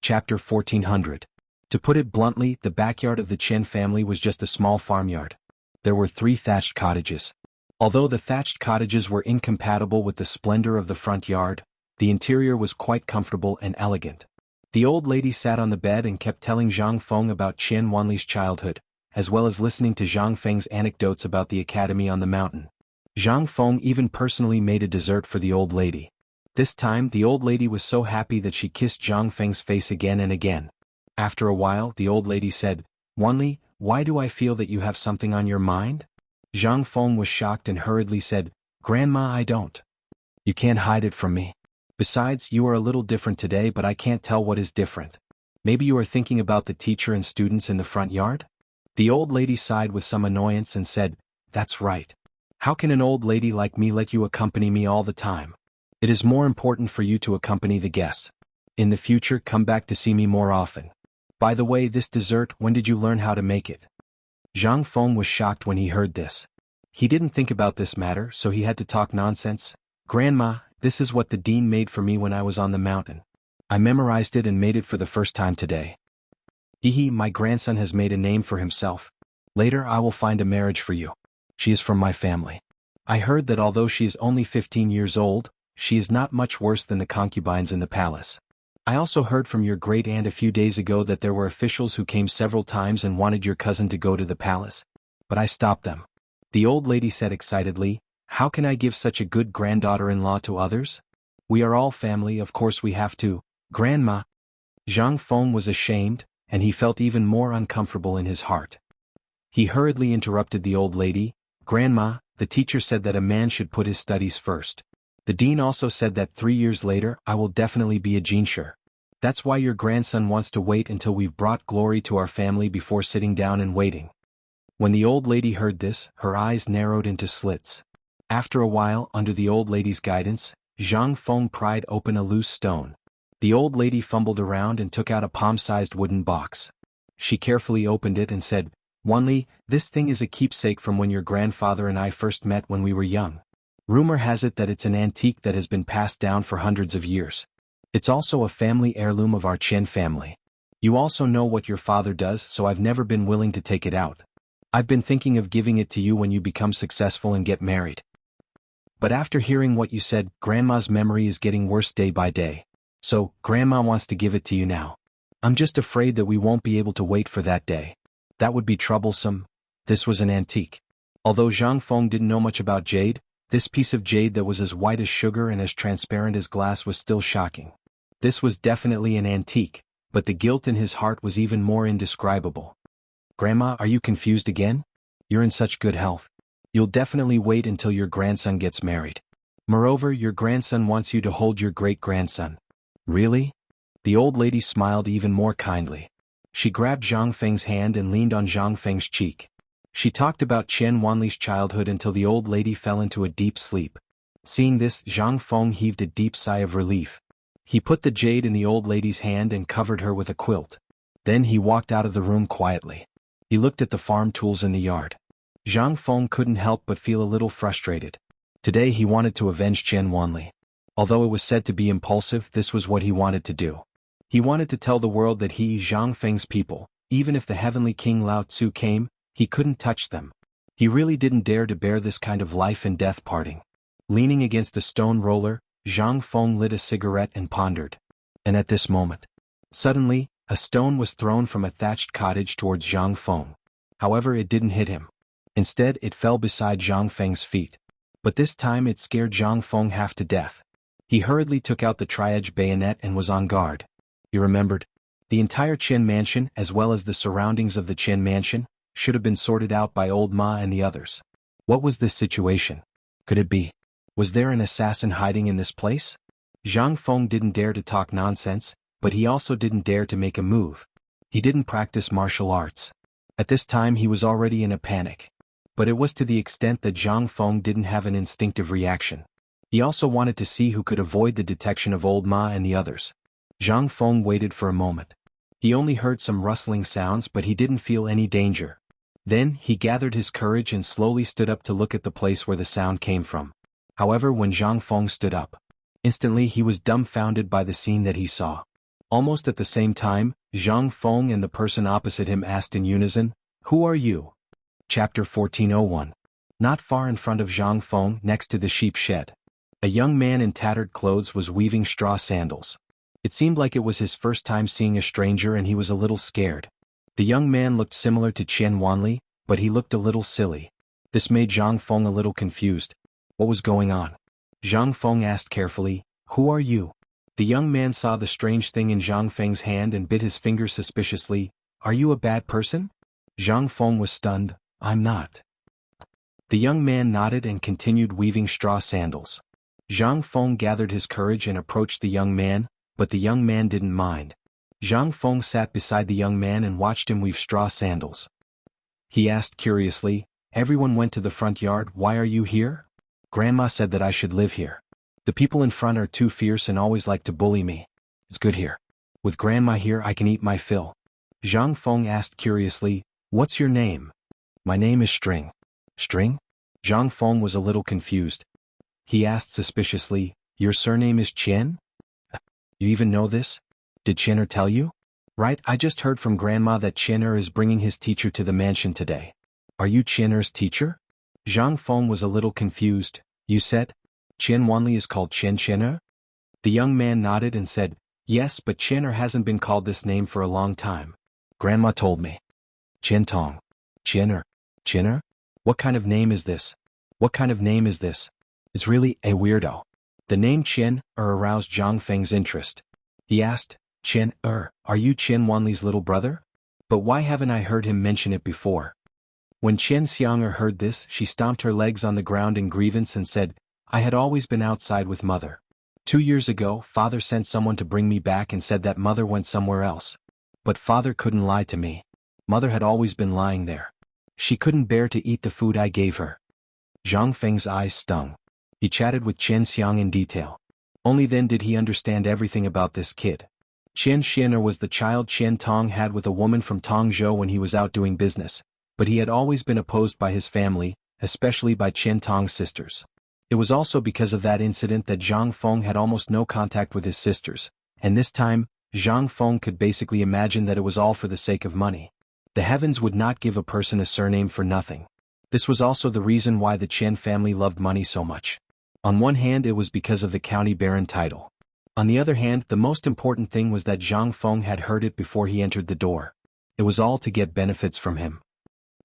Chapter 1400. To put it bluntly, the backyard of the Chen family was just a small farmyard. There were 3 thatched cottages. Although the thatched cottages were incompatible with the splendor of the front yard, the interior was quite comfortable and elegant. The old lady sat on the bed and kept telling Zhang Feng about Qian Wanli's childhood, as well as listening to Zhang Feng's anecdotes about the academy on the mountain. Zhang Feng even personally made a dessert for the old lady. This time the old lady was so happy that she kissed Zhang Feng's face again and again. After a while the old lady said, "Wanli, why do I feel that you have something on your mind?" Zhang Feng was shocked and hurriedly said, "Grandma, I don't. You can't hide it from me. Besides, you are a little different today, but I can't tell what is different. Maybe you are thinking about the teacher and students in the front yard?" The old lady sighed with some annoyance and said, "That's right. How can an old lady like me let you accompany me all the time? It is more important for you to accompany the guests. In the future, come back to see me more often. By the way, this dessert, when did you learn how to make it?" Zhang Feng was shocked when he heard this. He didn't think about this matter, so he had to talk nonsense. "Grandma, this is what the dean made for me when I was on the mountain. I memorized it and made it for the first time today. Hehe, my grandson has made a name for himself. Later I will find a marriage for you. She is from my family. I heard that although she is only 15 years old, she is not much worse than the concubines in the palace. I also heard from your great-aunt a few days ago that there were officials who came several times and wanted your cousin to go to the palace. But I stopped them." The old lady said excitedly, "How can I give such a good granddaughter-in-law to others? We are all family, of course we have to, Grandma." Zhang Feng was ashamed, and he felt even more uncomfortable in his heart. He hurriedly interrupted the old lady, "Grandma, the teacher said that a man should put his studies first. The dean also said that 3 years later I will definitely be a jinshi. That's why your grandson wants to wait until we've brought glory to our family before sitting down and waiting." When the old lady heard this, her eyes narrowed into slits. After a while, under the old lady's guidance, Zhang Feng pried open a loose stone. The old lady fumbled around and took out a palm-sized wooden box. She carefully opened it and said, "Wanli, this thing is a keepsake from when your grandfather and I first met when we were young. Rumor has it that it's an antique that has been passed down for hundreds of years. It's also a family heirloom of our Chen family. You also know what your father does, so I've never been willing to take it out. I've been thinking of giving it to you when you become successful and get married. But after hearing what you said, Grandma's memory is getting worse day by day. So, Grandma wants to give it to you now. I'm just afraid that we won't be able to wait for that day. That would be troublesome." This was an antique. Although Zhang Feng didn't know much about jade, this piece of jade that was as white as sugar and as transparent as glass was still shocking. This was definitely an antique, but the guilt in his heart was even more indescribable. "Grandma, are you confused again? You're in such good health. You'll definitely wait until your grandson gets married. Moreover, your grandson wants you to hold your great-grandson." "Really?" The old lady smiled even more kindly. She grabbed Zhang Feng's hand and leaned on Zhang Feng's cheek. She talked about Qian Wanli's childhood until the old lady fell into a deep sleep. Seeing this, Zhang Feng heaved a deep sigh of relief. He put the jade in the old lady's hand and covered her with a quilt. Then he walked out of the room quietly. He looked at the farm tools in the yard. Zhang Feng couldn't help but feel a little frustrated. Today he wanted to avenge Qian Wanli. Although it was said to be impulsive, this was what he wanted to do. He wanted to tell the world that he, Zhang Feng's people, even if the heavenly king Lao Tzu came, he couldn't touch them. He really didn't dare to bear this kind of life and death parting. Leaning against a stone roller, Zhang Feng lit a cigarette and pondered. And at this moment, suddenly, a stone was thrown from a thatched cottage towards Zhang Feng. However, it didn't hit him. Instead, it fell beside Zhang Feng's feet. But this time it scared Zhang Feng half to death. He hurriedly took out the tri-edge bayonet and was on guard. He remembered. The entire Chen mansion, as well as the surroundings of the Chen mansion, should have been sorted out by old Ma and the others. What was this situation? Could it be? Was there an assassin hiding in this place? Zhang Feng didn't dare to talk nonsense, but he also didn't dare to make a move. He didn't practice martial arts. At this time he was already in a panic. But it was to the extent that Zhang Feng didn't have an instinctive reaction. He also wanted to see who could avoid the detection of old Ma and the others. Zhang Feng waited for a moment. He only heard some rustling sounds, but he didn't feel any danger. Then, he gathered his courage and slowly stood up to look at the place where the sound came from. However, when Zhang Feng stood up, instantly he was dumbfounded by the scene that he saw. Almost at the same time, Zhang Feng and the person opposite him asked in unison, "Who are you?" Chapter 1401. Not far in front of Zhang Feng, next to the sheep shed, a young man in tattered clothes was weaving straw sandals. It seemed like it was his first time seeing a stranger and he was a little scared. The young man looked similar to Qian Wanli, but he looked a little silly. This made Zhang Feng a little confused. What was going on? Zhang Feng asked carefully, "Who are you?" The young man saw the strange thing in Zhang Feng's hand and bit his fingers suspiciously. "Are you a bad person?" Zhang Feng was stunned. "I'm not." The young man nodded and continued weaving straw sandals. Zhang Feng gathered his courage and approached the young man, but the young man didn't mind. Zhang Feng sat beside the young man and watched him weave straw sandals. He asked curiously, "Everyone went to the front yard, why are you here?" "Grandma said that I should live here. The people in front are too fierce and always like to bully me. It's good here. With Grandma here I can eat my fill." Zhang Feng asked curiously, "What's your name?" "My name is String." "String?" Zhang Feng was a little confused. He asked suspiciously, "Your surname is Qian? You even know this? Did Qianer tell you?" "Right, I just heard from Grandma that Qianer is bringing his teacher to the mansion today." "Are you Qianer's teacher?" Zhang Feng was a little confused. "You said Qian Wanli is called Qianer?" The young man nodded and said, "Yes, but Qianer hasn't been called this name for a long time. Grandma told me." "Qian Tong. Qianer. Qianer? What kind of name is this? What kind of name is this? It's really a weirdo." The name Qian aroused Zhang Feng's interest. He asked, "Qian are you Qian Wanli's little brother? But why haven't I heard him mention it before?" When Qian Xiang heard this, she stomped her legs on the ground in grievance and said, "I had always been outside with Mother. 2 years ago, Father sent someone to bring me back and said that Mother went somewhere else. But Father couldn't lie to me. Mother had always been lying there. She couldn't bear to eat the food I gave her." Zhang Feng's eyes stung. He chatted with Qian Xiang in detail. Only then did he understand everything about this kid. Qian Xianer was the child Qian Tong had with a woman from Tongzhou when he was out doing business, but he had always been opposed by his family, especially by Qian Tong's sisters. It was also because of that incident that Zhang Feng had almost no contact with his sisters, and this time, Zhang Feng could basically imagine that it was all for the sake of money. The heavens would not give a person a surname for nothing. This was also the reason why the Qian family loved money so much. On one hand, it was because of the county baron title. On the other hand, the most important thing was that Zhang Feng had heard it before he entered the door. It was all to get benefits from him.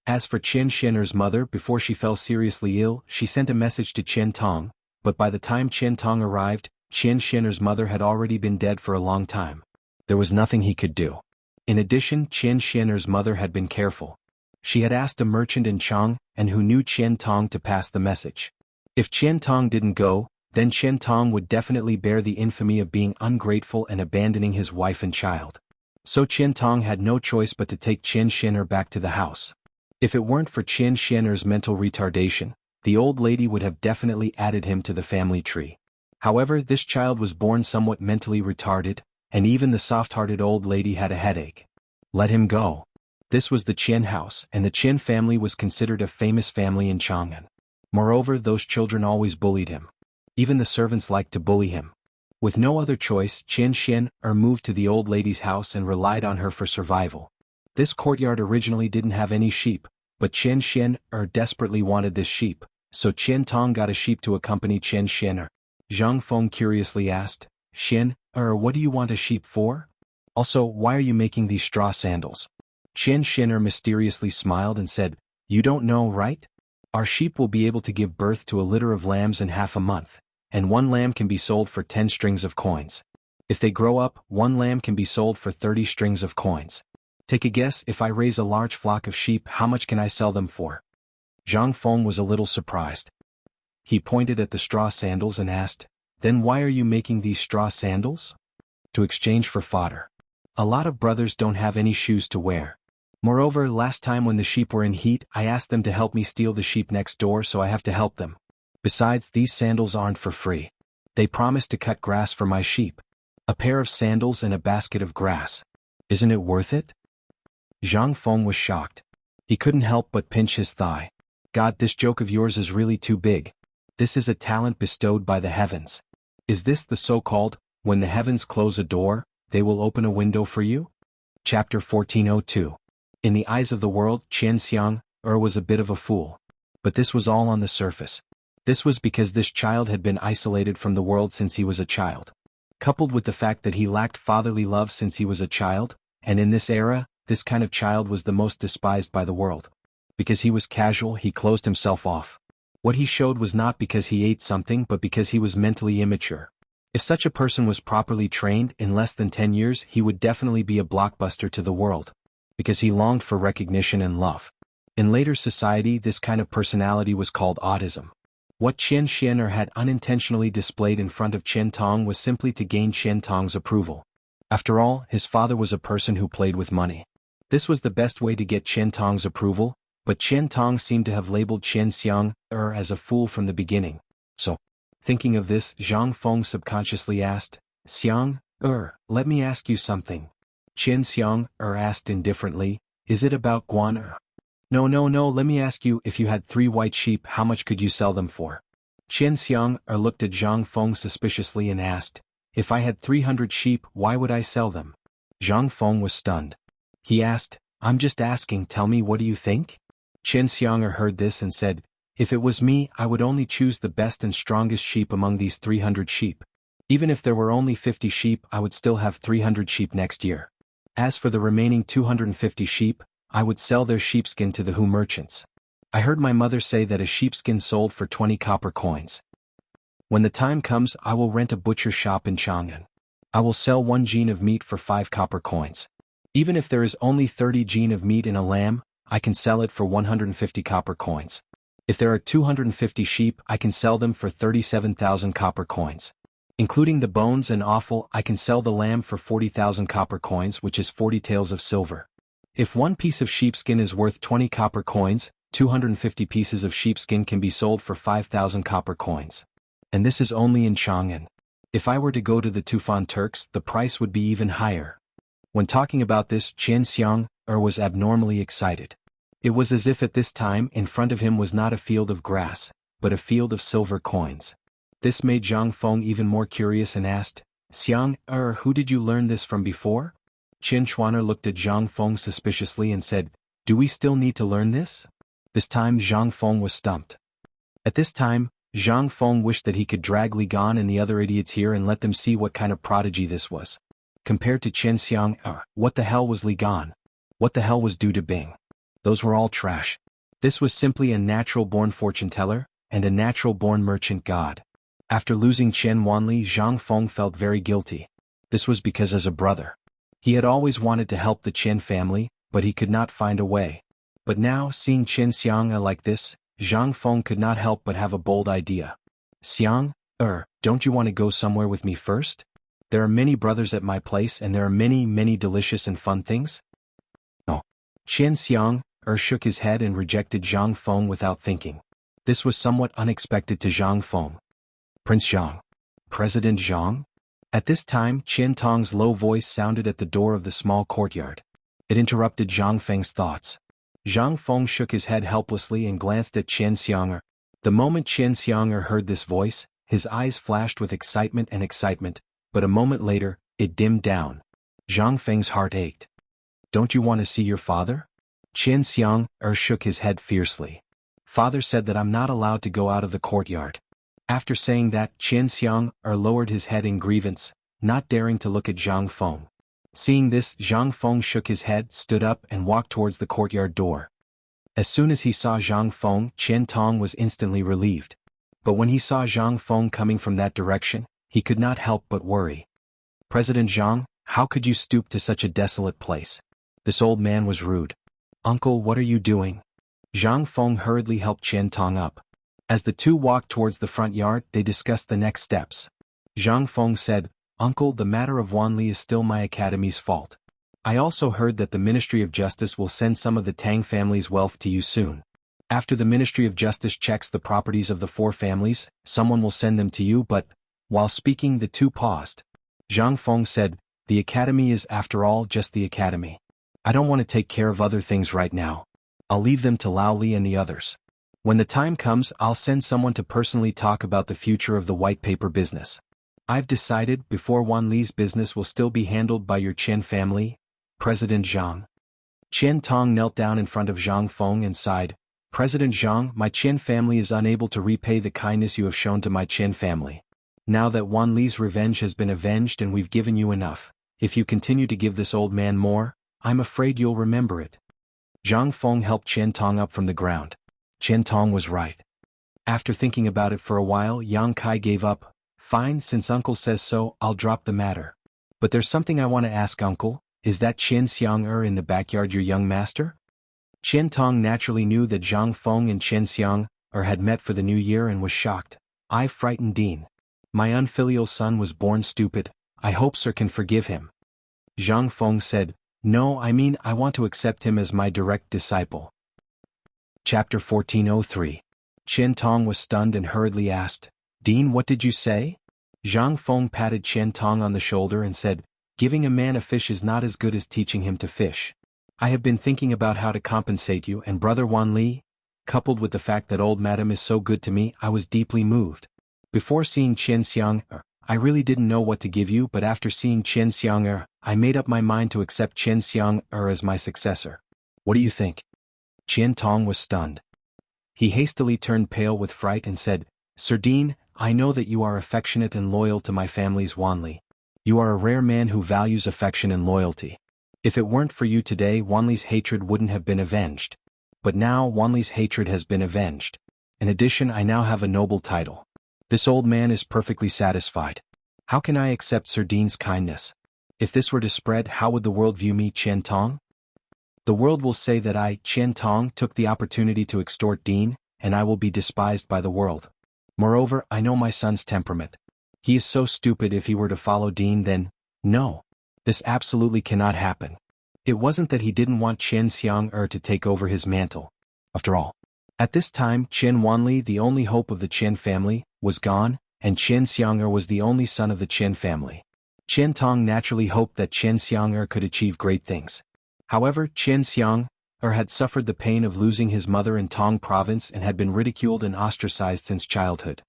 As for Qian Xianer's mother, before she fell seriously ill, she sent a message to Qian Tong, but by the time Qian Tong arrived, Qian Xianer's mother had already been dead for a long time. There was nothing he could do. In addition, Qian Xianer's mother had been careful. She had asked a merchant in Chang, and who knew Qian Tong, to pass the message. If Qian Tong didn't go, then Qian Tong would definitely bear the infamy of being ungrateful and abandoning his wife and child. So Qian Tong had no choice but to take Qian Xianer back to the house. If it weren't for Qian Xianer's mental retardation, the old lady would have definitely added him to the family tree. However, this child was born somewhat mentally retarded, and even the soft-hearted old lady had a headache. Let him go. This was the Qian house, and the Qian family was considered a famous family in Chang'an. Moreover, those children always bullied him. Even the servants liked to bully him. With no other choice, Qian Xianer moved to the old lady's house and relied on her for survival. This courtyard originally didn't have any sheep, but Qian Xianer desperately wanted this sheep, so Qian Tong got a sheep to accompany Qian Xianer. Zhang Feng curiously asked, "Xianer, what do you want a sheep for? Also, why are you making these straw sandals?" Qian Xianer mysteriously smiled and said, "You don't know, right? Our sheep will be able to give birth to a litter of lambs in half a month, and one lamb can be sold for 10 strings of coins. If they grow up, one lamb can be sold for 30 strings of coins. Take a guess, if I raise a large flock of sheep, how much can I sell them for?" Zhang Feng was a little surprised. He pointed at the straw sandals and asked, "Then why are you making these straw sandals?" "To exchange for fodder. A lot of brothers don't have any shoes to wear. Moreover, last time when the sheep were in heat, I asked them to help me steal the sheep next door, so I have to help them. Besides, these sandals aren't for free. They promised to cut grass for my sheep. A pair of sandals and a basket of grass. Isn't it worth it?" Zhang Feng was shocked. He couldn't help but pinch his thigh. "God, this joke of yours is really too big. This is a talent bestowed by the heavens. Is this the so-called, when the heavens close a door, they will open a window for you? Chapter 1402. In the eyes of the world, Qian Xiang was a bit of a fool. But this was all on the surface. This was because this child had been isolated from the world since he was a child. Coupled with the fact that he lacked fatherly love since he was a child, and in this era, this kind of child was the most despised by the world. Because he was casual, he closed himself off. What he showed was not because he ate something but because he was mentally immature. If such a person was properly trained, in less than 10 years he would definitely be a blockbuster to the world. Because he longed for recognition and love. In later society, this kind of personality was called autism. What Qian Xian had unintentionally displayed in front of Qian Tong was simply to gain Qian Tong's approval. After all, his father was a person who played with money. This was the best way to get Qian Tong's approval, but Qian Tong seemed to have labeled Qian Xiang as a fool from the beginning. So, thinking of this, Zhang Feng subconsciously asked, Xiang, let me ask you something. Qian Xiang asked indifferently, is it about Guan? No, let me ask you, if you had 3 white sheep, how much could you sell them for? Qian Xiang looked at Zhang Feng suspiciously and asked, if I had 300 sheep, why would I sell them? Zhang Feng was stunned. He asked, I'm just asking, tell me, what do you think? Qian Xiang heard this and said, if it was me, I would only choose the best and strongest sheep among these 300 sheep. Even if there were only 50 sheep, I would still have 300 sheep next year. As for the remaining 250 sheep, I would sell their sheepskin to the Hu merchants. I heard my mother say that a sheepskin sold for 20 copper coins. When the time comes, I will rent a butcher shop in Chang'an. I will sell 1 jin of meat for 5 copper coins. Even if there is only 30 jin of meat in a lamb, I can sell it for 150 copper coins. If there are 250 sheep, I can sell them for 37,000 copper coins. Including the bones and offal, I can sell the lamb for 40,000 copper coins, which is 40 taels of silver. If 1 piece of sheepskin is worth 20 copper coins, 250 pieces of sheepskin can be sold for 5,000 copper coins. And this is only in Chang'an. If I were to go to the Tufan Turks, the price would be even higher. When talking about this, Qian Xiang was abnormally excited. It was as if at this time, in front of him was not a field of grass, but a field of silver coins. This made Zhang Feng even more curious and asked, Xiang, who did you learn this from before? Qian Chuaner looked at Zhang Feng suspiciously and said, do we still need to learn this? This time Zhang Feng was stumped. At this time, Zhang Feng wished that he could drag Li Gan and the other idiots here and let them see what kind of prodigy this was. Compared to Qian Xiang, what the hell was Li Gan? What the hell was Du De Bing? Those were all trash. This was simply a natural-born fortune-teller, and a natural-born merchant god. After losing Qian Wanli, Zhang Feng felt very guilty. This was because as a brother, he had always wanted to help the Qian family, but he could not find a way. But now, seeing Qian Xiang like this, Zhang Feng could not help but have a bold idea. Xiang, don't you want to go somewhere with me first? There are many brothers at my place and there are many delicious and fun things. No. Qian Xiang shook his head and rejected Zhang Feng without thinking. This was somewhat unexpected to Zhang Feng. Prince Zhang. President Zhang? At this time, Qian Tong's low voice sounded at the door of the small courtyard. It interrupted Zhang Feng's thoughts. Zhang Feng shook his head helplessly and glanced at Qian Xiang. The moment Qian Xiang heard this voice, his eyes flashed with excitement, but a moment later, it dimmed down. Zhang Feng's heart ached. Don't you want to see your father? Qian Xiang shook his head fiercely. Father said that I'm not allowed to go out of the courtyard. After saying that, Qian Xiang lowered his head in grievance, not daring to look at Zhang Feng. Seeing this, Zhang Feng shook his head, stood up and walked towards the courtyard door. As soon as he saw Zhang Feng, Qian Tong was instantly relieved. But when he saw Zhang Feng coming from that direction, he could not help but worry. President Zhang, how could you stoop to such a desolate place? This old man was rude. Uncle, what are you doing? Zhang Feng hurriedly helped Qian Tong up. As the two walked towards the front yard, they discussed the next steps. Zhang Feng said, Uncle, the matter of Wanli is still my academy's fault. I also heard that the Ministry of Justice will send some of the Tang family's wealth to you soon. After the Ministry of Justice checks the properties of the 4 families, someone will send them to you, but, while speaking, the two paused. Zhang Feng said, the academy is after all just the academy. I don't want to take care of other things right now. I'll leave them to Lao Li and the others. When the time comes, I'll send someone to personally talk about the future of the white paper business. I've decided before Wan Li's business will still be handled by your Chen family, President Zhang. Chen Tong knelt down in front of Zhang Feng and sighed, President Zhang, my Chen family is unable to repay the kindness you have shown to my Chen family. Now that Wan Li's revenge has been avenged and we've given you enough, if you continue to give this old man more, I'm afraid you'll remember it. Zhang Feng helped Chen Tong up from the ground. Chen Tong was right. After thinking about it for a while, Yang Kai gave up. Fine, since uncle says so, I'll drop the matter. But there's something I want to ask, uncle. Is that Chen Xiang in the backyard your young master? Chen Tong naturally knew that Zhang Feng and Chen Xiang had met for the new year and was shocked. I frightened Dean. My unfilial son was born stupid. I hope sir can forgive him. Zhang Feng said, No, I mean I want to accept him as my direct disciple. Chapter 1403. Chen Tong was stunned and hurriedly asked, Dean, what did you say? Zhang Feng patted Chen Tong on the shoulder and said, Giving a man a fish is not as good as teaching him to fish. I have been thinking about how to compensate you and brother Wan Li. Coupled with the fact that old madam is so good to me, I was deeply moved. Before seeing Chen Xiang, I really didn't know what to give you, but after seeing Chen Xiang, I made up my mind to accept Chen Xiang as my successor. What do you think? Chen Tong was stunned. He hastily turned pale with fright and said, Sir Dean, I know that you are affectionate and loyal to my family's Wan Li. You are a rare man who values affection and loyalty. If it weren't for you today, Wan Li's hatred wouldn't have been avenged. But now Wan Li's hatred has been avenged. In addition, I now have a noble title. This old man is perfectly satisfied. How can I accept Sir Dean's kindness? If this were to spread, how would the world view me, Chen Tong? The world will say that I, Chen Tong, took the opportunity to extort Dean, and I will be despised by the world. Moreover, I know my son's temperament. He is so stupid. If he were to follow Dean, then, no. This absolutely cannot happen. It wasn't that he didn't want Chen Xiang to take over his mantle. After all, at this time Chen Wanli, the only hope of the Chen family, was gone, and Chen Xiang was the only son of the Chen family. Chen Tong naturally hoped that Chen Xiang could achieve great things. However, Chen Xiang had suffered the pain of losing his mother in Tang province and had been ridiculed and ostracized since childhood.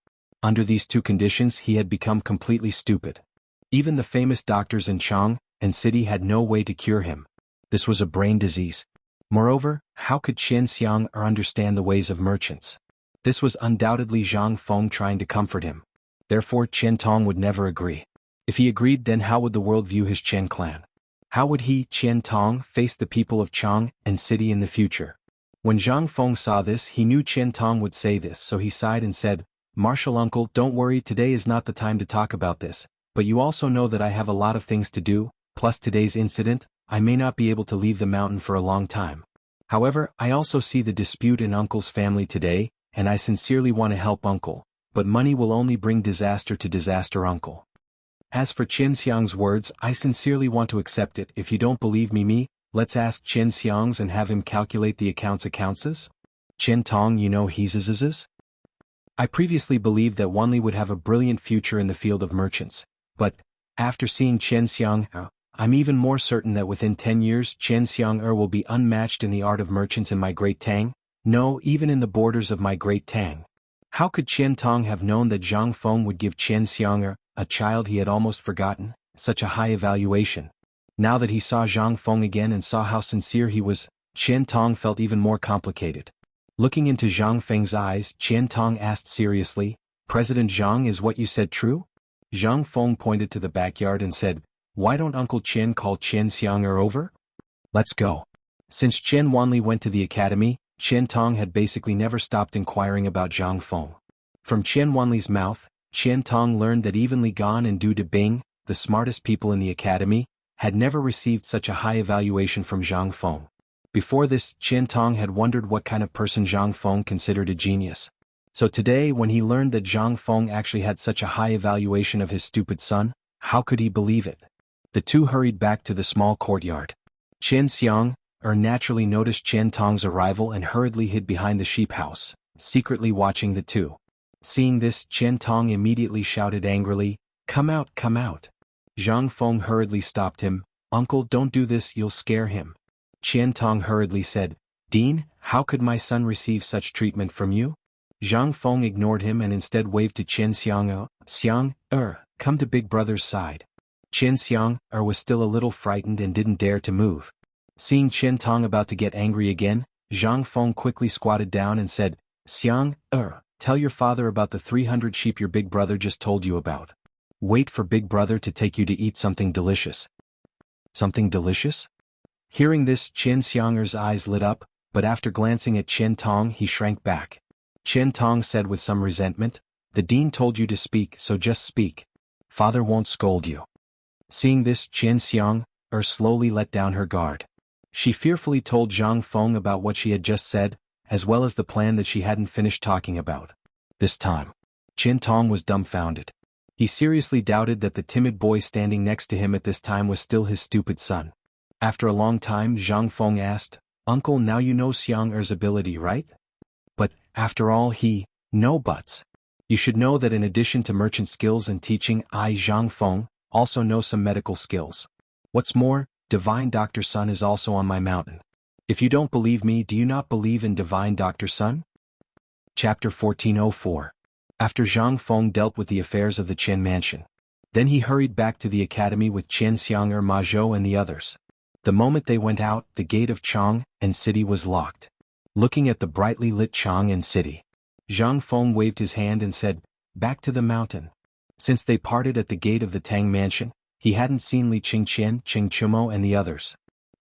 Under these two conditions he had become completely stupid. Even the famous doctors in Chang and city had no way to cure him. This was a brain disease. Moreover, how could Chen Xiang understand the ways of merchants? This was undoubtedly Zhang Feng trying to comfort him. Therefore Chen Tong would never agree. If he agreed, then how would the world view his Chen clan? How would he, Chen Tong, face the people of Chang and city in the future? When Zhang Feng saw this, he knew Chen Tong would say this, so he sighed and said, Marshal uncle, don't worry, today is not the time to talk about this, but you also know that I have a lot of things to do, plus today's incident, I may not be able to leave the mountain for a long time. However, I also see the dispute in uncle's family today, and I sincerely want to help uncle, but money will only bring disaster to disaster uncle. As for Chen Xiang's words, I sincerely want to accept it. If you don't believe me, let's ask Chen Xiang's and have him calculate the accounts. Chen Tong, you know he's. I previously believed that Wanli would have a brilliant future in the field of merchants, but, after seeing Chen Xiang, I'm even more certain that within 10 years Chen Xiang will be unmatched in the art of merchants in my great Tang, no, even in the borders of my great Tang. How could Chen Tong have known that Zhang Feng would give Chen Xiang, a child he had almost forgotten, such a high evaluation? Now that he saw Zhang Feng again and saw how sincere he was, Chen Tong felt even more complicated. Looking into Zhang Feng's eyes, Chen Tong asked seriously, President Zhang, is what you said true? Zhang Feng pointed to the backyard and said, Why don't Uncle Chen call Chen Xiang over? Let's go. Since Chen Wanli went to the academy, Chen Tong had basically never stopped inquiring about Zhang Feng. From Chen Wanli's mouth, Chen Tong learned that even Li Gan and Du Debing, the smartest people in the academy, had never received such a high evaluation from Zhang Feng. Before this, Chen Tong had wondered what kind of person Zhang Feng considered a genius. So today, when he learned that Zhang Feng actually had such a high evaluation of his stupid son, how could he believe it? The two hurried back to the small courtyard. Chen Xiang naturally noticed Chen Tong's arrival and hurriedly hid behind the sheep house, secretly watching the two. Seeing this, Chen Tong immediately shouted angrily, Come out, come out. Zhang Feng hurriedly stopped him, Uncle, don't do this, you'll scare him. Chen Tong hurriedly said, Dean, how could my son receive such treatment from you? Zhang Feng ignored him and instead waved to Chen Xiang, come to Big Brother's side. Chen Xiang was still a little frightened and didn't dare to move. Seeing Chen Tong about to get angry again, Zhang Feng quickly squatted down and said, Xiang, tell your father about the 300 sheep your big brother just told you about. Wait for Big Brother to take you to eat something delicious. Something delicious? Hearing this, Chen Xiang's eyes lit up, but after glancing at Chen Tong he shrank back. Chen Tong said with some resentment, the dean told you to speak, so just speak. Father won't scold you. Seeing this, Chen Xiang slowly let down her guard. She fearfully told Zhang Feng about what she had just said, as well as the plan that she hadn't finished talking about. This time, Chen Tong was dumbfounded. He seriously doubted that the timid boy standing next to him at this time was still his stupid son. After a long time, Zhang Feng asked, Uncle, now you know Xiang's ability, right? But, after all, no buts. You should know that in addition to merchant skills and teaching, I, Zhang Feng, also know some medical skills. What's more, Divine Dr. Sun is also on my mountain. If you don't believe me, do you not believe in Divine Dr. Sun? Chapter 1404. After Zhang Feng dealt with the affairs of the Chen mansion. Then he hurried back to the academy with Chen Xiang Ma Zhou and the others. The moment they went out, the gate of Chang'an City was locked. Looking at the brightly lit Chang'an City, Zhang Feng waved his hand and said, back to the mountain. Since they parted at the gate of the Tang mansion, he hadn't seen Li Qingqian, Qing Chumo and the others.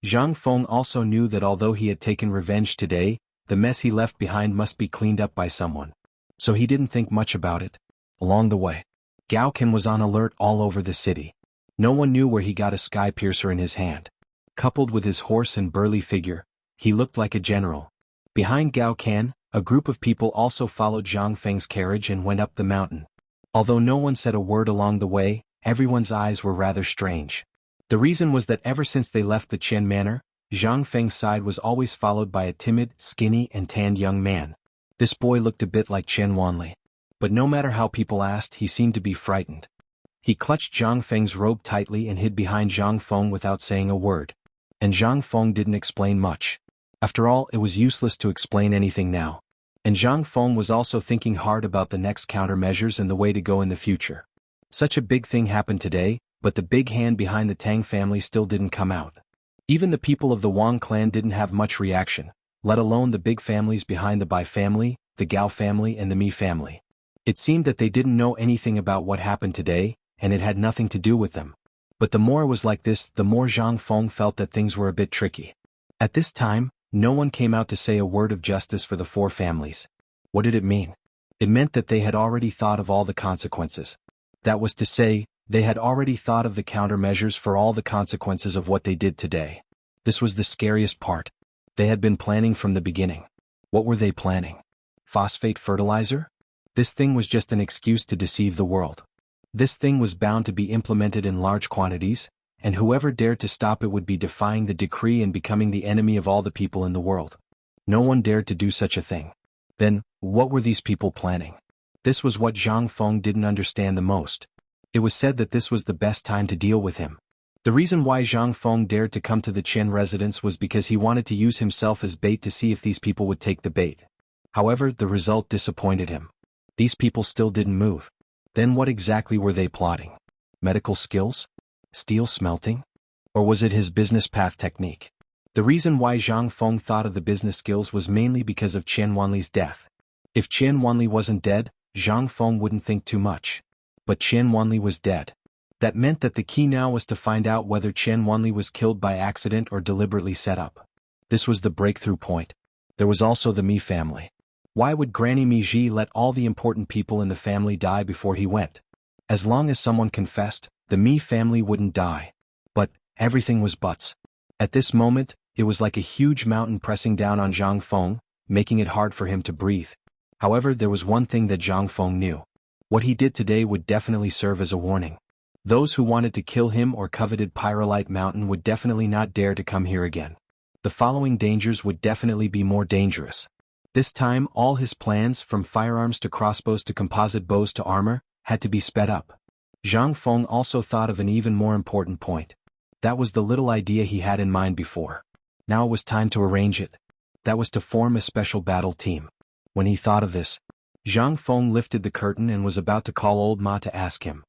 Zhang Feng also knew that although he had taken revenge today, the mess he left behind must be cleaned up by someone. So he didn't think much about it. Along the way, Gao Ken was on alert all over the city. No one knew where he got a sky piercer in his hand. Coupled with his horse and burly figure, he looked like a general. Behind Gao Ken, a group of people also followed Zhang Feng's carriage and went up the mountain. Although no one said a word along the way, everyone's eyes were rather strange. The reason was that ever since they left the Chen manor, Zhang Feng's side was always followed by a timid, skinny and tanned young man. This boy looked a bit like Chen Wanli. But no matter how people asked, he seemed to be frightened. He clutched Zhang Feng's robe tightly and hid behind Zhang Feng without saying a word. And Zhang Feng didn't explain much. After all, it was useless to explain anything now. And Zhang Feng was also thinking hard about the next countermeasures and the way to go in the future. Such a big thing happened today, but the big hand behind the Tang family still didn't come out. Even the people of the Wang clan didn't have much reaction, let alone the big families behind the Bai family, the Gao family and the Mi family. It seemed that they didn't know anything about what happened today, and it had nothing to do with them. But the more it was like this, the more Zhang Feng felt that things were a bit tricky. At this time, no one came out to say a word of justice for the four families. What did it mean? It meant that they had already thought of all the consequences. That was to say, they had already thought of the countermeasures for all the consequences of what they did today. This was the scariest part. They had been planning from the beginning. What were they planning? Phosphate fertilizer? This thing was just an excuse to deceive the world. This thing was bound to be implemented in large quantities, and whoever dared to stop it would be defying the decree and becoming the enemy of all the people in the world. No one dared to do such a thing. Then, what were these people planning? This was what Zhang Feng didn't understand the most. It was said that this was the best time to deal with him. The reason why Zhang Feng dared to come to the Chen residence was because he wanted to use himself as bait to see if these people would take the bait. However, the result disappointed him. These people still didn't move. Then what exactly were they plotting? Medical skills? Steel smelting? Or was it his business path technique? The reason why Zhang Feng thought of the business skills was mainly because of Chen Wanli's death. If Chen Wanli wasn't dead, Zhang Feng wouldn't think too much. But Chen Wanli was dead. That meant that the key now was to find out whether Chen Wanli was killed by accident or deliberately set up. This was the breakthrough point. There was also the Mi family. Why would Granny Mi Ji let all the important people in the family die before he went? As long as someone confessed, the Mi family wouldn't die. But, everything was buts. At this moment, it was like a huge mountain pressing down on Zhang Feng, making it hard for him to breathe. However, there was one thing that Zhang Feng knew. What he did today would definitely serve as a warning. Those who wanted to kill him or coveted Pyrolite Mountain would definitely not dare to come here again. The following dangers would definitely be more dangerous. This time, all his plans, from firearms to crossbows to composite bows to armor, had to be sped up. Zhang Feng also thought of an even more important point. That was the little idea he had in mind before. Now it was time to arrange it. That was to form a special battle team. When he thought of this, Zhang Feng lifted the curtain and was about to call old Ma to ask him.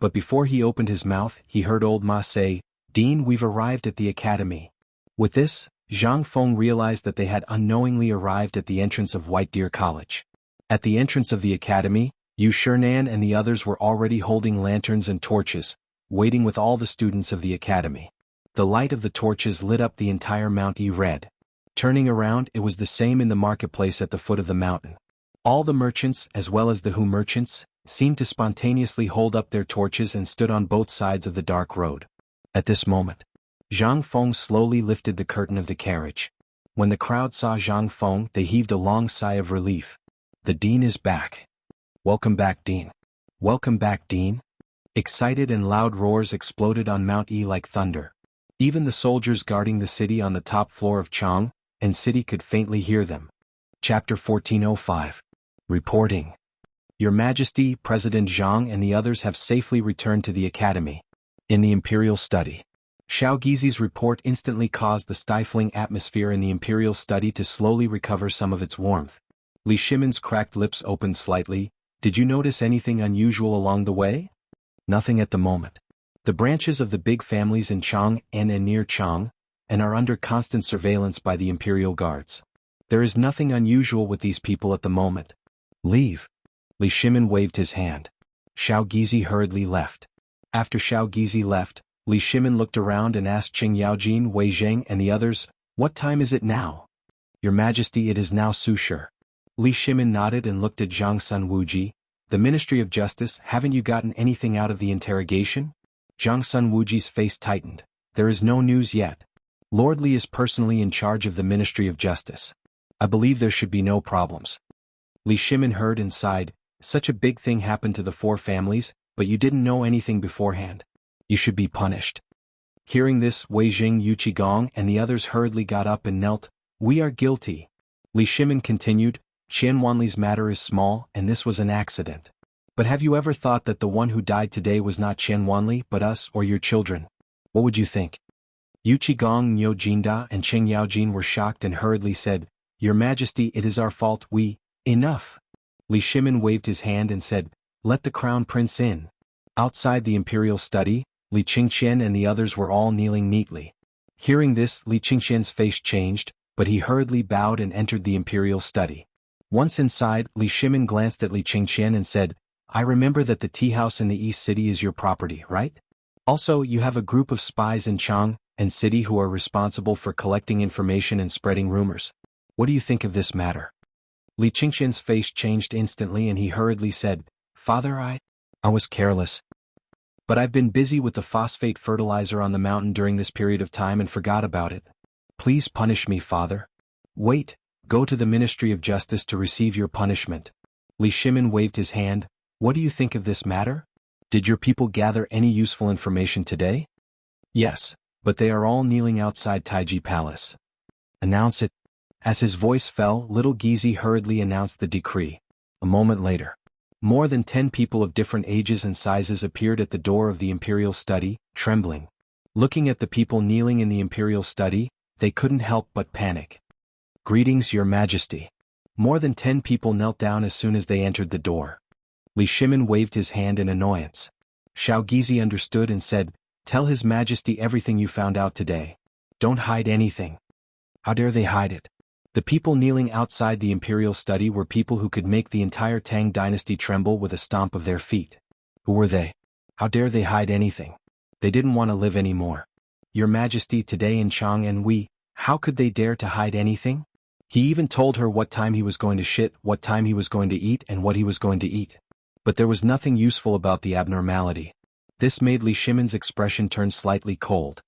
But before he opened his mouth, he heard old Ma say, "Dean, we've arrived at the academy." With this, Zhang Feng realized that they had unknowingly arrived at the entrance of White Deer College. At the entrance of the academy, Yu Shernan and the others were already holding lanterns and torches, waiting with all the students of the academy. The light of the torches lit up the entire Mount E red. Turning around, it was the same in the marketplace at the foot of the mountain. All the merchants, as well as the Hu merchants, seemed to spontaneously hold up their torches and stood on both sides of the dark road. At this moment, Zhang Feng slowly lifted the curtain of the carriage. When the crowd saw Zhang Feng, they heaved a long sigh of relief. "The Dean is back. Welcome back, Dean. Welcome back, Dean." Excited and loud roars exploded on Mount E like thunder. Even the soldiers guarding the city on the top floor of Chang and city could faintly hear them. Chapter 1405. Reporting. Your Majesty, President Zhang and the others have safely returned to the academy. In the Imperial Study. Xiao Gizi's report instantly caused the stifling atmosphere in the Imperial Study to slowly recover some of its warmth. Li Shimin's cracked lips opened slightly. "Did you notice anything unusual along the way?" "Nothing at the moment. The branches of the big families in Chang and near Chang, and are under constant surveillance by the Imperial Guards. There is nothing unusual with these people at the moment." "Leave." Li Shimin waved his hand. Xiao Gizi hurriedly left. After Xiao Gizi left, Li Shimin looked around and asked Qing Yaojin, Wei Zheng and the others, "What time is it now?" "Your Majesty, it is now Sushur." Li Shimin nodded and looked at Zhang Sun Wuji. "The Ministry of Justice, haven't you gotten anything out of the interrogation?" Zhang Sun Wuji's face tightened. "There is no news yet. Lord Li is personally in charge of the Ministry of Justice. I believe there should be no problems." Li Shimin heard and sighed. "Such a big thing happened to the four families, but you didn't know anything beforehand. You should be punished." Hearing this, Wei Jing, Yu Qigong and the others hurriedly got up and knelt. "We are guilty." Li Shimin continued, "Qian Wanli's matter is small and this was an accident. But have you ever thought that the one who died today was not Qian Wanli but us or your children? What would you think?" Yu Qigong, Niu Jinda and Qing Yaojin were shocked and hurriedly said, "Your Majesty, it is our fault, we—" "Enough!" Li Shimin waved his hand and said, "Let the Crown Prince in." Outside the Imperial Study, Li Qingqian and the others were all kneeling neatly. Hearing this, Li Qingqian's face changed, but he hurriedly bowed and entered the Imperial Study. Once inside, Li Shimin glanced at Li Qingqian and said, "I remember that the tea house in the East City is your property, right? Also, you have a group of spies in Chang and city who are responsible for collecting information and spreading rumors. What do you think of this matter?" Li Qingqian's face changed instantly and he hurriedly said, "Father, I was careless. But I've been busy with the phosphate fertilizer on the mountain during this period of time and forgot about it. Please punish me, Father." "Wait, go to the Ministry of Justice to receive your punishment." Li Shimin waved his hand. "What do you think of this matter? Did your people gather any useful information today?" "Yes, but they are all kneeling outside Taiji Palace." "Announce it." As his voice fell, little Gizi hurriedly announced the decree. A moment later, more than 10 people of different ages and sizes appeared at the door of the Imperial Study, trembling. Looking at the people kneeling in the Imperial Study, they couldn't help but panic. "Greetings, Your Majesty." More than 10 people knelt down as soon as they entered the door. Li Shimin waved his hand in annoyance. Xiao Gizi understood and said, "Tell His Majesty everything you found out today. Don't hide anything." "How dare they hide it?" The people kneeling outside the Imperial Study were people who could make the entire Tang Dynasty tremble with a stomp of their feet. Who were they? How dare they hide anything? They didn't want to live anymore. "Your Majesty, today in Chang and we, how could they dare to hide anything?" He even told her what time he was going to shit, what time he was going to eat and what he was going to eat. But there was nothing useful about the abnormality. This made Li Shimin's expression turn slightly cold.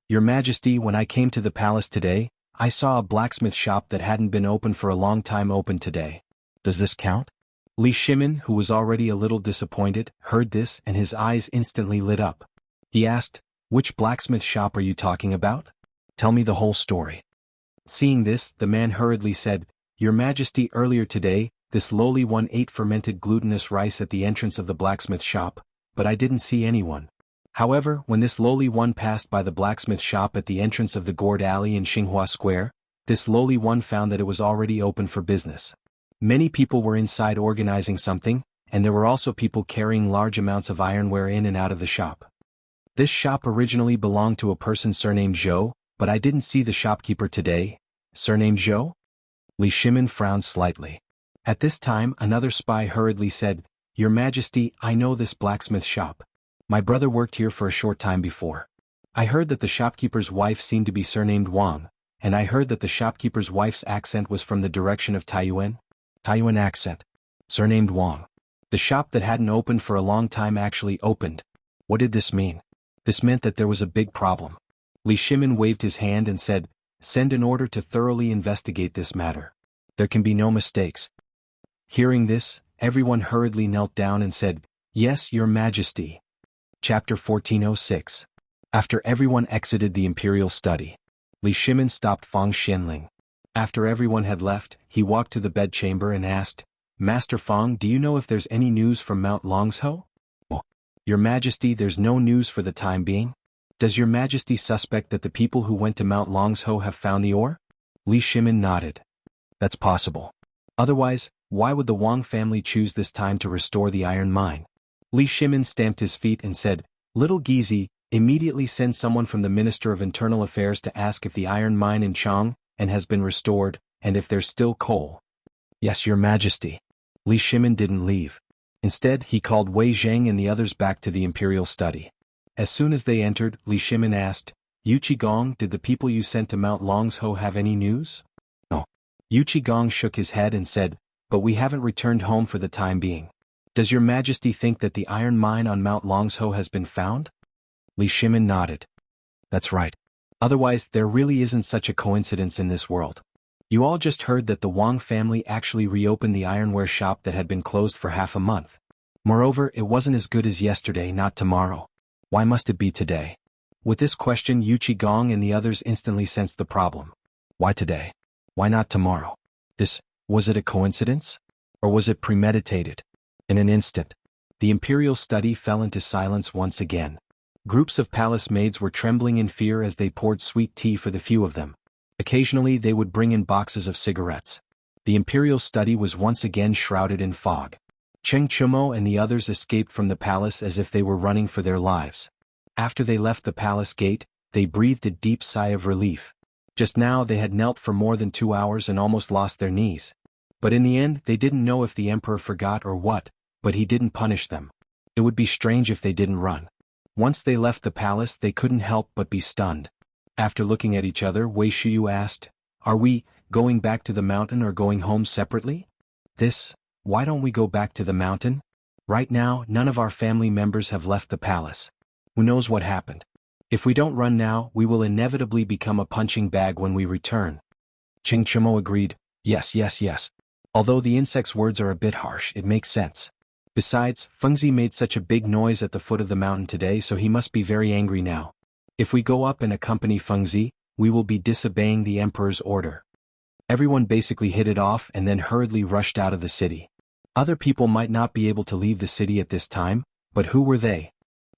"Your Majesty, when I came to the palace today, I saw a blacksmith shop that hadn't been open for a long time open today. Does this count?" Li Shimin, who was already a little disappointed, heard this and his eyes instantly lit up. He asked, "Which blacksmith shop are you talking about? Tell me the whole story." Seeing this, the man hurriedly said, "Your Majesty, earlier today, this lowly one ate fermented glutinous rice at the entrance of the blacksmith shop, but I didn't see anyone. However, when this lowly one passed by the blacksmith shop at the entrance of the gourd alley in Xinghua Square, this lowly one found that it was already open for business. Many people were inside organizing something, and there were also people carrying large amounts of ironware in and out of the shop. This shop originally belonged to a person surnamed Zhou, but I didn't see the shopkeeper today. Surnamed Zhou? Li Shimin frowned slightly. At this time, another spy hurriedly said, "Your Majesty, I know this blacksmith shop. My brother worked here for a short time before. I heard that the shopkeeper's wife seemed to be surnamed Wang, and I heard that the shopkeeper's wife's accent was from the direction of Taiyuan. Taiyuan accent. Surnamed Wang. The shop that hadn't opened for a long time actually opened. What did this mean? This meant that there was a big problem." Li Shimin waved his hand and said, "Send an order to thoroughly investigate this matter. There can be no mistakes." Hearing this, everyone hurriedly knelt down and said, "Yes, Your Majesty." Chapter 1406. After everyone exited the imperial study, Li Shimin stopped Fang Xianling. After everyone had left, he walked to the bedchamber and asked, "Master Fang, do you know if there's any news from Mount Longsho?" "Oh, Your Majesty, there's no news for the time being. Does Your Majesty suspect that the people who went to Mount Longsho have found the ore?" Li Shimin nodded. "That's possible. Otherwise, why would the Wang family choose this time to restore the iron mine?" Li Shimin stamped his feet and said, "Little Gizi, immediately send someone from the Minister of Internal Affairs to ask if the iron mine in Chang and has been restored, and if there's still coal." "Yes, Your Majesty." Li Shimin didn't leave. Instead, he called Wei Zhang and the others back to the imperial study. As soon as they entered, Li Shimin asked, "Yu Qigong, did the people you sent to Mount Longsho have any news?" "No." Yu Qigong shook his head and said, "But we haven't returned home for the time being. Does Your Majesty think that the iron mine on Mount Longsho has been found?" Li Shimin nodded. "That's right. Otherwise, there really isn't such a coincidence in this world. You all just heard that the Wang family actually reopened the ironware shop that had been closed for half a month. Moreover, it wasn't as good as yesterday, not tomorrow. Why must it be today?" With this question, Yu Qigong and the others instantly sensed the problem. Why today? Why not tomorrow? Was it a coincidence? Or was it premeditated? In an instant, the imperial study fell into silence once again. Groups of palace maids were trembling in fear as they poured sweet tea for the few of them. Occasionally they would bring in boxes of cigarettes. The imperial study was once again shrouded in fog. Cheng Chumo and the others escaped from the palace as if they were running for their lives. After they left the palace gate, they breathed a deep sigh of relief. Just now they had knelt for more than 2 hours and almost lost their knees. But in the end they didn't know if the emperor forgot or what, but he didn't punish them. It would be strange if they didn't run. Once they left the palace they couldn't help but be stunned. After looking at each other, Wei Shuyu asked, "Are we going back to the mountain or going home separately?" Why don't we go back to the mountain? Right now, none of our family members have left the palace. Who knows what happened? If we don't run now, we will inevitably become a punching bag when we return. Cheng Chumo agreed, yes. Although the insect's words are a bit harsh, it makes sense. Besides, Fengzi made such a big noise at the foot of the mountain today, so he must be very angry now. If we go up and accompany Fengzi, we will be disobeying the emperor's order. Everyone basically hit it off and then hurriedly rushed out of the city. Other people might not be able to leave the city at this time, but who were they?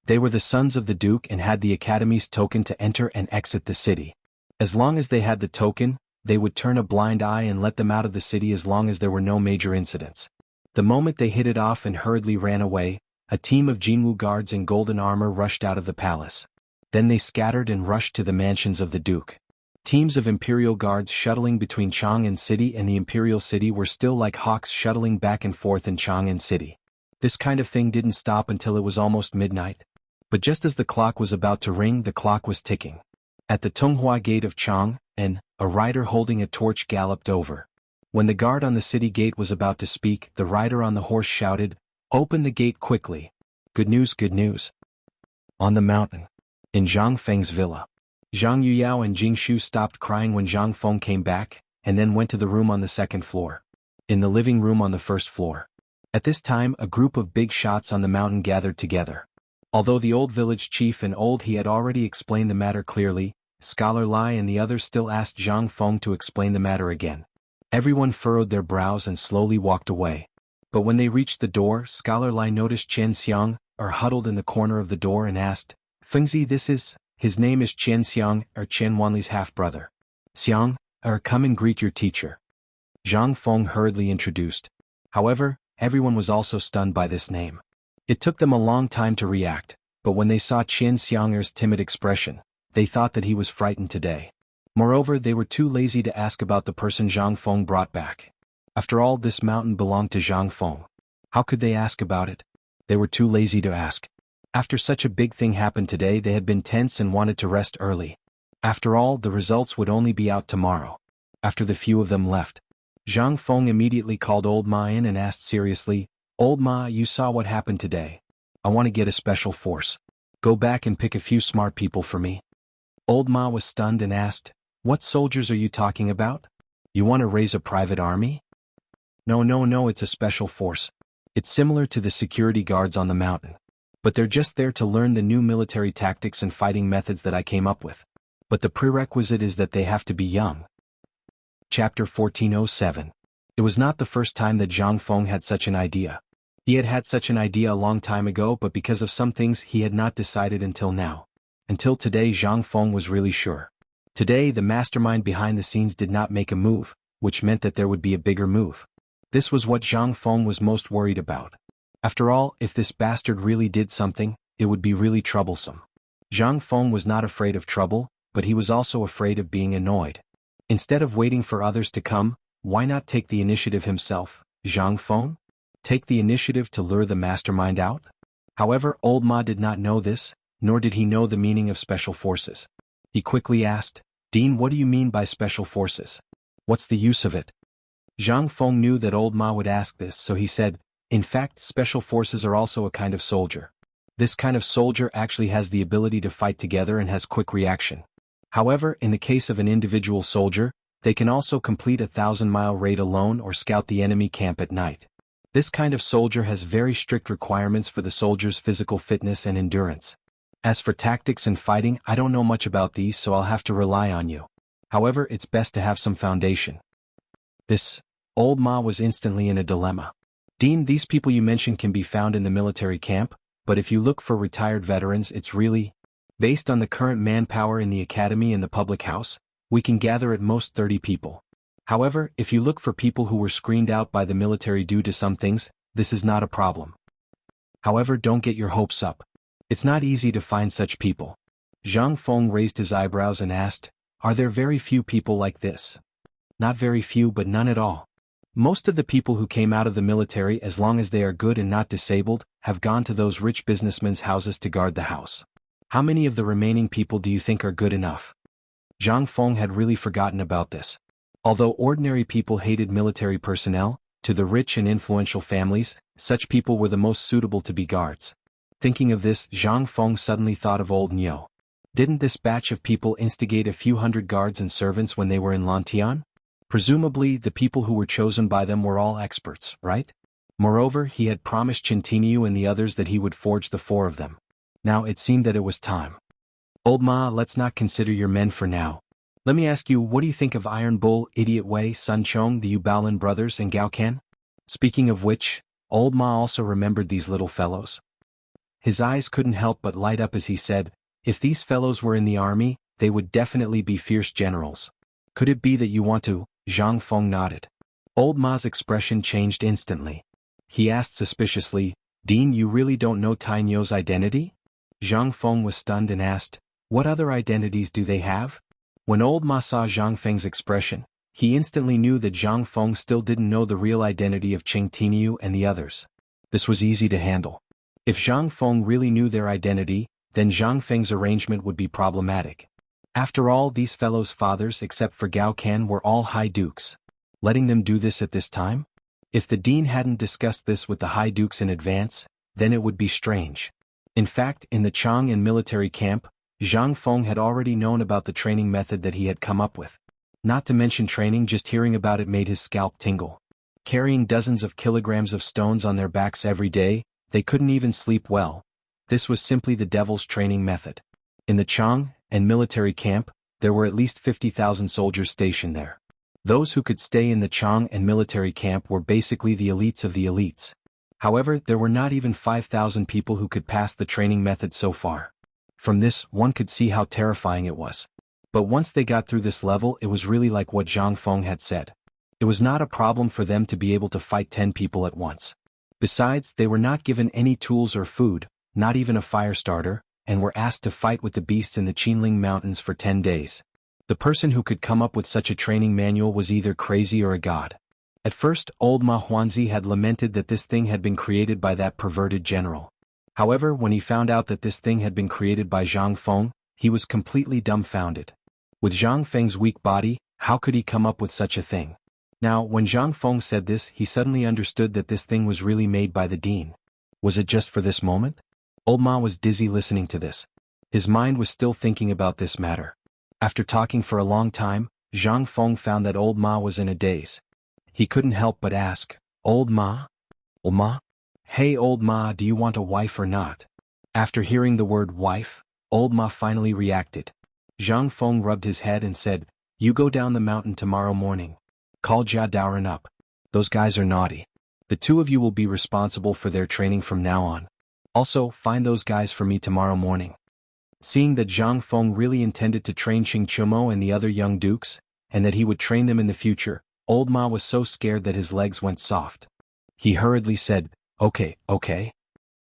They were the sons of the Duke and had the Academy's token to enter and exit the city. As long as they had the token, they would turn a blind eye and let them out of the city as long as there were no major incidents. The moment they hit it off and hurriedly ran away, a team of Jinwu guards in golden armor rushed out of the palace. Then they scattered and rushed to the mansions of the Duke. Teams of Imperial guards shuttling between Chang'an City and the Imperial City were still like hawks shuttling back and forth in Chang'an City. This kind of thing didn't stop until it was almost midnight. But just as the clock was about to ring, the clock was ticking. At the Tonghua gate of Chang'an, a rider holding a torch galloped over. When the guard on the city gate was about to speak, the rider on the horse shouted, "Open the gate quickly. Good news, good news." On the mountain, in Zhang Feng's villa, Zhang Yuyao and Jing Shu stopped crying when Zhang Feng came back, and then went to the room on the second floor. In the living room on the first floor. At this time, a group of big shots on the mountain gathered together. Although the old village chief and old he had already explained the matter clearly, Scholar Lai and the others still asked Zhang Feng to explain the matter again. Everyone furrowed their brows and slowly walked away. But when they reached the door, Scholar Lai noticed Qian Xiang, huddled in the corner of the door and asked, "Fengzi, his name is Qian Xiang, Qian Wanli's half-brother. Xiang, come and greet your teacher." Zhang Feng hurriedly introduced. However, everyone was also stunned by this name. It took them a long time to react, but when they saw Qian Xianger's timid expression, they thought that he was frightened today. Moreover, they were too lazy to ask about the person Zhang Feng brought back. After all, this mountain belonged to Zhang Feng. How could they ask about it? They were too lazy to ask. After such a big thing happened today, they had been tense and wanted to rest early. After all, the results would only be out tomorrow. After the few of them left, Zhang Feng immediately called Old Ma in and asked seriously, "Old Ma, you saw what happened today. I want to get a special force. Go back and pick a few smart people for me." Old Ma was stunned and asked, "What soldiers are you talking about? You want to raise a private army?" No, it's a special force. It's similar to the security guards on the mountain. But they're just there to learn the new military tactics and fighting methods that I came up with. But the prerequisite is that they have to be young. Chapter 1407. It was not the first time that Zhang Feng had such an idea. He had had such an idea a long time ago, but because of some things he had not decided until now. Until today, Zhang Feng was really sure. Today, the mastermind behind the scenes did not make a move, which meant that there would be a bigger move. This was what Zhang Feng was most worried about. After all, if this bastard really did something, it would be really troublesome. Zhang Feng was not afraid of trouble, but he was also afraid of being annoyed. Instead of waiting for others to come, why not take the initiative himself, Zhang Feng? Take the initiative to lure the mastermind out? However, Old Ma did not know this, nor did he know the meaning of special forces. He quickly asked, "Dean, what do you mean by special forces? What's the use of it?" Zhang Feng knew that Old Ma would ask this, so he said, "In fact, special forces are also a kind of soldier. This kind of soldier actually has the ability to fight together and has quick reaction. However, in the case of an individual soldier, they can also complete a 1,000-mile raid alone or scout the enemy camp at night. This kind of soldier has very strict requirements for the soldier's physical fitness and endurance. As for tactics and fighting, I don't know much about these, so I'll have to rely on you. However, it's best to have some foundation." This, Old Ma was instantly in a dilemma. "Dean, these people you mentioned can be found in the military camp, but if you look for retired veterans, it's really, based on the current manpower in the academy and the public house, we can gather at most 30 people. However, if you look for people who were screened out by the military due to some things, this is not a problem. However, don't get your hopes up. It's not easy to find such people." Zhang Feng raised his eyebrows and asked, "Are there very few people like this?" "Not very few, but none at all. Most of the people who came out of the military, as long as they are good and not disabled, have gone to those rich businessmen's houses to guard the house. How many of the remaining people do you think are good enough?" Zhang Feng had really forgotten about this. Although ordinary people hated military personnel, to the rich and influential families, such people were the most suitable to be guards. Thinking of this, Zhang Feng suddenly thought of old Niu. Didn't this batch of people instigate a few hundred guards and servants when they were in Lantian? Presumably, the people who were chosen by them were all experts, right? Moreover, he had promised Chintiniu and the others that he would forge the 4 of them. Now it seemed that it was time. "Old Ma, let's not consider your men for now. Let me ask you, what do you think of Iron Bull, Idiot Wei, Sun Chong, the Yubaolin brothers, and Gao Ken?" Speaking of which, Old Ma also remembered these little fellows. His eyes couldn't help but light up as he said, "If these fellows were in the army, they would definitely be fierce generals. Could it be that you want to?" Zhang Feng nodded. Old Ma's expression changed instantly. He asked suspiciously, "Dean, you really don't know Tai Nio's identity?" Zhang Feng was stunned and asked, "What other identities do they have?" When Old Ma saw Zhang Feng's expression, he instantly knew that Zhang Feng still didn't know the real identity of Cheng Tiniu and the others. This was easy to handle. If Zhang Feng really knew their identity, then Zhang Feng's arrangement would be problematic. After all, these fellows' fathers except for Gao Ken were all high dukes. Letting them do this at this time? If the dean hadn't discussed this with the high dukes in advance, then it would be strange. In fact, in the Chang and military camp, Zhang Feng had already known about the training method that he had come up with. Not to mention training, just hearing about it made his scalp tingle. Carrying dozens of kilograms of stones on their backs every day, they couldn't even sleep well. This was simply the devil's training method. In the Chang and military camp, there were at least 50,000 soldiers stationed there. Those who could stay in the Chang and military camp were basically the elites of the elites. However, there were not even 5,000 people who could pass the training method so far. From this, one could see how terrifying it was. But once they got through this level, it was really like what Zhang Feng had said. It was not a problem for them to be able to fight 10 people at once. Besides, they were not given any tools or food, not even a fire starter, and were asked to fight with the beasts in the Qinling Mountains for 10 days. The person who could come up with such a training manual was either crazy or a god. At first, old Ma Huanzi had lamented that this thing had been created by that perverted general. However, when he found out that this thing had been created by Zhang Feng, he was completely dumbfounded. With Zhang Feng's weak body, how could he come up with such a thing? Now, when Zhang Feng said this, he suddenly understood that this thing was really made by the Dean. Was it just for this moment? Old Ma was dizzy listening to this. His mind was still thinking about this matter. After talking for a long time, Zhang Feng found that old Ma was in a daze. He couldn't help but ask, Old Ma? Old Ma? Hey old Ma, do you want a wife or not? After hearing the word wife, old Ma finally reacted. Zhang Feng rubbed his head and said, You go down the mountain tomorrow morning. Call Jia Daoren up. Those guys are naughty. The two of you will be responsible for their training from now on. Also, find those guys for me tomorrow morning. Seeing that Zhang Feng really intended to train Qing Chumo and the other young dukes, and that he would train them in the future, old Ma was so scared that his legs went soft. He hurriedly said, Okay.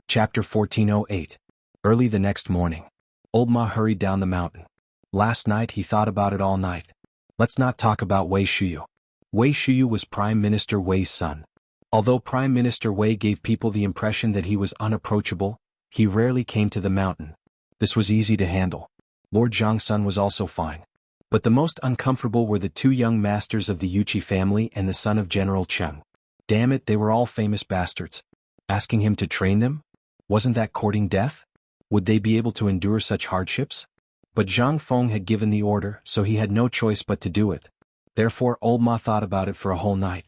Chapter 1408. Early the next morning, old Ma hurried down the mountain. Last night he thought about it all night. Let's not talk about Wei Shuyu. Wei Shuyu was Prime Minister Wei's son. Although Prime Minister Wei gave people the impression that he was unapproachable, he rarely came to the mountain. This was easy to handle. Lord Zhang's son was also fine. But the most uncomfortable were the two young masters of the Yuchi family and the son of General Cheng. Damn it, they were all famous bastards. Asking him to train them? Wasn't that courting death? Would they be able to endure such hardships? But Zhang Feng had given the order, so he had no choice but to do it. Therefore old Ma thought about it for a whole night.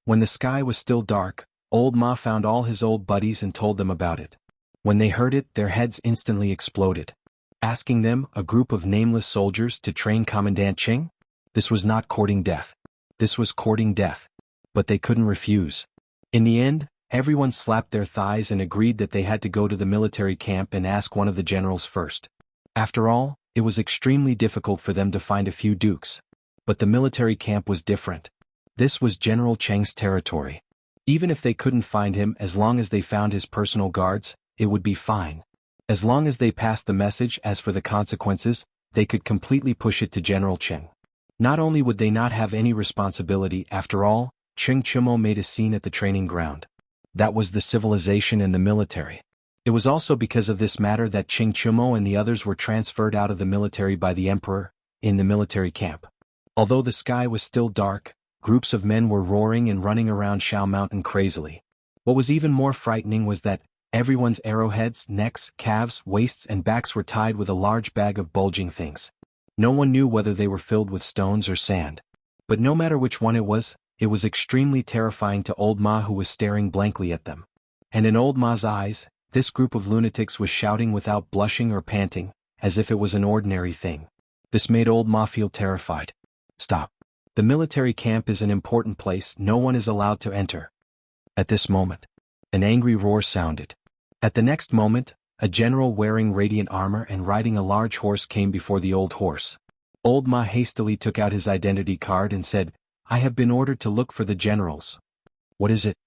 When the sky was still dark, old Ma found all his old buddies and told them about it. When they heard it, their heads instantly exploded. Asking them, a group of nameless soldiers, to train Commandant Qing? This was not courting death. This was courting death. But they couldn't refuse. In the end, everyone slapped their thighs and agreed that they had to go to the military camp and ask one of the generals first. After all, it was extremely difficult for them to find a few dukes. But the military camp was different. This was General Cheng's territory. Even if they couldn't find him, as long as they found his personal guards, it would be fine. As long as they passed the message, as for the consequences, they could completely push it to General Cheng. Not only would they not have any responsibility, after all, Qing Chumo made a scene at the training ground. That was the civilization and the military. It was also because of this matter that Qing Chumo and the others were transferred out of the military by the emperor, in the military camp. Although the sky was still dark, groups of men were roaring and running around Shao Mountain crazily. What was even more frightening was that everyone's arrowheads, necks, calves, waists and backs were tied with a large bag of bulging things. No one knew whether they were filled with stones or sand. But no matter which one it was extremely terrifying to old Ma, who was staring blankly at them. And in old Ma's eyes, this group of lunatics was shouting without blushing or panting, as if it was an ordinary thing. This made old Ma feel terrified. Stop. The military camp is an important place, no one is allowed to enter. At this moment, an angry roar sounded. At the next moment, a general wearing radiant armor and riding a large horse came before the old horse. Old Ma hastily took out his identity card and said, I have been ordered to look for the generals. What is it?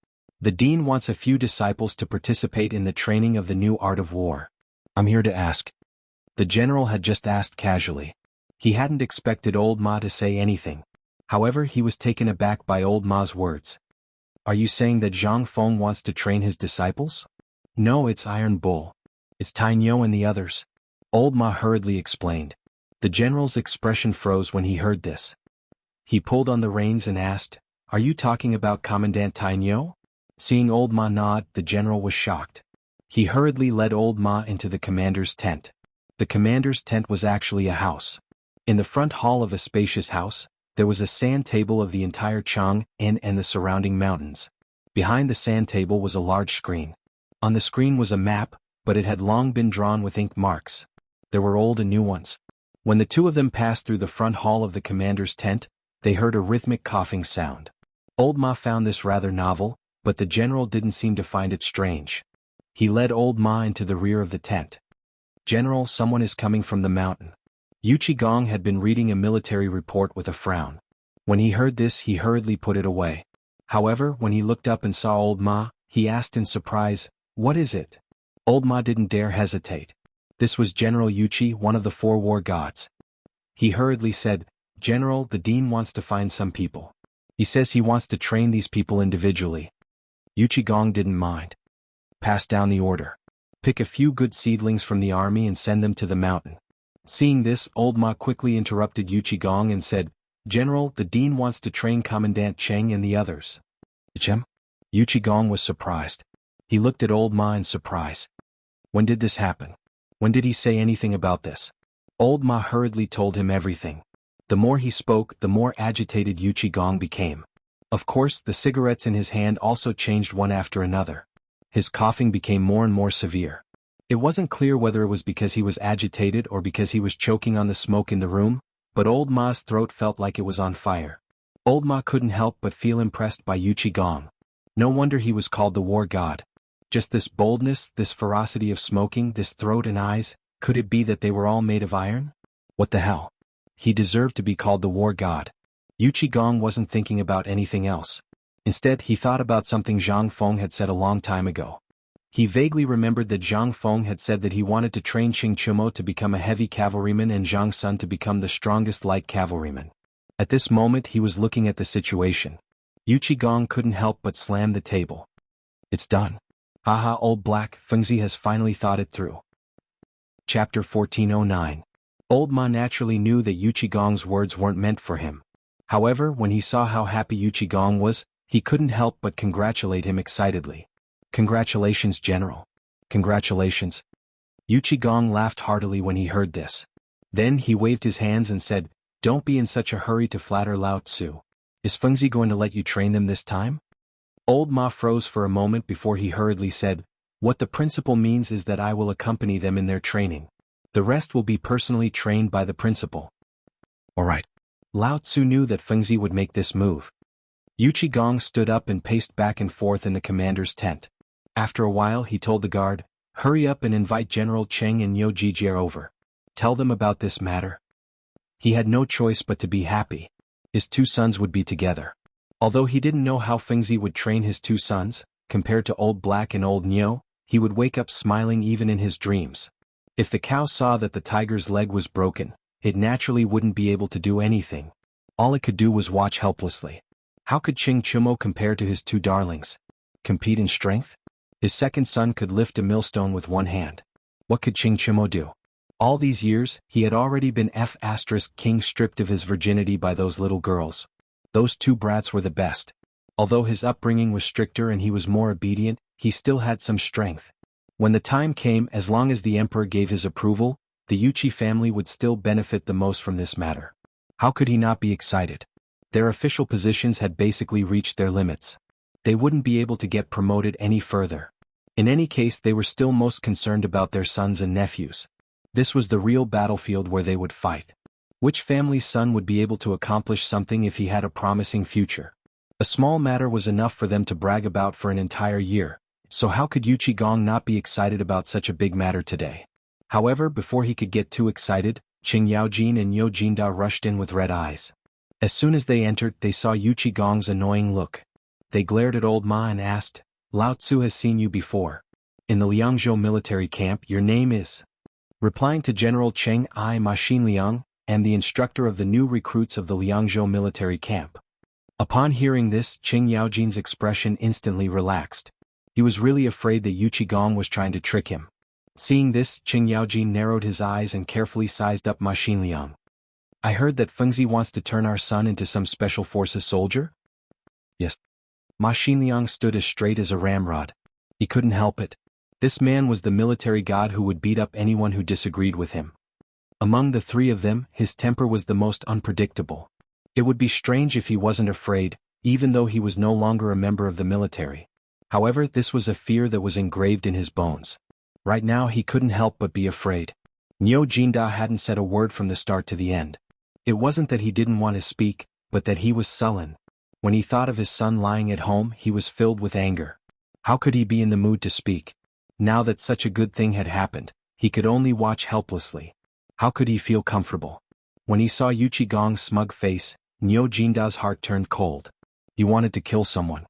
The dean wants a few disciples to participate in the training of the new art of war. I'm here to ask. The general had just asked casually. He hadn't expected old Ma to say anything. However, he was taken aback by old Ma's words. Are you saying that Zhang Feng wants to train his disciples? No, it's Iron Bull. It's Tainyo and the others. Old Ma hurriedly explained. The general's expression froze when he heard this. He pulled on the reins and asked, Are you talking about Commandant Tainyo? Seeing old Ma nod, the general was shocked. He hurriedly led old Ma into the commander's tent. The commander's tent was actually a house. In the front hall of a spacious house, there was a sand table of the entire Chang'an and the surrounding mountains. Behind the sand table was a large screen. On the screen was a map, but it had long been drawn with ink marks. There were old and new ones. When the two of them passed through the front hall of the commander's tent, they heard a rhythmic coughing sound. Old Ma found this rather novel, but the general didn't seem to find it strange. He led old Ma into the rear of the tent. General, someone is coming from the mountain. Yuchi Gong had been reading a military report with a frown. When he heard this, he hurriedly put it away. However, when he looked up and saw old Ma, he asked in surprise, "What is it?" Old Ma didn't dare hesitate. This was General Yuchi, one of the 4 war gods. He hurriedly said, "General, the dean wants to find some people. He says he wants to train these people individually." Yuchi Gong didn't mind. "Pass down the order. Pick a few good seedlings from the army and send them to the mountain." Seeing this, Old Ma quickly interrupted Yuchi Gong and said, "General, the dean wants to train Commandant Cheng and the others." "Chem?" Yuchi Gong was surprised. He looked at Old Ma in surprise. "When did this happen? When did he say anything about this?" Old Ma hurriedly told him everything. The more he spoke, the more agitated Yuchi Gong became. Of course, the cigarettes in his hand also changed one after another. His coughing became more and more severe. It wasn't clear whether it was because he was agitated or because he was choking on the smoke in the room, but Old Ma's throat felt like it was on fire. Old Ma couldn't help but feel impressed by Yuchi Gong. No wonder he was called the war god. Just this boldness, this ferocity of smoking, this throat and eyes, could it be that they were all made of iron? What the hell? He deserved to be called the war god. Yuchi Gong wasn't thinking about anything else. Instead, he thought about something Zhang Feng had said a long time ago. He vaguely remembered that Zhang Feng had said that he wanted to train Qing Chumo to become a heavy cavalryman and Zhang Sun to become the strongest light cavalryman. At this moment he was looking at the situation. Yuchi Gong couldn't help but slam the table. "It's done. Haha, old black, Fengzi has finally thought it through." Chapter 1409. Old Ma naturally knew that Yuchi Gong's words weren't meant for him. However, when he saw how happy Yuchi Gong was, he couldn't help but congratulate him excitedly. "Congratulations, General. Congratulations." Yuchi Gong laughed heartily when he heard this. Then he waved his hands and said, "Don't be in such a hurry to flatter Lao Tzu. Is Fengzi going to let you train them this time?" Old Ma froze for a moment before he hurriedly said, "What the principal means is that I will accompany them in their training. The rest will be personally trained by the principal." "All right." Lao Tzu knew that Fengzi would make this move. Yuchi Gong stood up and paced back and forth in the commander's tent. After a while he told the guard, "Hurry up and invite General Cheng and Yo Jijier over. Tell them about this matter." He had no choice but to be happy. His 2 sons would be together. Although he didn't know how Fengzi would train his 2 sons, compared to Old Black and Old Nyo, he would wake up smiling even in his dreams. If the cow saw that the tiger's leg was broken, it naturally wouldn't be able to do anything. All it could do was watch helplessly. How could Qing Chumo compare to his 2 darlings? Compete in strength? His second son could lift a millstone with 1 hand. What could Qing Chumo do? All these years, he had already been King stripped of his virginity by those little girls. Those 2 brats were the best. Although his upbringing was stricter and he was more obedient, he still had some strength. When the time came, as long as the emperor gave his approval, the Yuchi family would still benefit the most from this matter. How could he not be excited? Their official positions had basically reached their limits. They wouldn't be able to get promoted any further. In any case, they were still most concerned about their sons and nephews. This was the real battlefield where they would fight. Which family's son would be able to accomplish something if he had a promising future? A small matter was enough for them to brag about for an entire year, so how could Yuchi Gong not be excited about such a big matter today? However, before he could get too excited, Qing Yaojin and Yo Jinda rushed in with red eyes. As soon as they entered, they saw Yuchi Gong's annoying look. They glared at Old Ma and asked, "Lao Tzu has seen you before. In the Liangzhou military camp, your name is?" Replying to General Cheng, "I, Ma Xinliang, am the instructor of the new recruits of the Liangzhou military camp." Upon hearing this, Qing Yaojin's expression instantly relaxed. He was really afraid that Yuchi Gong was trying to trick him. Seeing this, Qing Yaojin narrowed his eyes and carefully sized up Ma Xinliang. "I heard that Fengzi wants to turn our son into some special forces soldier?" "Yes." Ma Xinliang stood as straight as a ramrod. He couldn't help it. This man was the military god who would beat up anyone who disagreed with him. Among the 3 of them, his temper was the most unpredictable. It would be strange if he wasn't afraid, even though he was no longer a member of the military. However, this was a fear that was engraved in his bones. Right now he couldn't help but be afraid. Nyo Jinda hadn't said a word from the start to the end. It wasn't that he didn't want to speak, but that he was sullen. When he thought of his son lying at home, he was filled with anger. How could he be in the mood to speak? Now that such a good thing had happened, he could only watch helplessly. How could he feel comfortable? When he saw Yuchi Gong's smug face, Nyo Jinda's heart turned cold. He wanted to kill someone.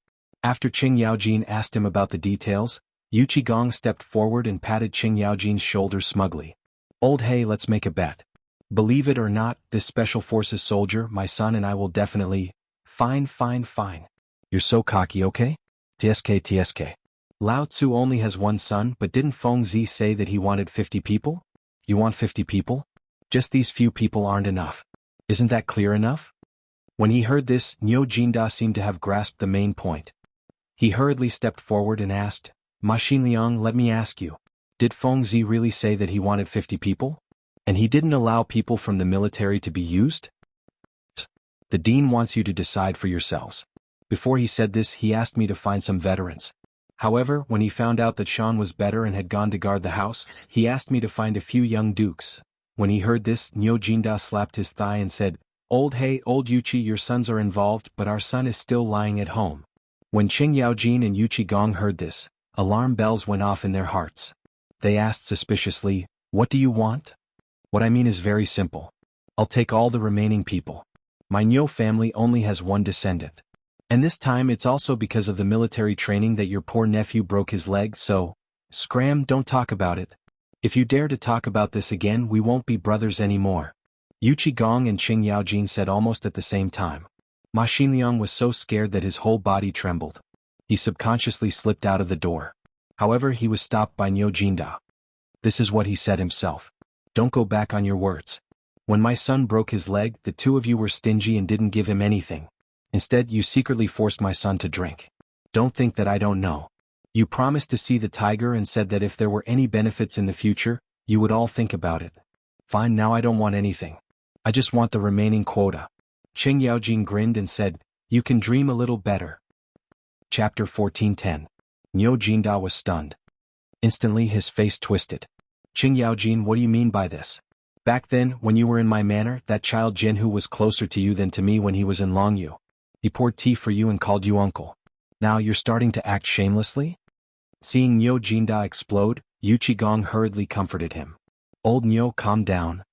After Qing Yaojin asked him about the details, Yu Qigong stepped forward and patted Qing Yaojin's shoulder smugly. Old hey, let's make a bet. Believe it or not, this Special Forces soldier, my son, and I will definitely… Fine. You're so cocky, okay? TSK. Lao Tzu only has one son, but didn't Feng Zi say that he wanted 50 people? You want 50 people? Just these few people aren't enough. Isn't that clear enough? When he heard this, Niu Jinda seemed to have grasped the main point. He hurriedly stepped forward and asked, Ma Xinliang, let me ask you, did Feng Zi really say that he wanted 50 people? And he didn't allow people from the military to be used? The dean wants you to decide for yourselves. Before he said this, he asked me to find some veterans. However, when he found out that Shan was better and had gone to guard the house, he asked me to find a few young dukes. When he heard this, Niu Jinda slapped his thigh and said, Old Yuqi, your sons are involved, but our son is still lying at home. When Qing Yaojin and Yu Qigong heard this, alarm bells went off in their hearts. They asked suspiciously, what do you want? What I mean is very simple. I'll take all the remaining people. My Niu family only has one descendant. And this time it's also because of the military training that your poor nephew broke his leg, so… Scram, don't talk about it. If you dare to talk about this again, we won't be brothers anymore. Yu Qigong and Qing Yaojin said almost at the same time. Ma Xinliang was so scared that his whole body trembled. He subconsciously slipped out of the door. However, he was stopped by Niu Jinda. This is what he said himself. Don't go back on your words. When my son broke his leg, the two of you were stingy and didn't give him anything. Instead, you secretly forced my son to drink. Don't think that I don't know. You promised to see the tiger and said that if there were any benefits in the future, you would all think about it. Fine, now I don't want anything. I just want the remaining quota. Qing Yaojin grinned and said, you can dream a little better. Chapter 14:10. Niu Jinda was stunned. Instantly his face twisted. Qing Yaojin, what do you mean by this? Back then, when you were in my manor, that child Jinhu was closer to you than to me when he was in Longyu. He poured tea for you and called you uncle. Now you're starting to act shamelessly? Seeing Niu Jinda explode, Yu Qigong hurriedly comforted him. Old Niu, calm down.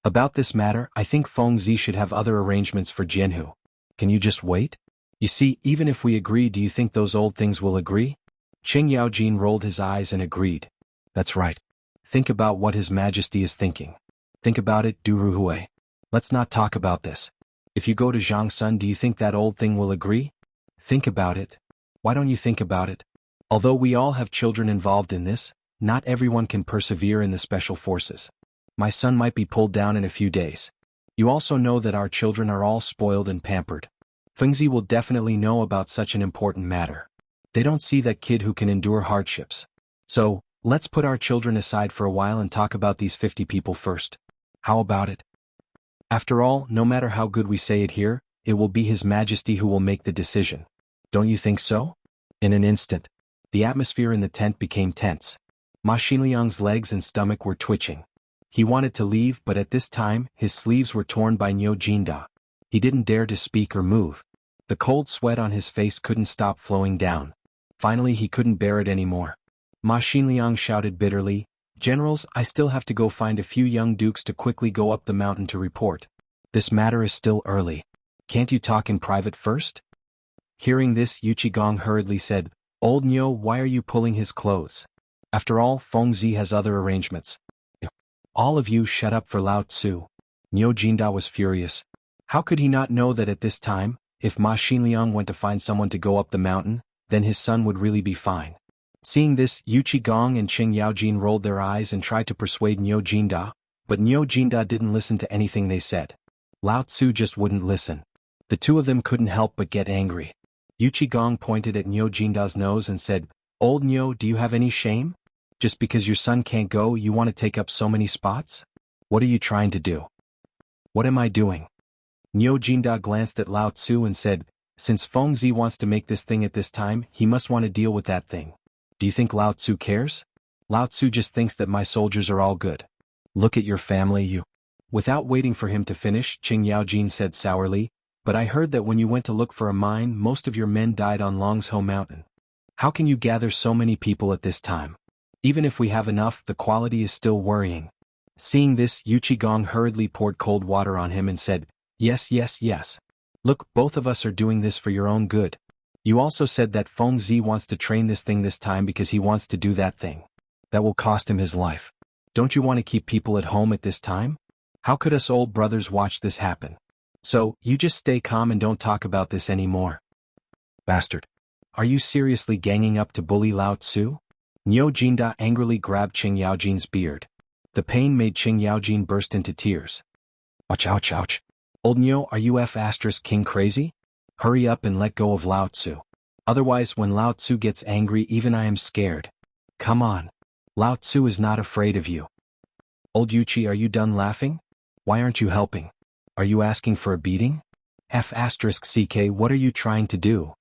About this matter, I think Feng Zi should have other arrangements for Jinhu. Can you just wait? You see, even if we agree, do you think those old things will agree? Qing Yaojin rolled his eyes and agreed. That's right. Think about what His Majesty is thinking. Think about it, Du Ruhui. Let's not talk about this. If you go to Zhangsun, do you think that old thing will agree? Think about it. Why don't you think about it? Although we all have children involved in this, not everyone can persevere in the special forces. My son might be pulled down in a few days. You also know that our children are all spoiled and pampered. Fengzi will definitely know about such an important matter. They don't see that kid who can endure hardships. So, let's put our children aside for a while and talk about these 50 people first. How about it? After all, no matter how good we say it here, it will be His Majesty who will make the decision. Don't you think so? In an instant, the atmosphere in the tent became tense. Ma Xinliang's legs and stomach were twitching. He wanted to leave, but at this time, his sleeves were torn by Niu Jinda. He didn't dare to speak or move. The cold sweat on his face couldn't stop flowing down. Finally, he couldn't bear it anymore. Ma Xinliang shouted bitterly, Generals, I still have to go find a few young dukes to quickly go up the mountain to report. This matter is still early. Can't you talk in private first? Hearing this, Yu Qigong hurriedly said, Old Niu, why are you pulling his clothes? After all, Feng Zi has other arrangements. All of you shut up for Lao Tzu. Niu Jinda was furious. How could he not know that at this time, if Ma Xinliang went to find someone to go up the mountain, then his son would really be fine? Seeing this, Yu Qigong and Qing Yaojin rolled their eyes and tried to persuade Niu Jinda, but Niu Jinda didn't listen to anything they said. Lao Tzu just wouldn't listen. The two of them couldn't help but get angry. Yu Qigong pointed at Niu Jinda's nose and said, Old Niu, do you have any shame? Just because your son can't go, you want to take up so many spots? What are you trying to do? What am I doing? Niu Jinda glanced at Lao Tzu and said, Since Feng Zi wants to make this thing at this time, he must want to deal with that thing. Do you think Lao Tzu cares? Lao Tzu just thinks that my soldiers are all good. Look at your family, you. Without waiting for him to finish, Qing Yaojin said sourly, But I heard that when you went to look for a mine, most of your men died on Longzhou Mountain. How can you gather so many people at this time? Even if we have enough, the quality is still worrying. Seeing this, Yu Qigong hurriedly poured cold water on him and said, Yes. Look, both of us are doing this for your own good. You also said that Feng Zi wants to train this thing this time because he wants to do that thing. That will cost him his life. Don't you want to keep people at home at this time? How could us old brothers watch this happen? So, you just stay calm and don't talk about this anymore. Bastard. Are you seriously ganging up to bully Lao Tzu? Niu Jinda angrily grabbed Qing Yaojin's beard. The pain made Qing Yaojin burst into tears. Ouch, ouch, ouch. Old Niu, are you King crazy? Hurry up and let go of Lao Tzu. Otherwise, when Lao Tzu gets angry, even I am scared. Come on. Lao Tzu is not afraid of you. Old Yuchi, are you done laughing? Why aren't you helping? Are you asking for a beating? CK, what are you trying to do?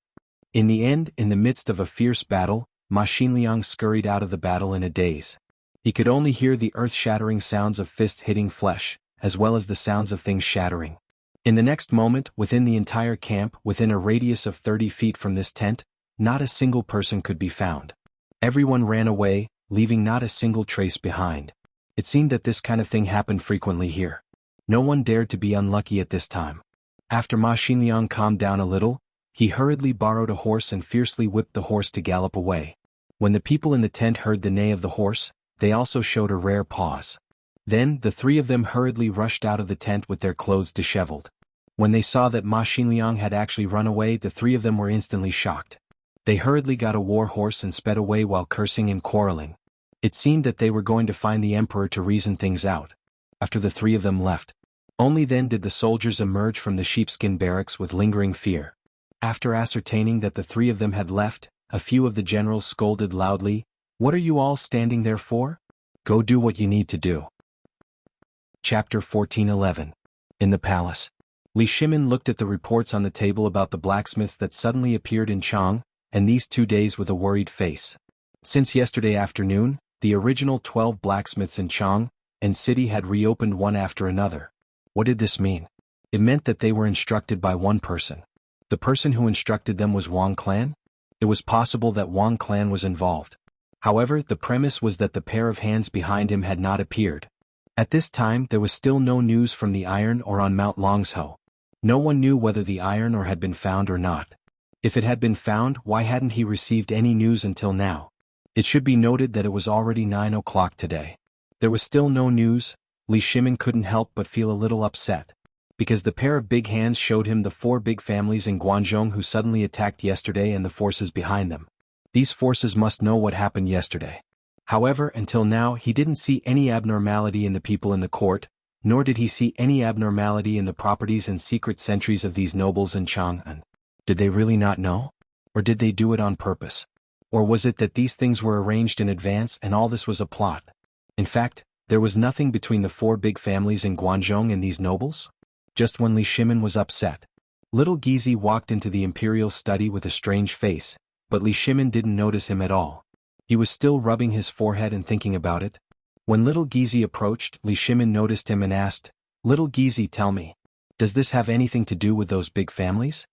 In the end, in the midst of a fierce battle, Ma Xinliang scurried out of the battle in a daze. He could only hear the earth-shattering sounds of fists hitting flesh, as well as the sounds of things shattering. In the next moment, within the entire camp, within a radius of 30 feet from this tent, not a single person could be found. Everyone ran away, leaving not a single trace behind. It seemed that this kind of thing happened frequently here. No one dared to be unlucky at this time. After Ma Xinliang calmed down a little, he hurriedly borrowed a horse and fiercely whipped the horse to gallop away. When the people in the tent heard the neigh of the horse, they also showed a rare pause. Then, the three of them hurriedly rushed out of the tent with their clothes disheveled. When they saw that Ma Xinliang had actually run away, the three of them were instantly shocked. They hurriedly got a war horse and sped away while cursing and quarreling. It seemed that they were going to find the emperor to reason things out. After the three of them left, only then did the soldiers emerge from the sheepskin barracks with lingering fear. After ascertaining that the three of them had left, a few of the generals scolded loudly, "What are you all standing there for? Go do what you need to do." Chapter 14:11. In the palace. Li Shimin looked at the reports on the table about the blacksmiths that suddenly appeared in Chang, and these 2 days with a worried face. Since yesterday afternoon, the original 12 blacksmiths in Chang and city had reopened one after another. What did this mean? It meant that they were instructed by one person. The person who instructed them was Wang Clan? It was possible that Wang Clan was involved. However, the premise was that the pair of hands behind him had not appeared. At this time, there was still no news from the iron or on Mount Longsho. No one knew whether the iron ore had been found or not. If it had been found, why hadn't he received any news until now? It should be noted that it was already 9 o'clock today. There was still no news. Li Shimin couldn't help but feel a little upset. Because the pair of big hands showed him the 4 big families in Guangzhou who suddenly attacked yesterday and the forces behind them. These forces must know what happened yesterday. However, until now he didn't see any abnormality in the people in the court, nor did he see any abnormality in the properties and secret sentries of these nobles in Chang'an. Did they really not know? Or did they do it on purpose? Or was it that these things were arranged in advance and all this was a plot? In fact, there was nothing between the 4 big families in Guangzhou and these nobles? Just when Li Shimin was upset. Little Gizi walked into the imperial study with a strange face, but Li Shimin didn't notice him at all. He was still rubbing his forehead and thinking about it. When Little Gizi approached, Li Shimin noticed him and asked, "Little Gizi, tell me, does this have anything to do with those big families?"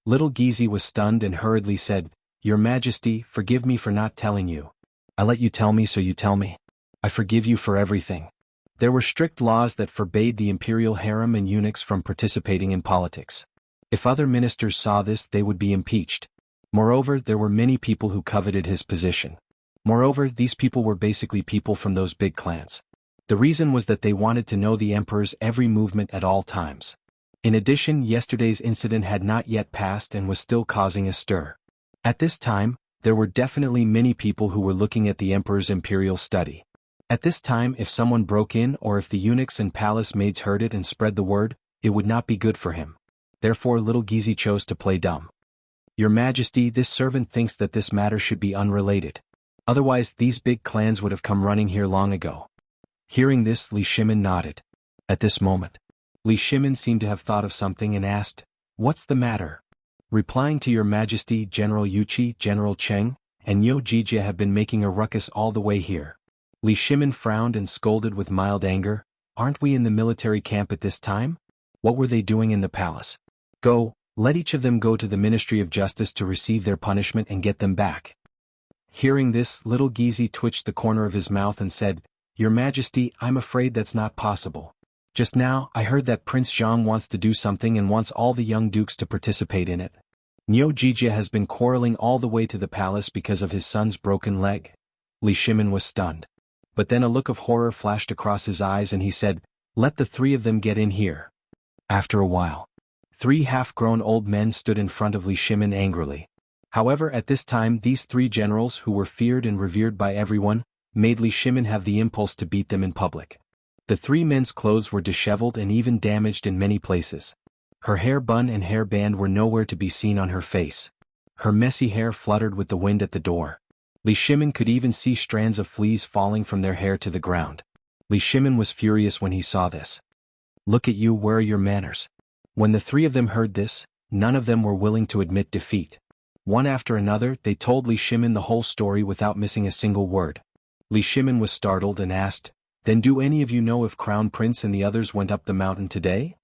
Little Gizi was stunned and hurriedly said, "Your Majesty, forgive me for not telling you. I let you tell me so you tell me. I forgive you for everything." There were strict laws that forbade the imperial harem and eunuchs from participating in politics. If other ministers saw this, they would be impeached. Moreover, there were many people who coveted his position. Moreover, these people were basically people from those big clans. The reason was that they wanted to know the emperor's every movement at all times. In addition, yesterday's incident had not yet passed and was still causing a stir. At this time, there were definitely many people who were looking at the emperor's imperial study. At this time, if someone broke in or if the eunuchs and palace maids heard it and spread the word, it would not be good for him. Therefore Little Gizi chose to play dumb. "Your Majesty, this servant thinks that this matter should be unrelated. Otherwise these big clans would have come running here long ago." Hearing this, Li Shimin nodded. At this moment, Li Shimin seemed to have thought of something and asked, "What's the matter?" Replying to Your Majesty, General Yuchi, General Cheng, and Yo Jijia have been making a ruckus all the way here. Li Shimin frowned and scolded with mild anger, "Aren't we in the military camp at this time? What were they doing in the palace? Go, let each of them go to the Ministry of Justice to receive their punishment and get them back." Hearing this, Little Gizi twitched the corner of his mouth and said, "Your Majesty, I'm afraid that's not possible. Just now, I heard that Prince Zhang wants to do something and wants all the young dukes to participate in it. Niu Jijia has been quarreling all the way to the palace because of his son's broken leg. Li Shimin was stunned. But then a look of horror flashed across his eyes and he said, "Let the three of them get in here." After a while, three half-grown old men stood in front of Li Shimin angrily. However, at this time these three generals who were feared and revered by everyone, made Li Shimin have the impulse to beat them in public. The three men's clothes were disheveled and even damaged in many places. Her hair bun and hair band were nowhere to be seen on her face. Her messy hair fluttered with the wind at the door. Li Shimin could even see strands of fleas falling from their hair to the ground. Li Shimin was furious when he saw this. "Look at you, where are your manners?" When the three of them heard this, none of them were willing to admit defeat. One after another, they told Li Shimin the whole story without missing a single word. Li Shimin was startled and asked, "Then do any of you know if Crown Prince and the others went up the mountain today?"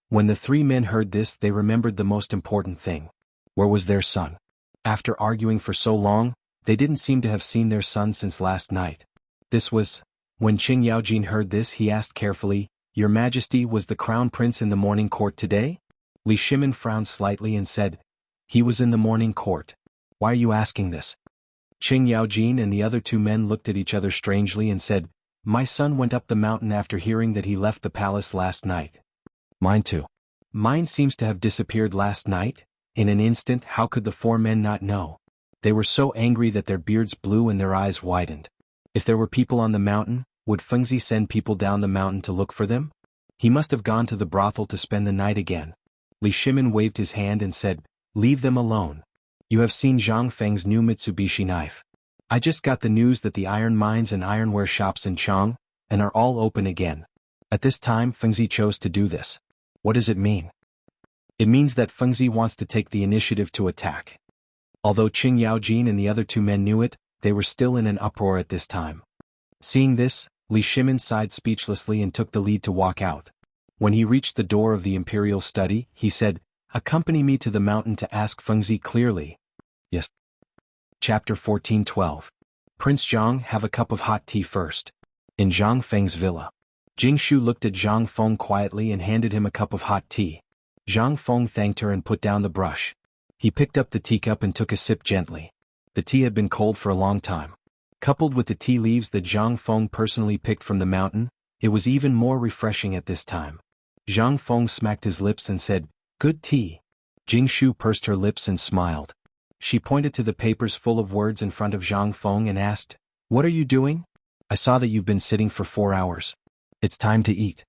When the three men heard this, they remembered the most important thing. Where was their son? After arguing for so long, they didn't seem to have seen their son since last night. When Qing Yaojin heard this, he asked carefully, "Your Majesty, was the Crown Prince in the morning court today?" Li Shimin frowned slightly and said, "He was in the morning court. Why are you asking this?" Qing Yaojin and the other two men looked at each other strangely and said, "My son went up the mountain after hearing that he left the palace last night." "Mine too." "Mine seems to have disappeared last night." In an instant, how could the four men not know? They were so angry that their beards blew and their eyes widened. If there were people on the mountain, would Fengzi send people down the mountain to look for them? He must have gone to the brothel to spend the night again. Li Shimin waved his hand and said, "Leave them alone. You have seen Zhang Feng's new Mitsubishi knife. I just got the news that the iron mines and ironware shops in Chang are all open again." At this time, Fengzi chose to do this. What does it mean? It means that Fengzi wants to take the initiative to attack. Although Qing Yaojin and the other two men knew it, they were still in an uproar at this time. Seeing this, Li Shimin sighed speechlessly and took the lead to walk out. When he reached the door of the imperial study, he said, "Accompany me to the mountain to ask Fengzi clearly." Yes. Chapter 14:12. Prince Zhang, have a cup of hot tea first. In Zhang Feng's villa. Jing Shu looked at Zhang Feng quietly and handed him a cup of hot tea. Zhang Feng thanked her and put down the brush. He picked up the teacup and took a sip gently. The tea had been cold for a long time. Coupled with the tea leaves that Zhang Feng personally picked from the mountain, it was even more refreshing at this time. Zhang Feng smacked his lips and said, "Good tea." Jing Shu pursed her lips and smiled. She pointed to the papers full of words in front of Zhang Feng and asked, "What are you doing?" "I saw that you've been sitting for 4 hours. It's time to eat."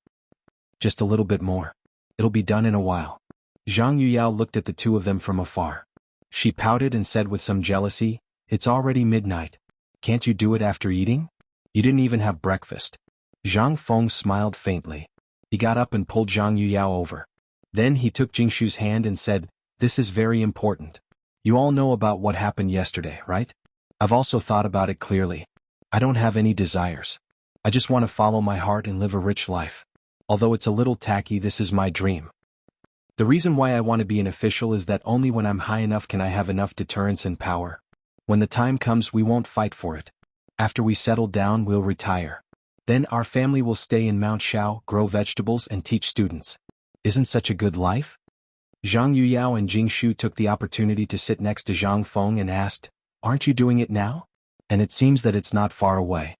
"Just a little bit more. It'll be done in a while." Zhang Yuyao looked at the two of them from afar. She pouted and said with some jealousy, "It's already midnight. Can't you do it after eating? You didn't even have breakfast." Zhang Feng smiled faintly. He got up and pulled Zhang Yuyao over. Then he took Jingshu's hand and said, "This is very important. You all know about what happened yesterday, right? I've also thought about it clearly. I don't have any desires. I just want to follow my heart and live a rich life. Although it's a little tacky, this is my dream. The reason why I want to be an official is that only when I'm high enough can I have enough deterrence and power. When the time comes, we won't fight for it. After we settle down, we'll retire. Then our family will stay in Mount Shao, grow vegetables and teach students. Isn't such a good life?" Zhang Yuyao and Jing Shu took the opportunity to sit next to Zhang Feng and asked, "Aren't you doing it now? And it seems that it's not far away."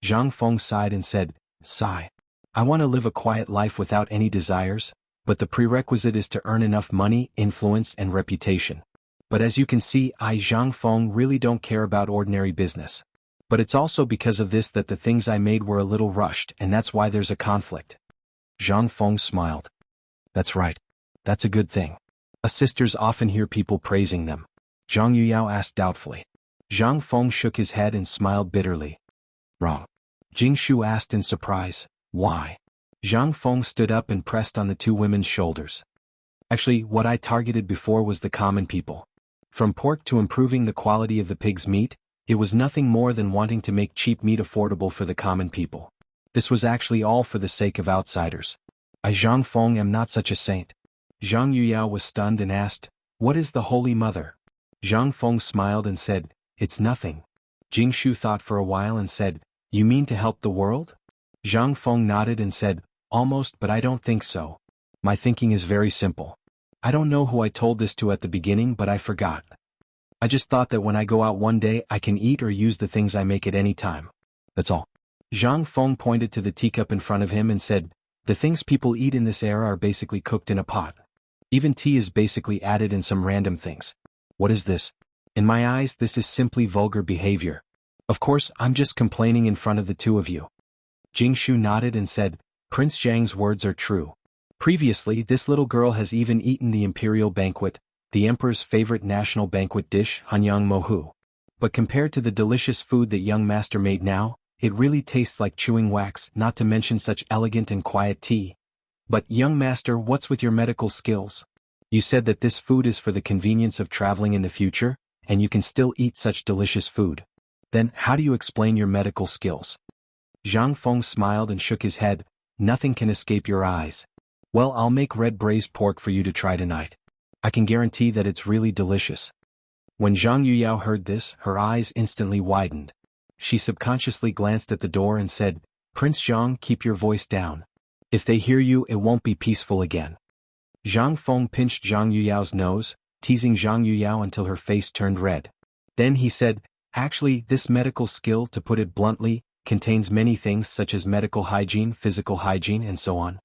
Zhang Feng sighed and said, "Sigh. I want to live a quiet life without any desires, but the prerequisite is to earn enough money, influence and reputation. But as you can see, I, Zhang Feng, really don't care about ordinary business. But it's also because of this that the things I made were a little rushed, and that's why there's a conflict." Zhang Feng smiled. "That's right. That's a good thing. Us sisters often hear people praising them." Zhang Yuyao asked doubtfully. Zhang Feng shook his head and smiled bitterly. "Wrong." Jing Shu asked in surprise, "Why?" Zhang Feng stood up and pressed on the two women's shoulders. "Actually, what I targeted before was the common people. From pork to improving the quality of the pig's meat, it was nothing more than wanting to make cheap meat affordable for the common people. This was actually all for the sake of outsiders. I, Zhang Feng, am not such a saint." Zhang Yuyao was stunned and asked, "What is the Holy Mother?" Zhang Feng smiled and said, "It's nothing." Jing Shu thought for a while and said, "You mean to help the world?" Zhang Feng nodded and said, "Almost, but I don't think so. My thinking is very simple. I don't know who I told this to at the beginning, but I forgot. I just thought that when I go out one day I can eat or use the things I make at any time. That's all. Zhang Feng pointed to the teacup in front of him and said, the things people eat in this era are basically cooked in a pot. Even tea is basically added in some random things. What is this? In my eyes, this is simply vulgar behavior. Of course, I'm just complaining in front of the two of you. Jingshu nodded and said, Prince Zhang's words are true. Previously, this little girl has even eaten the imperial banquet, the emperor's favorite national banquet dish, Hanyang Mohu. But compared to the delicious food that young master made now, it really tastes like chewing wax, not to mention such elegant and quiet tea. But, young master, what's with your medical skills? You said that this food is for the convenience of traveling in the future, and you can still eat such delicious food. Then, how do you explain your medical skills? Zhang Feng smiled and shook his head. Nothing can escape your eyes. Well, I'll make red braised pork for you to try tonight. I can guarantee that it's really delicious. When Zhang Yuyao heard this, her eyes instantly widened. She subconsciously glanced at the door and said, Prince Zhang, keep your voice down. If they hear you, it won't be peaceful again. Zhang Feng pinched Zhang Yuyao's nose, teasing Zhang Yuyao until her face turned red. Then he said, actually, this medical skill, to put it bluntly, contains many things such as medical hygiene, physical hygiene, and so on.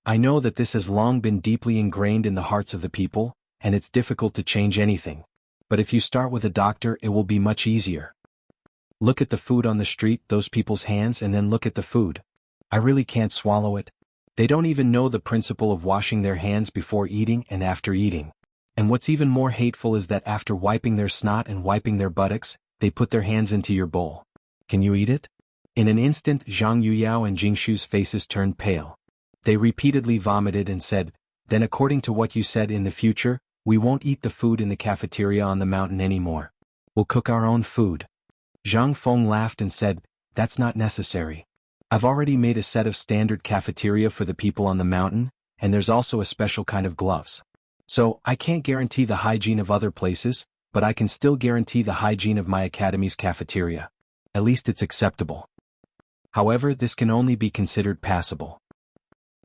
I know that this has long been deeply ingrained in the hearts of the people, and it's difficult to change anything. But if you start with a doctor, it will be much easier. Look at the food on the street, those people's hands, and then look at the food. I really can't swallow it. They don't even know the principle of washing their hands before eating and after eating. And what's even more hateful is that after wiping their snot and wiping their buttocks, they put their hands into your bowl. Can you eat it? In an instant, Zhang Yuyao and Jingshu's faces turned pale. They repeatedly vomited and said, then according to what you said, in the future, we won't eat the food in the cafeteria on the mountain anymore. We'll cook our own food. Zhang Feng laughed and said, that's not necessary. I've already made a set of standard cafeteria for the people on the mountain, and there's also a special kind of gloves. So, I can't guarantee the hygiene of other places, but I can still guarantee the hygiene of my academy's cafeteria. At least it's acceptable. However, this can only be considered passable.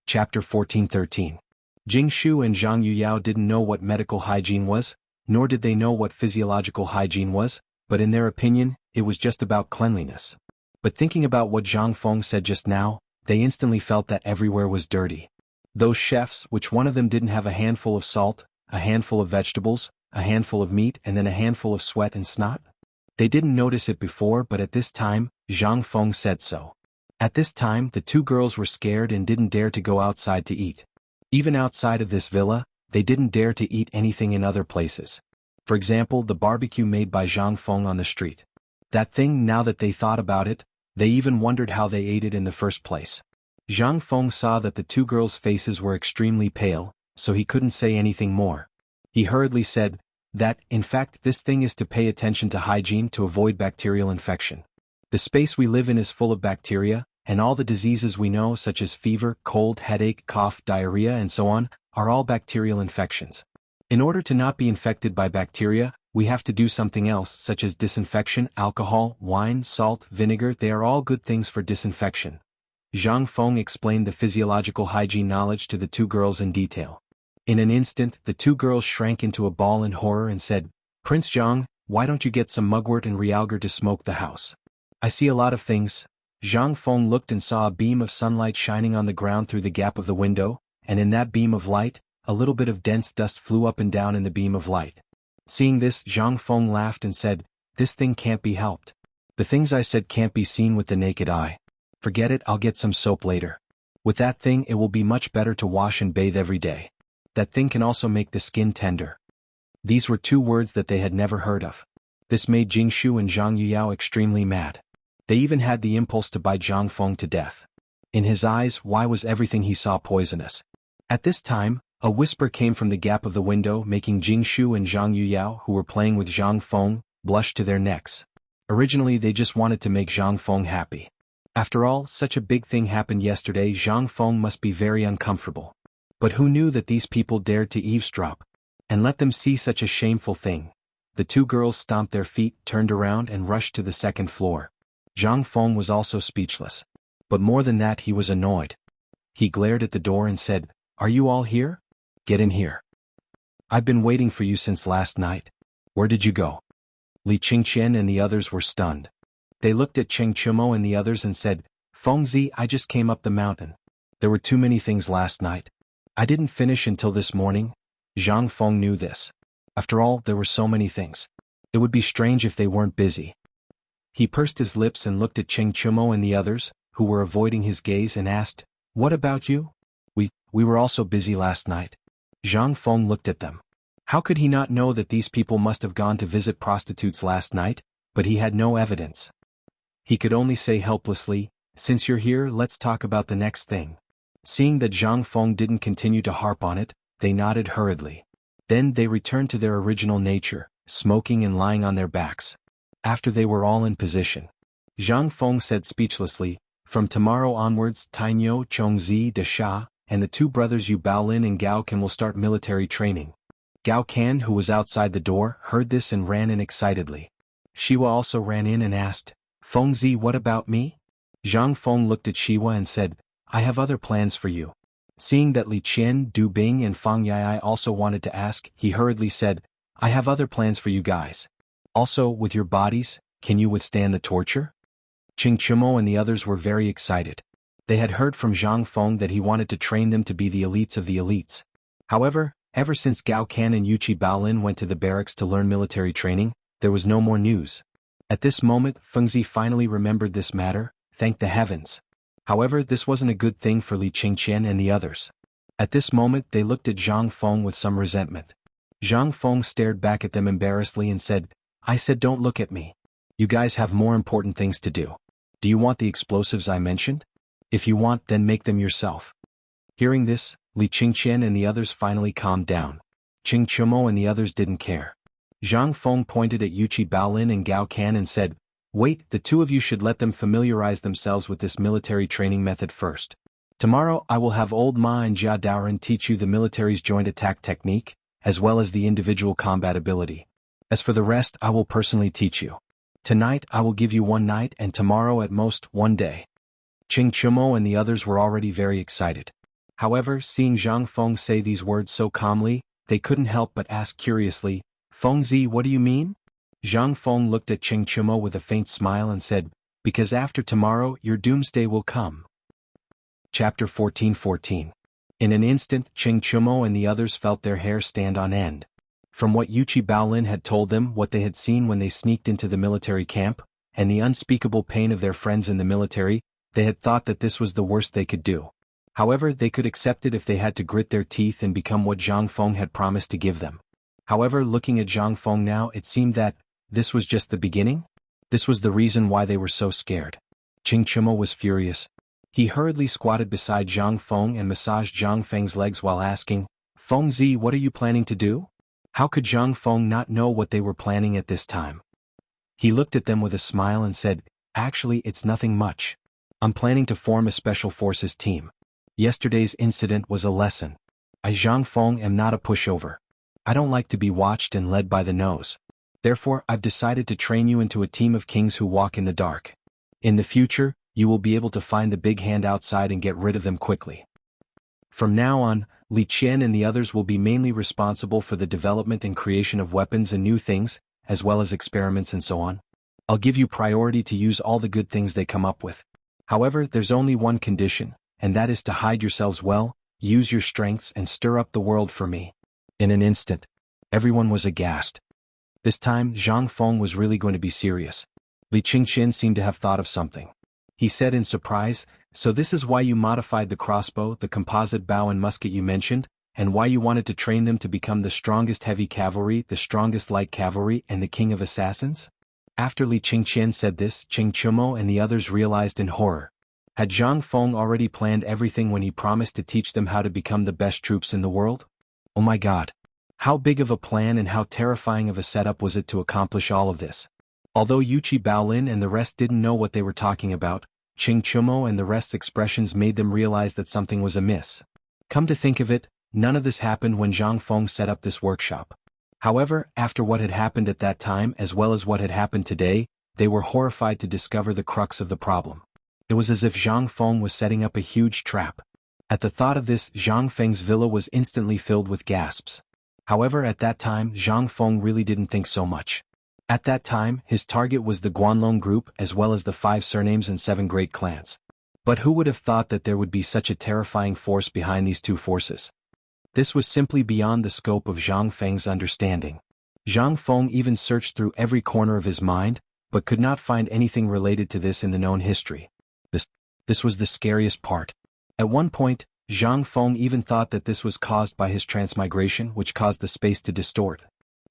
Chapter 14-13. Jingshu and Zhang Yuyao didn't know what medical hygiene was, nor did they know what physiological hygiene was, but in their opinion, it was just about cleanliness. But thinking about what Zhang Feng said just now, they instantly felt that everywhere was dirty. Those chefs, which one of them didn't have a handful of salt, a handful of vegetables, a handful of meat, and then a handful of sweat and snot? They didn't notice it before, but at this time, Zhang Feng said so. At this time, the two girls were scared and didn't dare to go outside to eat. Even outside of this villa, they didn't dare to eat anything in other places. For example, the barbecue made by Zhang Feng on the street. That thing, now that they thought about it, they even wondered how they ate it in the first place. Zhang Feng saw that the two girls' faces were extremely pale, so he couldn't say anything more. He hurriedly said that, in fact, this thing is to pay attention to hygiene to avoid bacterial infection. The space we live in is full of bacteria, and all the diseases we know, such as fever, cold, headache, cough, diarrhea, and so on, are all bacterial infections. In order to not be infected by bacteria, we have to do something else, such as disinfection, alcohol, wine, salt, vinegar. They are all good things for disinfection. Zhang Feng explained the physiological hygiene knowledge to the two girls in detail. In an instant, the two girls shrank into a ball in horror and said, Prince Zhang, why don't you get some mugwort and realgar to smoke the house? I see a lot of things. Zhang Feng looked and saw a beam of sunlight shining on the ground through the gap of the window, and in that beam of light, a little bit of dense dust flew up and down in the beam of light. Seeing this, Zhang Feng laughed and said, this thing can't be helped. The things I said can't be seen with the naked eye. Forget it, I'll get some soap later. With that thing, it will be much better to wash and bathe every day. That thing can also make the skin tender. These were two words that they had never heard of. This made Jingshu and Zhang Yuyao extremely mad. They even had the impulse to bite Zhang Feng to death. In his eyes, why was everything he saw poisonous? At this time, a whisper came from the gap of the window, making Jingshu and Zhang Yuyao, who were playing with Zhang Feng, blush to their necks. Originally, they just wanted to make Zhang Feng happy. After all, such a big thing happened yesterday. Zhang Feng must be very uncomfortable. But who knew that these people dared to eavesdrop and let them see such a shameful thing? The two girls stomped their feet, turned around, and rushed to the second floor. Zhang Feng was also speechless. But more than that, he was annoyed. He glared at the door and said, "Are you all here? Get in here." I've been waiting for you since last night. Where did you go? Li Qingqian and the others were stunned. They looked at Cheng Chumo and the others and said, Fengzi, I just came up the mountain. There were too many things last night. I didn't finish until this morning. Zhang Feng knew this. After all, there were so many things. It would be strange if they weren't busy. He pursed his lips and looked at Cheng Chumo and the others, who were avoiding his gaze, and asked, What about you? We were also busy last night. Zhang Feng looked at them. How could he not know that these people must have gone to visit prostitutes last night? But he had no evidence. He could only say helplessly, Since you're here, let's talk about the next thing. Seeing that Zhang Feng didn't continue to harp on it, they nodded hurriedly. Then they returned to their original nature, smoking and lying on their backs. After they were all in position, Zhang Feng said speechlessly, From tomorrow onwards, Tainyo, Chongzi, De Sha, and the two brothers Yu Baolin and Gao Can will start military training. Gao Can, who was outside the door, heard this and ran in excitedly. Shiwa also ran in and asked, Fengzi, what about me? Zhang Feng looked at Shiwa and said, I have other plans for you. Seeing that Li Qian, Du Bing and Fang Yai also wanted to ask, he hurriedly said, I have other plans for you guys. Also, with your bodies, can you withstand the torture? Cheng Chumo and the others were very excited. They had heard from Zhang Feng that he wanted to train them to be the elites of the elites. However, ever since Gao Can and Yuqi Baolin went to the barracks to learn military training, there was no more news. At this moment, Fengzi finally remembered this matter, thank the heavens. However, this wasn't a good thing for Li Qingqian and the others. At this moment, they looked at Zhang Feng with some resentment. Zhang Feng stared back at them embarrassedly and said, I said don't look at me. You guys have more important things to do. Do you want the explosives I mentioned? If you want, then make them yourself. Hearing this, Li Qingqian and the others finally calmed down. Cheng Chumo and the others didn't care. Zhang Feng pointed at Yuqi Baolin and Gao Can and said, Wait, the two of you should let them familiarize themselves with this military training method first. Tomorrow I will have Old Ma and Jia Daoren teach you the military's joint attack technique, as well as the individual combat ability. As for the rest, I will personally teach you. Tonight I will give you one night and tomorrow at most one day. Cheng Chumo and the others were already very excited. However, seeing Zhang Feng say these words so calmly, they couldn't help but ask curiously, Fengzi, what do you mean? Zhang Feng looked at Cheng Chumo with a faint smile and said, Because after tomorrow your doomsday will come. Chapter 14:14. In an instant, Cheng Chumo and the others felt their hair stand on end. From what Yuqi Baolin had told them, what they had seen when they sneaked into the military camp, and the unspeakable pain of their friends in the military, they had thought that this was the worst they could do. However, they could accept it if they had to grit their teeth and become what Zhang Feng had promised to give them. However, looking at Zhang Feng now, it seemed that this was just the beginning? This was the reason why they were so scared. Cheng Chumo was furious. He hurriedly squatted beside Zhang Feng and massaged Zhang Feng's legs while asking, Fengzi, what are you planning to do? How could Zhang Feng not know what they were planning at this time? He looked at them with a smile and said, Actually, it's nothing much. I'm planning to form a special forces team. Yesterday's incident was a lesson. I, Zhang Feng, am not a pushover. I don't like to be watched and led by the nose. Therefore, I've decided to train you into a team of kings who walk in the dark. In the future, you will be able to find the big hand outside and get rid of them quickly. From now on, Li Qian and the others will be mainly responsible for the development and creation of weapons and new things, as well as experiments and so on. I'll give you priority to use all the good things they come up with. However, there's only one condition, and that is to hide yourselves well, use your strengths and stir up the world for me. In an instant, everyone was aghast. This time, Zhang Feng was really going to be serious. Li Qingqian seemed to have thought of something. He said in surprise, So this is why you modified the crossbow, the composite bow and musket you mentioned, and why you wanted to train them to become the strongest heavy cavalry, the strongest light cavalry, and the king of assassins? After Li Qingqian said this, Cheng Chumo and the others realized in horror. Had Zhang Feng already planned everything when he promised to teach them how to become the best troops in the world? Oh my God! How big of a plan and how terrifying of a setup was it to accomplish all of this? Although Yuqi Baolin and the rest didn't know what they were talking about, Cheng Chumo and the rest's expressions made them realize that something was amiss. Come to think of it, none of this happened when Zhang Feng set up this workshop. However, after what had happened at that time as well as what had happened today, they were horrified to discover the crux of the problem. It was as if Zhang Feng was setting up a huge trap. At the thought of this, Zhang Feng's villa was instantly filled with gasps. However, at that time, Zhang Feng really didn't think so much. At that time, his target was the Guanlong group as well as the 5 surnames and 7 great clans. But who would have thought that there would be such a terrifying force behind these 2 forces? This was simply beyond the scope of Zhang Feng's understanding. Zhang Feng even searched through every corner of his mind, but could not find anything related to this in the known history. This was the scariest part. At one point, Zhang Feng even thought that this was caused by his transmigration, which caused the space to distort.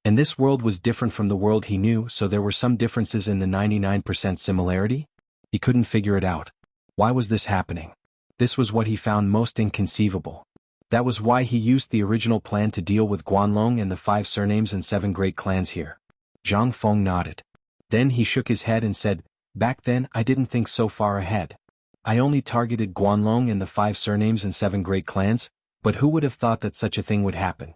And this world was different from the world he knew, so there were some differences in the 99% similarity. He couldn't figure it out. Why was this happening? This was what he found most inconceivable. That was why he used the original plan to deal with Guanlong and the 5 surnames and 7 great clans here. Zhang Feng nodded. Then he shook his head and said, "Back then I didn't think so far ahead. I only targeted Guanlong and the 5 surnames and 7 great clans, but who would have thought that such a thing would happen?"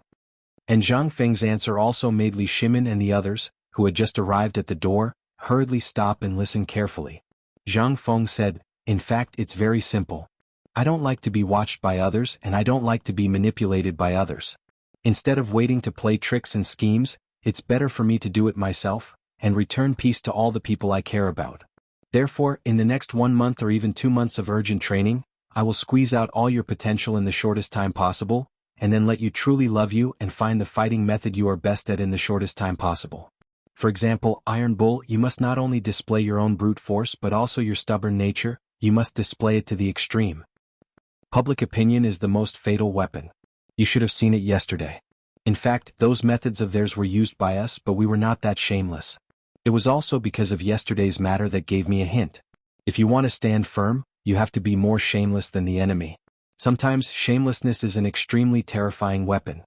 And Zhang Feng's answer also made Li Shimin and the others, who had just arrived at the door, hurriedly stop and listen carefully. Zhang Feng said, "In fact, it's very simple. I don't like to be watched by others and I don't like to be manipulated by others. Instead of waiting to play tricks and schemes, it's better for me to do it myself, and return peace to all the people I care about. Therefore, in the next 1 month or even 2 months of urgent training, I will squeeze out all your potential in the shortest time possible, and then let you truly love you and find the fighting method you are best at in the shortest time possible. For example, Iron Bull, you must not only display your own brute force but also your stubborn nature, you must display it to the extreme. Public opinion is the most fatal weapon. You should have seen it yesterday. In fact, those methods of theirs were used by us, but we were not that shameless. It was also because of yesterday's matter that gave me a hint. If you want to stand firm, you have to be more shameless than the enemy. Sometimes shamelessness is an extremely terrifying weapon."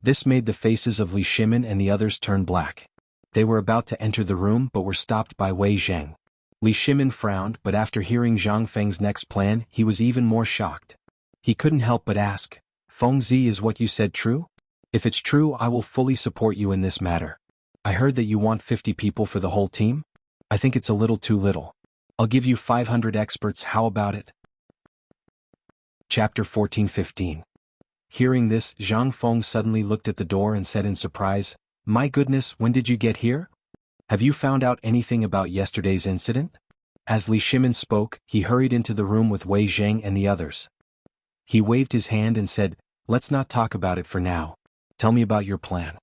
This made the faces of Li Shimin and the others turn black. They were about to enter the room but were stopped by Wei Zheng. Li Shimin frowned, but after hearing Zhang Feng's next plan, he was even more shocked. He couldn't help but ask, "Fengzi, is what you said true? If it's true, I will fully support you in this matter. I heard that you want 50 people for the whole team? I think it's a little too little. I'll give you 500 experts, how about it?" Chapter 14-15. Hearing this, Zhang Feng suddenly looked at the door and said in surprise, "My goodness, when did you get here? Have you found out anything about yesterday's incident?" As Li Shimin spoke, he hurried into the room with Wei Zheng and the others. He waved his hand and said, "Let's not talk about it for now. Tell me about your plan."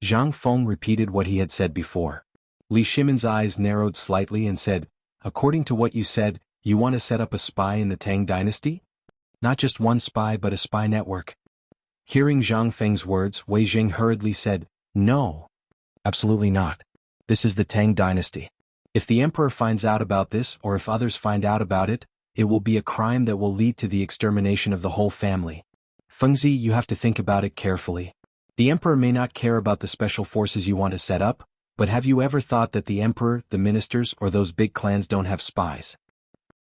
Zhang Feng repeated what he had said before. Li Shimin's eyes narrowed slightly and said, "According to what you said, you want to set up a spy in the Tang Dynasty? Not just one spy but a spy network." Hearing Zhang Feng's words, Wei Zheng hurriedly said, "No. Absolutely not. This is the Tang Dynasty. If the emperor finds out about this or if others find out about it, it will be a crime that will lead to the extermination of the whole family. Fengzi, you have to think about it carefully. The emperor may not care about the special forces you want to set up, but have you ever thought that the emperor, the ministers, or those big clans don't have spies?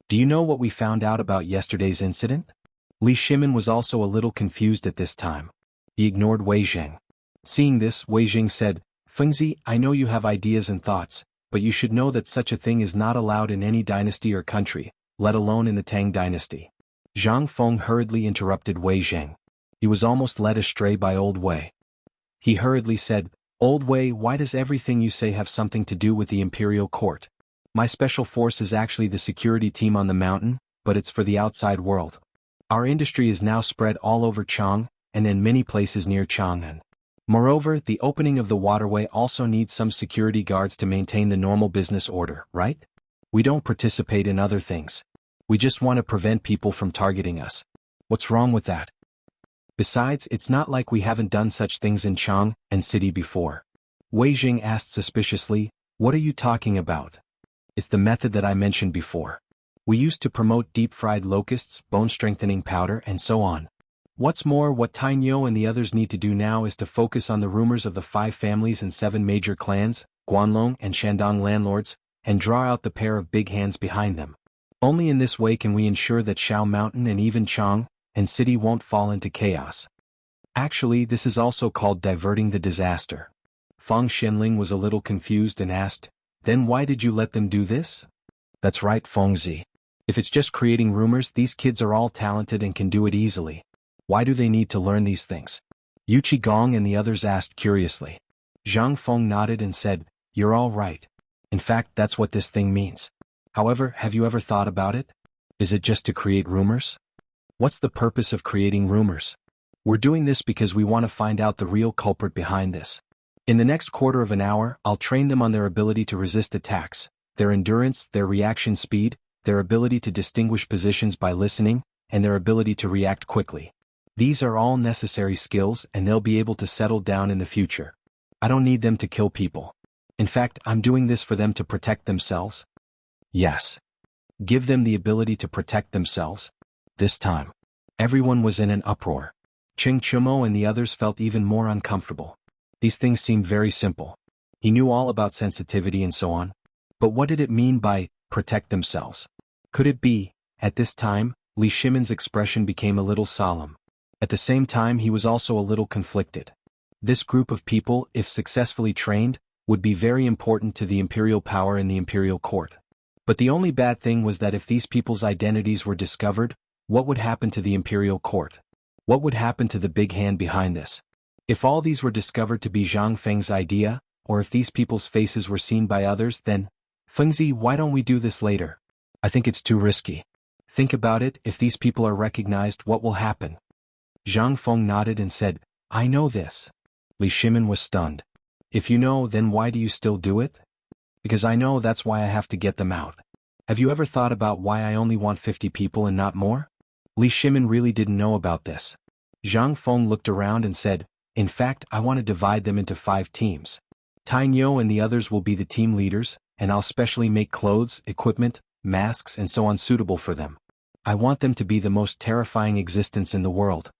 Do you know what we found out about yesterday's incident?" Li Shimin was also a little confused at this time. He ignored Wei Zheng. Seeing this, Wei Zheng said, "Fengzi, I know you have ideas and thoughts, but you should know that such a thing is not allowed in any dynasty or country, let alone in the Tang Dynasty." Zhang Feng hurriedly interrupted Wei Zheng. He was almost led astray by Old Wei. He hurriedly said, "Old Wei, why does everything you say have something to do with the imperial court? My special force is actually the security team on the mountain, but it's for the outside world. Our industry is now spread all over Chang, and in many places near Chang'an. Moreover, the opening of the waterway also needs some security guards to maintain the normal business order, right? We don't participate in other things. We just want to prevent people from targeting us. What's wrong with that? Besides, it's not like we haven't done such things in Chang and city before." Wei Zheng asked suspiciously, "What are you talking about?" "It's the method that I mentioned before. We used to promote deep-fried locusts, bone-strengthening powder, and so on. What's more, what Tainyo and the others need to do now is to focus on the rumors of the 5 families and 7 major clans, Guanlong and Shandong landlords, and draw out the pair of big hands behind them. Only in this way can we ensure that Shao Mountain and even Chang and city won't fall into chaos. Actually, this is also called diverting the disaster." Feng Shenling was a little confused and asked, "Then why did you let them do this?" "That's right, Fengzi. If it's just creating rumors, these kids are all talented and can do it easily. Why do they need to learn these things? Yu Qigong and the others asked curiously. Zhang Feng nodded and said, "You're all right. In fact, that's what this thing means. However, have you ever thought about it? Is it just to create rumors? What's the purpose of creating rumors? We're doing this because we want to find out the real culprit behind this. In the next quarter of an hour, I'll train them on their ability to resist attacks, their endurance, their reaction speed, their ability to distinguish positions by listening, and their ability to react quickly. These are all necessary skills and they'll be able to settle down in the future. I don't need them to kill people. In fact, I'm doing this for them to protect themselves." Yes. Give them the ability to protect themselves. This time, everyone was in an uproar. Cheng Chumo and the others felt even more uncomfortable. These things seemed very simple. He knew all about sensitivity and so on. But what did it mean by protect themselves? Could it be, at this time, Li Shimon's expression became a little solemn. At the same time he was also a little conflicted. This group of people, if successfully trained, would be very important to the imperial power in the imperial court. But the only bad thing was that if these people's identities were discovered, what would happen to the imperial court? What would happen to the big hand behind this? If all these were discovered to be Zhang Feng's idea, or if these people's faces were seen by others, then, "Fengzi, why don't we do this later? I think it's too risky. Think about it, if these people are recognized, what will happen?" Zhang Feng nodded and said, "I know this." Li Shimin was stunned. "If you know, then why do you still do it?" "Because I know, that's why I have to get them out. Have you ever thought about why I only want 50 people and not more?" Li Shimin really didn't know about this. Zhang Feng looked around and said, "In fact, I want to divide them into 5 teams. Tang Yo and the others will be the team leaders, and I'll specially make clothes, equipment, masks and so on suitable for them. I want them to be the most terrifying existence in the world.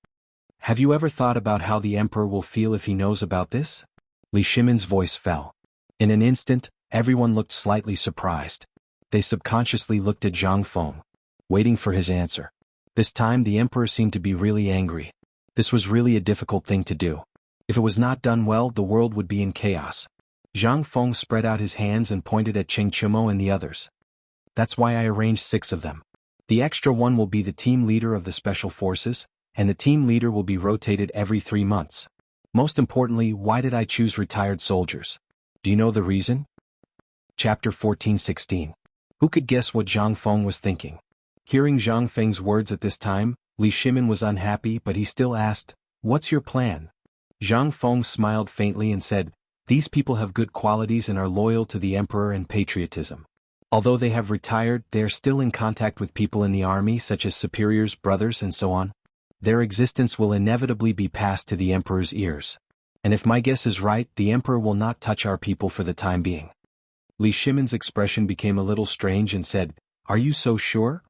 Have you ever thought about how the emperor will feel if he knows about this?" Li Shimin's voice fell. In an instant, everyone looked slightly surprised. They subconsciously looked at Zhang Feng, waiting for his answer. This time the emperor seemed to be really angry. This was really a difficult thing to do. If it was not done well, the world would be in chaos. Zhang Feng spread out his hands and pointed at Cheng Chumo and the others. "That's why I arranged 6 of them. The extra one will be the team leader of the special forces, and the team leader will be rotated every 3 months. Most importantly, why did I choose retired soldiers? Do you know the reason?" Chapter 14:16. Who could guess what Zhang Feng was thinking? Hearing Zhang Feng's words at this time, Li Shimin was unhappy, but he still asked, "What's your plan?" Zhang Feng smiled faintly and said, "These people have good qualities and are loyal to the emperor and patriotism. Although they have retired, they are still in contact with people in the army such as superiors, brothers and so on. Their existence will inevitably be passed to the emperor's ears. And if my guess is right, the emperor will not touch our people for the time being." Li Shimin's expression became a little strange and said, "Are you so sure?"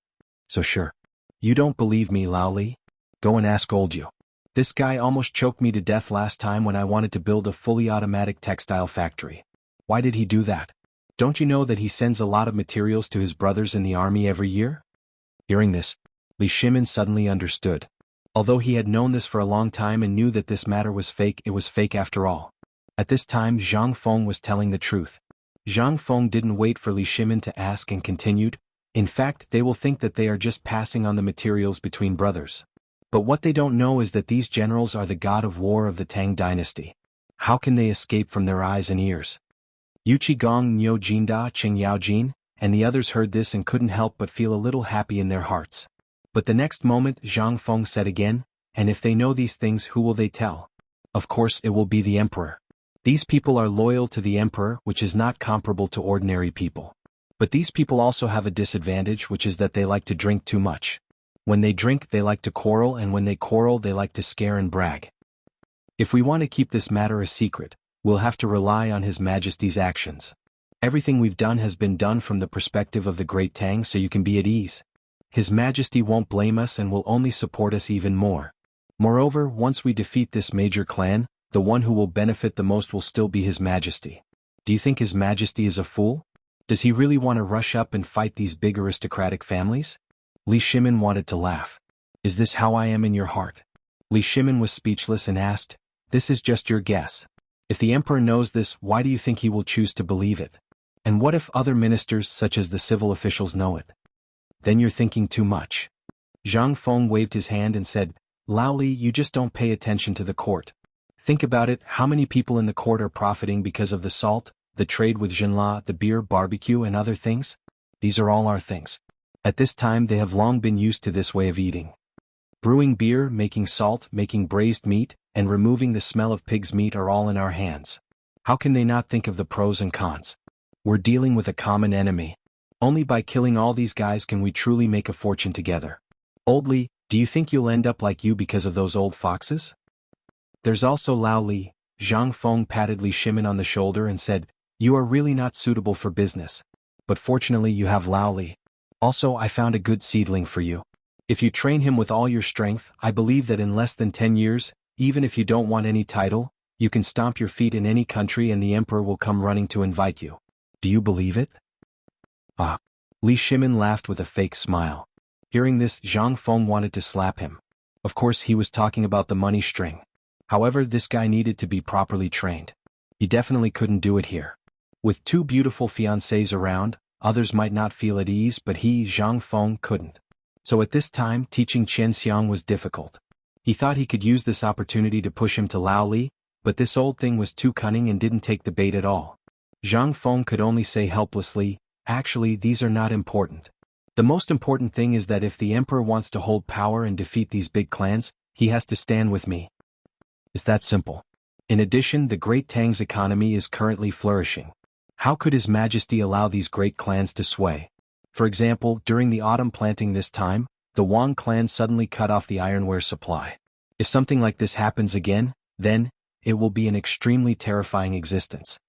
"So sure. You don't believe me, Lao Li? Go and ask old Yu. This guy almost choked me to death last time when I wanted to build a fully automatic textile factory. Why did he do that? Don't you know that he sends a lot of materials to his brothers in the army every year?" Hearing this, Li Shimin suddenly understood. Although he had known this for a long time and knew that this matter was fake, it was fake after all. At this time Zhang Feng was telling the truth. Zhang Feng didn't wait for Li Shimin to ask and continued, "In fact, they will think that they are just passing on the materials between brothers. But what they don't know is that these generals are the god of war of the Tang Dynasty. How can they escape from their eyes and ears?" Yu Qigong, Niu Jinda, Qing Yaojin, and the others heard this and couldn't help but feel a little happy in their hearts. But the next moment Zhang Feng said again, "And if they know these things, who will they tell? Of course it will be the emperor. These people are loyal to the emperor, which is not comparable to ordinary people. But these people also have a disadvantage, which is that they like to drink too much. When they drink, they like to quarrel, and when they quarrel, they like to scare and brag. If we want to keep this matter a secret, we'll have to rely on His Majesty's actions. Everything we've done has been done from the perspective of the Great Tang, so you can be at ease. His Majesty won't blame us and will only support us even more. Moreover, once we defeat this major clan, the one who will benefit the most will still be His Majesty. Do you think His Majesty is a fool? Does he really want to rush up and fight these big aristocratic families?" Li Shimin wanted to laugh. "Is this how I am in your heart?" Li Shimin was speechless and asked, "This is just your guess. If the emperor knows this, why do you think he will choose to believe it? And what if other ministers such as the civil officials know it?" "Then you're thinking too much." Zhang Feng waved his hand and said, "Lao Li, you just don't pay attention to the court. Think about it, how many people in the court are profiting because of the salt, the trade with Jinla, the beer, barbecue and other things? These are all our things. At this time they have long been used to this way of eating. Brewing beer, making salt, making braised meat, and removing the smell of pig's meat are all in our hands. How can they not think of the pros and cons? We're dealing with a common enemy. Only by killing all these guys can we truly make a fortune together. Old Li, do you think you'll end up like you because of those old foxes? There's also Lao Li. Zhang Feng patted Li Shimin on the shoulder and said, "You are really not suitable for business. But fortunately you have Lao Li. Also, I found a good seedling for you. If you train him with all your strength, I believe that in less than 10 years, even if you don't want any title, you can stomp your feet in any country and the emperor will come running to invite you. Do you believe it?" Ah. Li Shimin laughed with a fake smile. Hearing this, Zhang Feng wanted to slap him. Of course he was talking about the money string. However, this guy needed to be properly trained. He definitely couldn't do it here. With two beautiful fiancées around, others might not feel at ease, but he, Zhang Feng, couldn't. So at this time, teaching Chen Xiang was difficult. He thought he could use this opportunity to push him to Lao Li, but this old thing was too cunning and didn't take the bait at all. Zhang Feng could only say helplessly, "Actually, these are not important. The most important thing is that if the emperor wants to hold power and defeat these big clans, he has to stand with me. It's that simple. In addition, the great Tang's economy is currently flourishing. How could His Majesty allow these great clans to sway? For example, during the autumn planting this time, the Wang clan suddenly cut off the ironware supply. If something like this happens again, then it will be an extremely terrifying existence."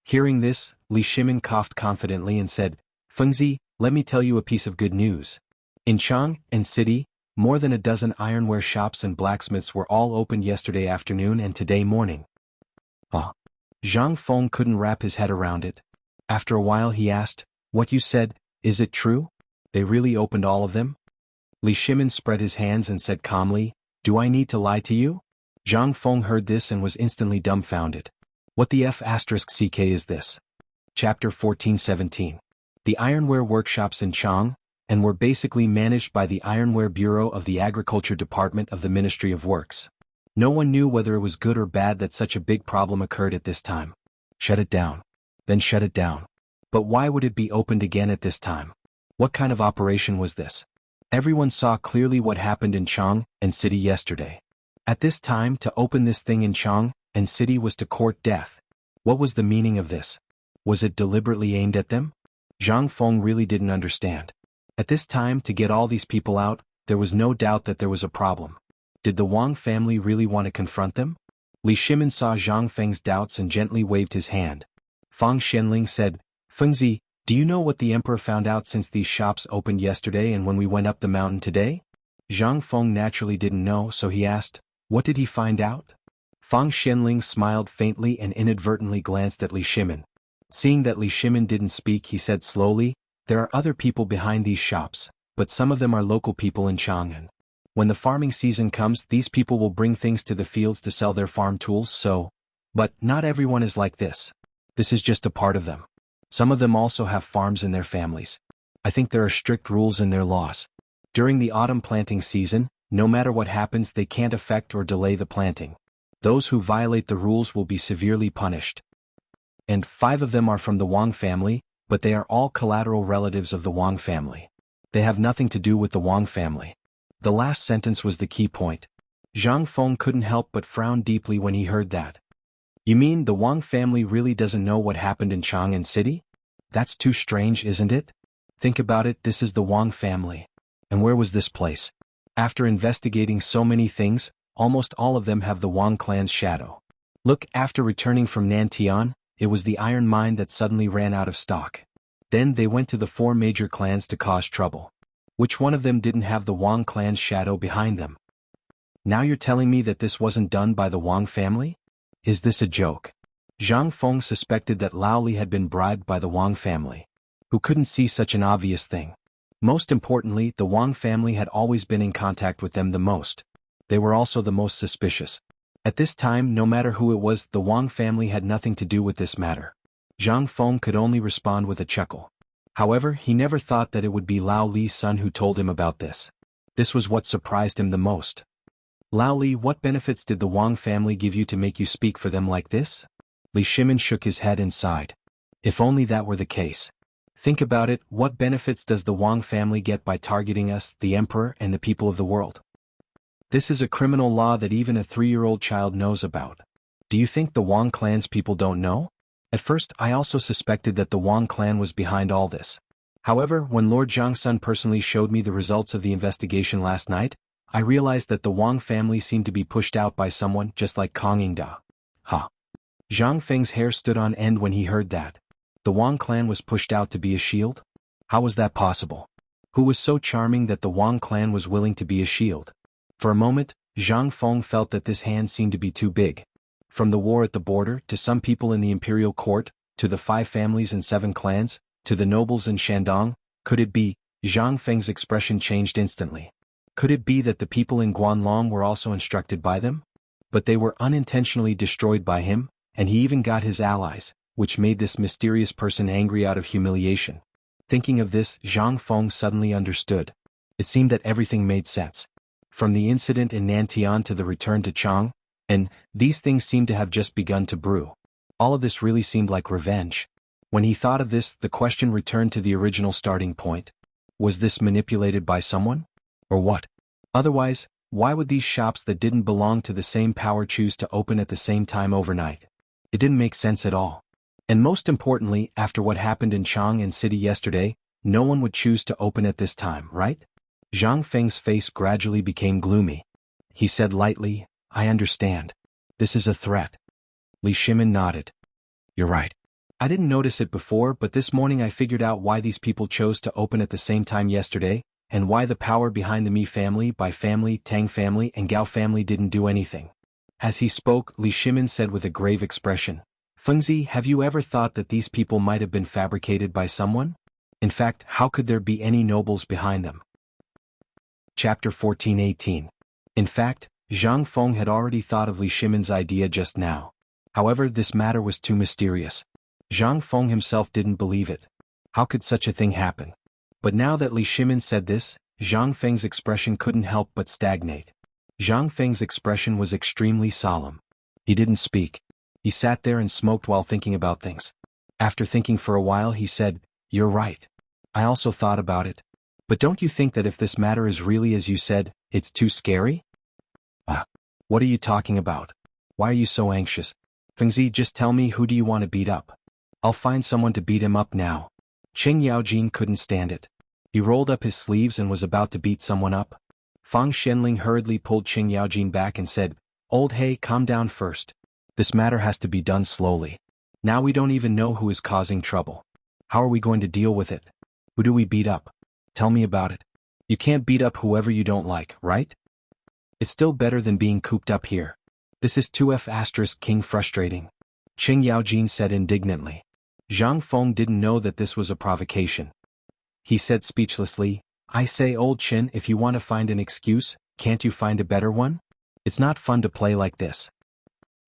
Hearing this, Li Shimin coughed confidently and said, "Fengzi, let me tell you a piece of good news. In Chang and City, more than a dozen ironware shops and blacksmiths were all opened yesterday afternoon and today morning." Ah. Zhang Feng couldn't wrap his head around it. After a while he asked, "What you said, is it true? They really opened all of them?" Li Shimin spread his hands and said calmly, "Do I need to lie to you?" Zhang Feng heard this and was instantly dumbfounded. What the F***ck is this? Chapter 14-17. The ironware workshops in Chang, and were basically managed by the Ironware Bureau of the Agriculture Department of the Ministry of Works. No one knew whether it was good or bad that such a big problem occurred at this time. Shut it down. Then shut it down. But why would it be opened again at this time? What kind of operation was this? Everyone saw clearly what happened in Chang and City yesterday. At this time, to open this thing in Chang and City was to court death. What was the meaning of this? Was it deliberately aimed at them? Zhang Feng really didn't understand. At this time, to get all these people out, there was no doubt that there was a problem. Did the Wang family really want to confront them? Li Shimin saw Zhang Feng's doubts and gently waved his hand. Fang Xianling said, "Fengzi, do you know what the emperor found out since these shops opened yesterday and when we went up the mountain today?" Zhang Feng naturally didn't know, so he asked, "What did he find out?" Fang Xianling smiled faintly and inadvertently glanced at Li Shimin. Seeing that Li Shimin didn't speak, he said slowly, "There are other people behind these shops, but some of them are local people in Chang'an. When the farming season comes, these people will bring things to the fields to sell their farm tools, so... But not everyone is like this. This is just a part of them. Some of them also have farms in their families. I think there are strict rules in their laws. During the autumn planting season, no matter what happens, they can't affect or delay the planting. Those who violate the rules will be severely punished. And 5 of them are from the Wang family, but they are all collateral relatives of the Wang family. They have nothing to do with the Wang family." The last sentence was the key point. Zhang Feng couldn't help but frown deeply when he heard that. You mean the Wang family really doesn't know what happened in Chang'an City? That's too strange, isn't it? Think about it, this is the Wang family. And where was this place? After investigating so many things, almost all of them have the Wang clan's shadow. Look, after returning from Nantian, it was the iron mine that suddenly ran out of stock. Then they went to the 4 major clans to cause trouble. Which one of them didn't have the Wang clan's shadow behind them? Now you're telling me that this wasn't done by the Wang family? Is this a joke? Zhang Feng suspected that Lao Li had been bribed by the Wang family. Who couldn't see such an obvious thing? Most importantly, the Wang family had always been in contact with them the most. They were also the most suspicious. At this time, no matter who it was, the Wang family had nothing to do with this matter. Zhang Feng could only respond with a chuckle. However, he never thought that it would be Lao Li's son who told him about this. This was what surprised him the most. Lao Li, what benefits did the Wang family give you to make you speak for them like this? Li Shimin shook his head and sighed. If only that were the case. Think about it, what benefits does the Wang family get by targeting us, the emperor and the people of the world? This is a criminal law that even a 3-year-old child knows about. Do you think the Wang clan's people don't know? At first, I also suspected that the Wang clan was behind all this. However, when Lord Zhangsun personally showed me the results of the investigation last night, I realized that the Wang family seemed to be pushed out by someone just like Kong Yingda. Ha! Zhang Feng's hair stood on end when he heard that. The Wang clan was pushed out to be a shield? How was that possible? Who was so charming that the Wang clan was willing to be a shield? For a moment, Zhang Feng felt that this hand seemed to be too big. From the war at the border, to some people in the imperial court, to the 5 families and 7 clans, to the nobles in Shandong, could it be? Zhang Feng's expression changed instantly. Could it be that the people in Guanlong were also instructed by them? But they were unintentionally destroyed by him, and he even got his allies, which made this mysterious person angry out of humiliation. Thinking of this, Zhang Feng suddenly understood. It seemed that everything made sense. From the incident in Nantian to the return to Chang, and these things seemed to have just begun to brew. All of this really seemed like revenge. When he thought of this, the question returned to the original starting point. Was this manipulated by someone? Or what? Otherwise, why would these shops that didn't belong to the same power choose to open at the same time overnight? It didn't make sense at all. And most importantly, after what happened in Chang'an City yesterday, no one would choose to open at this time, right? Zhang Feng's face gradually became gloomy. He said lightly, I understand. This is a threat. Li Shimin nodded. You're right. I didn't notice it before, but this morning I figured out why these people chose to open at the same time yesterday, and why the power behind the Mi family, Bai family, Tang family and Gao family didn't do anything. As he spoke, Li Shimin said with a grave expression, Fengzi, have you ever thought that these people might have been fabricated by someone? In fact, how could there be any nobles behind them? Chapter 14:18. In fact, Zhang Feng had already thought of Li Shimin's idea just now. However, this matter was too mysterious. Zhang Feng himself didn't believe it. How could such a thing happen? But now that Li Shimin said this, Zhang Feng's expression couldn't help but stagnate. Zhang Feng's expression was extremely solemn. He didn't speak. He sat there and smoked while thinking about things. After thinking for a while he said, You're right. I also thought about it. But don't you think that if this matter is really as you said, it's too scary? What are you talking about? Why are you so anxious? Fengzi, just tell me, who do you want to beat up? I'll find someone to beat him up now. Qing Yaojin couldn't stand it. He rolled up his sleeves and was about to beat someone up. Fang Shenling hurriedly pulled Qing Yaojin back and said, Old Hey, calm down first. This matter has to be done slowly. Now we don't even know who is causing trouble. How are we going to deal with it? Who do we beat up? Tell me about it. You can't beat up whoever you don't like, right? It's still better than being cooped up here. This is 2F** King frustrating. Qing Yaojin said indignantly. Zhang Feng didn't know that this was a provocation. He said speechlessly, I say, old Qin, if you want to find an excuse, can't you find a better one? It's not fun to play like this.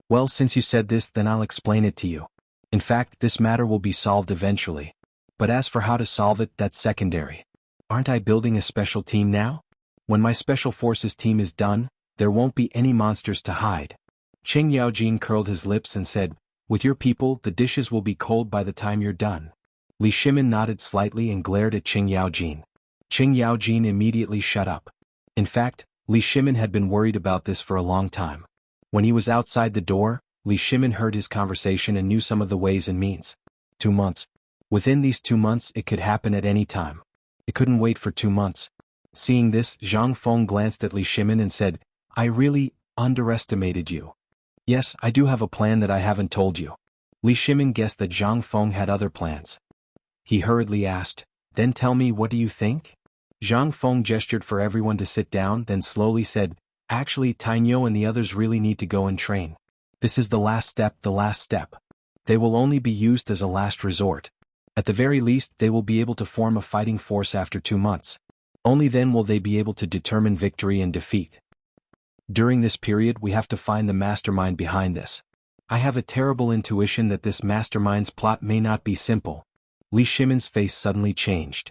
Well, since you said this, then I'll explain it to you. In fact, this matter will be solved eventually. But as for how to solve it, that's secondary. Aren't I building a special team now? When my special forces team is done, there won't be any monsters to hide. Qing Yaojin curled his lips and said, With your people, the dishes will be cold by the time you're done. Li Shimin nodded slightly and glared at Qing Yaojin. Qing Yaojin immediately shut up. In fact, Li Shimin had been worried about this for a long time. When he was outside the door, Li Shimin heard his conversation and knew some of the ways and means. 2 months. Within these 2 months it could happen at any time. It couldn't wait for 2 months. Seeing this, Zhang Feng glanced at Li Shimin and said, I really underestimated you. Yes, I do have a plan that I haven't told you. Li Shimin guessed that Zhang Feng had other plans. He hurriedly asked, Then tell me, what do you think? Zhang Feng gestured for everyone to sit down, then slowly said, Actually, Tainyo and the others really need to go and train. This is the last step, the last step. They will only be used as a last resort. At the very least, they will be able to form a fighting force after 2 months. Only then will they be able to determine victory and defeat. During this period, we have to find the mastermind behind this. I have a terrible intuition that this mastermind's plot may not be simple. Li Shimin's face suddenly changed.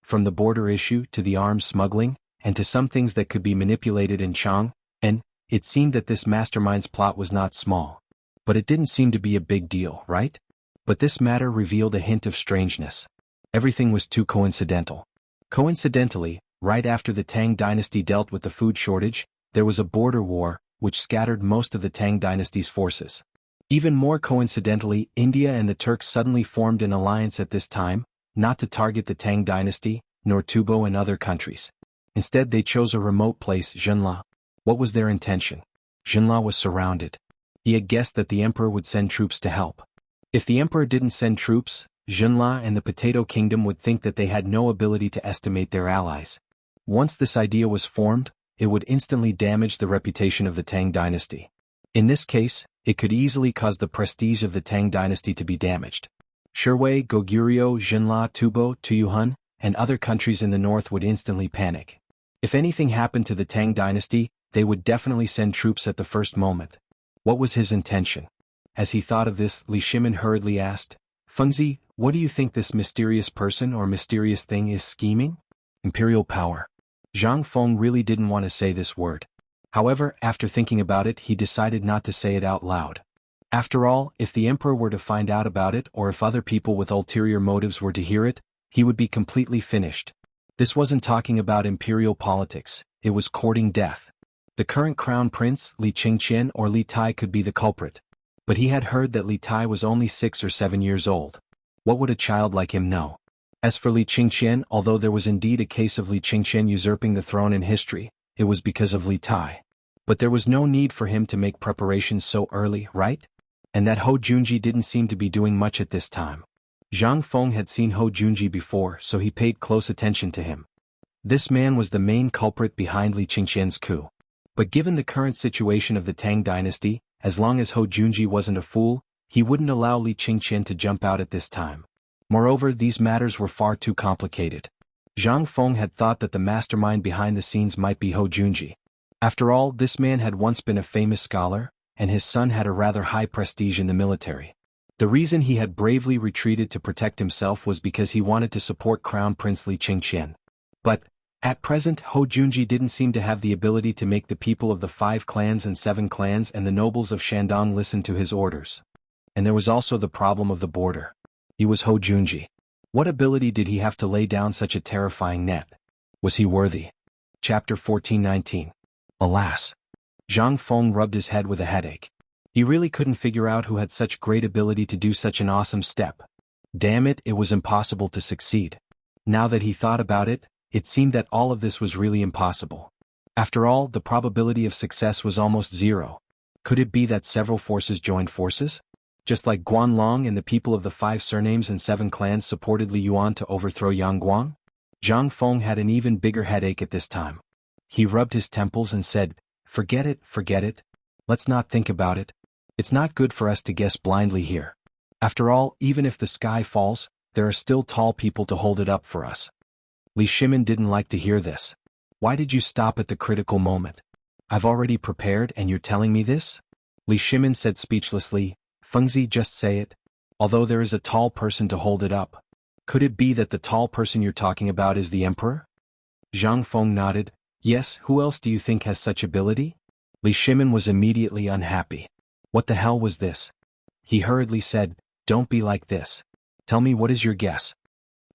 From the border issue to the arms smuggling, and to some things that could be manipulated in Chang, and It seemed that this mastermind's plot was not small. But it didn't seem to be a big deal, right? But this matter revealed a hint of strangeness. Everything was too coincidental. Coincidentally, right after the Tang dynasty dealt with the food shortage, there was a border war, which scattered most of the Tang dynasty's forces. Even more coincidentally, India and the Turks suddenly formed an alliance at this time, not to target the Tang dynasty, nor Tubo and other countries. Instead they chose a remote place, Zhenla. What was their intention? Zhenla was surrounded. He had guessed that the emperor would send troops to help. If the emperor didn't send troops, Zhenla and the Potato Kingdom would think that they had no ability to estimate their allies. Once this idea was formed, it would instantly damage the reputation of the Tang dynasty. In this case, it could easily cause the prestige of the Tang dynasty to be damaged. Shirwei, Goguryeo, Zhenla, Tubo, Tuyuhun, and other countries in the north would instantly panic. If anything happened to the Tang dynasty, they would definitely send troops at the first moment. What was his intention? As he thought of this, Li Shimin hurriedly asked, Fengzi, what do you think this mysterious person or mysterious thing is scheming? Imperial power. Zhang Feng really didn't want to say this word. However, after thinking about it, he decided not to say it out loud. After all, if the emperor were to find out about it or if other people with ulterior motives were to hear it, he would be completely finished. This wasn't talking about imperial politics, it was courting death. The current crown prince, Li Qingqian or Li Tai, could be the culprit. But he had heard that Li Tai was only 6 or 7 years old. What would a child like him know? As for Li Qingqian, although there was indeed a case of Li Qingqian usurping the throne in history, it was because of Li Tai. But there was no need for him to make preparations so early, right? And that Ho Junji didn't seem to be doing much at this time. Zhang Feng had seen Ho Junji before, so he paid close attention to him. This man was the main culprit behind Li Qingqian's coup. But given the current situation of the Tang dynasty, as long as Ho Junji wasn't a fool, he wouldn't allow Li Qingqian to jump out at this time. Moreover, these matters were far too complicated. Zhang Feng had thought that the mastermind behind the scenes might be Ho Junji. After all, this man had once been a famous scholar, and his son had a rather high prestige in the military. The reason he had bravely retreated to protect himself was because he wanted to support Crown Prince Li Qingqian. But, at present, Ho Junji didn't seem to have the ability to make the people of the 5 clans and 7 clans and the nobles of Shandong listen to his orders. And there was also the problem of the border. He was Ho Junji. What ability did he have to lay down such a terrifying net? Was he worthy? Chapter 1419. Alas. Zhang Feng rubbed his head with a headache. He really couldn't figure out who had such great ability to do such an awesome step. Damn it, it was impossible to succeed. Now that he thought about it, it seemed that all of this was really impossible. After all, the probability of success was almost zero. Could it be that several forces joined forces? Just like Guanlong and the people of the 5 surnames and 7 clans supported Li Yuan to overthrow Yangguang? Zhang Feng had an even bigger headache at this time. He rubbed his temples and said, forget it. Let's not think about it. It's not good for us to guess blindly here. After all, even if the sky falls, there are still tall people to hold it up for us. Li Shimin didn't like to hear this. Why did you stop at the critical moment? I've already prepared and you're telling me this? Li Shimin said speechlessly, Fengzi, just say it. Although there is a tall person to hold it up. Could it be that the tall person you're talking about is the emperor? Zhang Feng nodded. Yes, who else do you think has such ability? Li Shimin was immediately unhappy. What the hell was this? He hurriedly said, don't be like this. Tell me, what is your guess?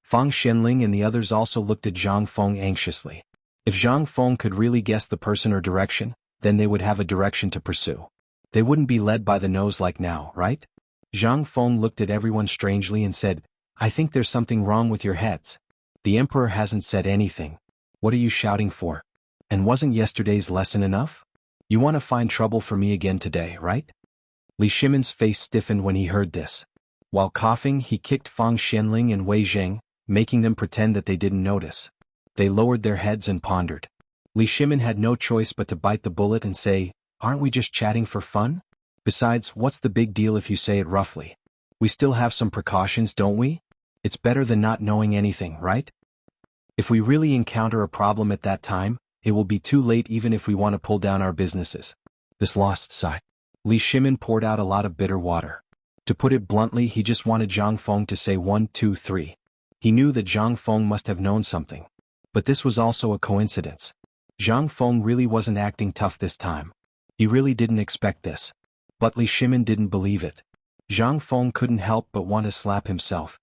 Fang Xianling and the others also looked at Zhang Feng anxiously. If Zhang Feng could really guess the person or direction, then they would have a direction to pursue. They wouldn't be led by the nose like now, right? Zhang Feng looked at everyone strangely and said, I think there's something wrong with your heads. The emperor hasn't said anything. What are you shouting for? And wasn't yesterday's lesson enough? You want to find trouble for me again today, right? Li Shimin's face stiffened when he heard this. While coughing, he kicked Fang Xianling and Wei Zheng, making them pretend that they didn't notice. They lowered their heads and pondered. Li Shimin had no choice but to bite the bullet and say, aren't we just chatting for fun? Besides, what's the big deal if you say it roughly? We still have some precautions, don't we? It's better than not knowing anything, right? If we really encounter a problem at that time, it will be too late even if we want to pull down our businesses. This lost sigh. Li Shimin poured out a lot of bitter water. To put it bluntly, he just wanted Zhang Feng to say 1, 2, 3. He knew that Zhang Feng must have known something. But this was also a coincidence. Zhang Feng really wasn't acting tough this time. He really didn't expect this. But Li Shimin didn't believe it. Zhang Feng couldn't help but want to slap himself.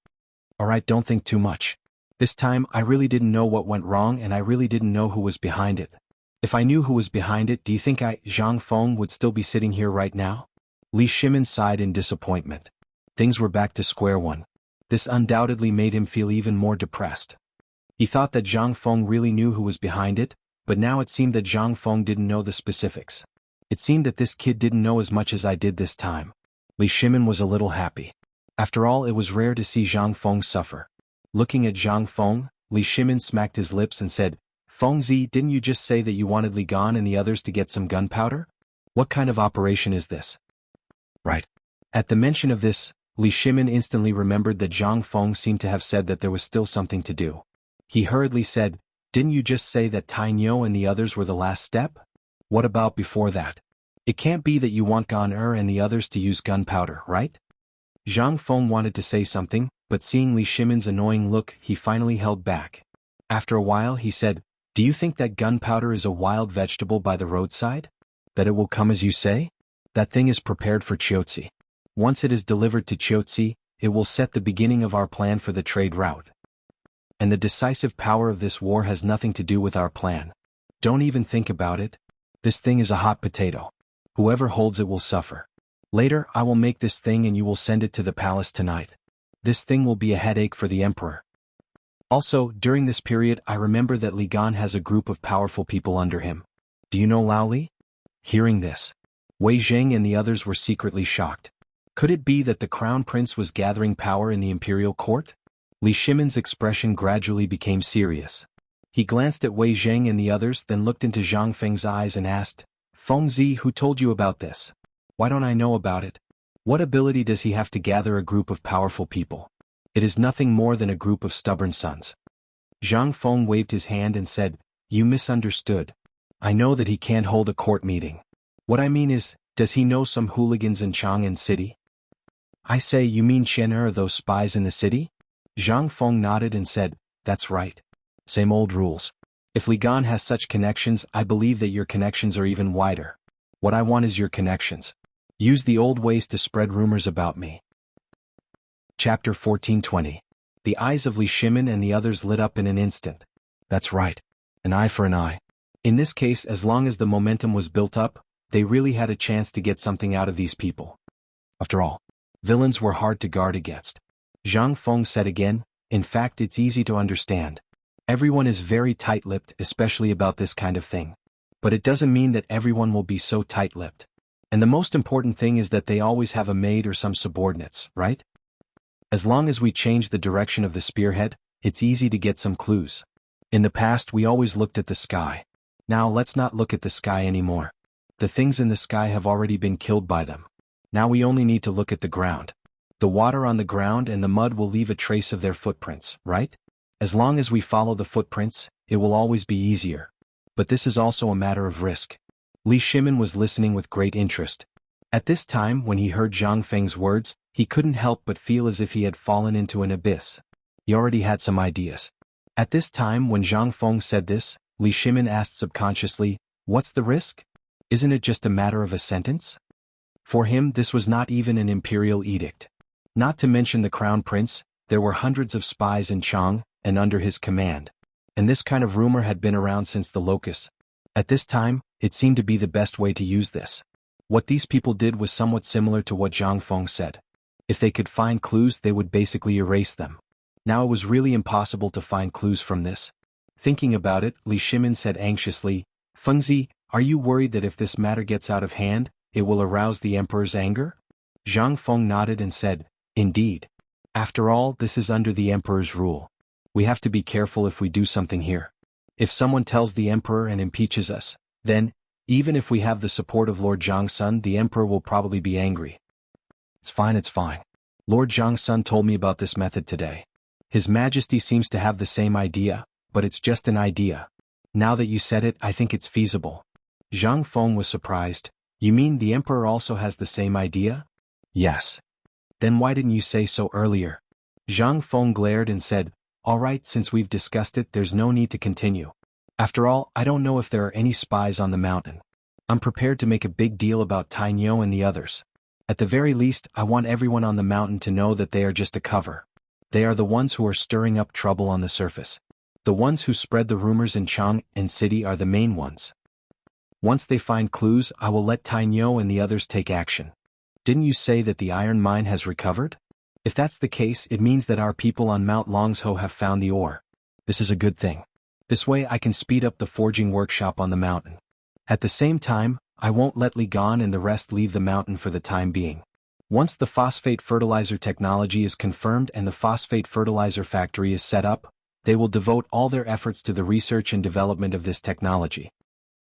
Alright, don't think too much. This time I really didn't know what went wrong and I really didn't know who was behind it. If I knew who was behind it, do you think Zhang Feng would still be sitting here right now? Li Shimin sighed in disappointment. Things were back to square one. This undoubtedly made him feel even more depressed. He thought that Zhang Feng really knew who was behind it, but now it seemed that Zhang Feng didn't know the specifics. It seemed that this kid didn't know as much as I did this time. Li Shimin was a little happy. After all, it was rare to see Zhang Feng suffer. Looking at Zhang Feng, Li Shimin smacked his lips and said, Fengzi, didn't you just say that you wanted Li Gan and the others to get some gunpowder? What kind of operation is this? Right. At the mention of this, Li Shimin instantly remembered that Zhang Feng seemed to have said that there was still something to do. He hurriedly said, didn't you just say that Tai Nyo and the others were the last step? What about before that? It can't be that you want Gan and the others to use gunpowder, right? Zhang Feng wanted to say something, but seeing Li Shimin's annoying look, he finally held back. After a while he said, do you think that gunpowder is a wild vegetable by the roadside? That it will come as you say? That thing is prepared for Chiotzi. Once it is delivered to Chiotzi, it will set the beginning of our plan for the trade route. And the decisive power of this war has nothing to do with our plan. Don't even think about it. This thing is a hot potato. Whoever holds it will suffer. Later, I will make this thing and you will send it to the palace tonight. This thing will be a headache for the emperor. Also, during this period I remember that Li Gan has a group of powerful people under him. Do you know Lao Li? Hearing this, Wei Zheng and the others were secretly shocked. Could it be that the crown prince was gathering power in the imperial court? Li Shimin's expression gradually became serious. He glanced at Wei Zheng and the others, then looked into Zhang Feng's eyes and asked, Fengzi, who told you about this? Why don't I know about it? What ability does he have to gather a group of powerful people? It is nothing more than a group of stubborn sons. Zhang Feng waved his hand and said, you misunderstood. I know that he can't hold a court meeting. What I mean is, does he know some hooligans in Chang'an City? I say, you mean Chen Er, those spies in the city? Zhang Feng nodded and said, that's right. Same old rules. If Li Gan has such connections, I believe that your connections are even wider. What I want is your connections. Use the old ways to spread rumors about me. Chapter 1420. The eyes of Li Shimin and the others lit up in an instant. That's right. An eye for an eye. In this case, as long as the momentum was built up, they really had a chance to get something out of these people. After all, villains were hard to guard against. Zhang Feng said again, in fact it's easy to understand. Everyone is very tight-lipped, especially about this kind of thing. But it doesn't mean that everyone will be so tight-lipped. And the most important thing is that they always have a maid or some subordinates, right? As long as we change the direction of the spearhead, it's easy to get some clues. In the past we always looked at the sky. Now let's not look at the sky anymore. The things in the sky have already been killed by them. Now we only need to look at the ground. The water on the ground and the mud will leave a trace of their footprints, right? As long as we follow the footprints, it will always be easier. But this is also a matter of risk. Li Shimin was listening with great interest. At this time, when he heard Zhang Feng's words, he couldn't help but feel as if he had fallen into an abyss. He already had some ideas. At this time, when Zhang Feng said this, Li Shimin asked subconsciously, what's the risk? Isn't it just a matter of a sentence? For him, this was not even an imperial edict. Not to mention the crown prince, there were hundreds of spies in Chang, and under his command. And this kind of rumor had been around since the locusts. At this time, it seemed to be the best way to use this. What these people did was somewhat similar to what Zhang Feng said. If they could find clues, they would basically erase them. Now it was really impossible to find clues from this. Thinking about it, Li Shimin said anxiously, Fengzi, are you worried that if this matter gets out of hand, it will arouse the emperor's anger? Zhang Feng nodded and said, indeed. After all, this is under the emperor's rule. We have to be careful if we do something here. If someone tells the emperor and impeaches us, then, even if we have the support of Lord Zhangsun, the emperor will probably be angry. It's fine. Lord Zhangsun told me about this method today. His Majesty seems to have the same idea, but it's just an idea. Now that you said it, I think it's feasible. Zhang Feng was surprised. You mean the emperor also has the same idea? Yes. Then why didn't you say so earlier? Zhang Feng glared and said, all right, since we've discussed it, there's no need to continue. After all, I don't know if there are any spies on the mountain. I'm prepared to make a big deal about Tang and the others. At the very least, I want everyone on the mountain to know that they are just a cover. They are the ones who are stirring up trouble on the surface. The ones who spread the rumors in Chang and City are the main ones. Once they find clues, I will let Tang and the others take action. Didn't you say that the iron mine has recovered? If that's the case, it means that our people on Mount Longsho have found the ore. This is a good thing. This way I can speed up the forging workshop on the mountain. At the same time, I won't let Li Gan and the rest leave the mountain for the time being. Once the phosphate fertilizer technology is confirmed and the phosphate fertilizer factory is set up, they will devote all their efforts to the research and development of this technology.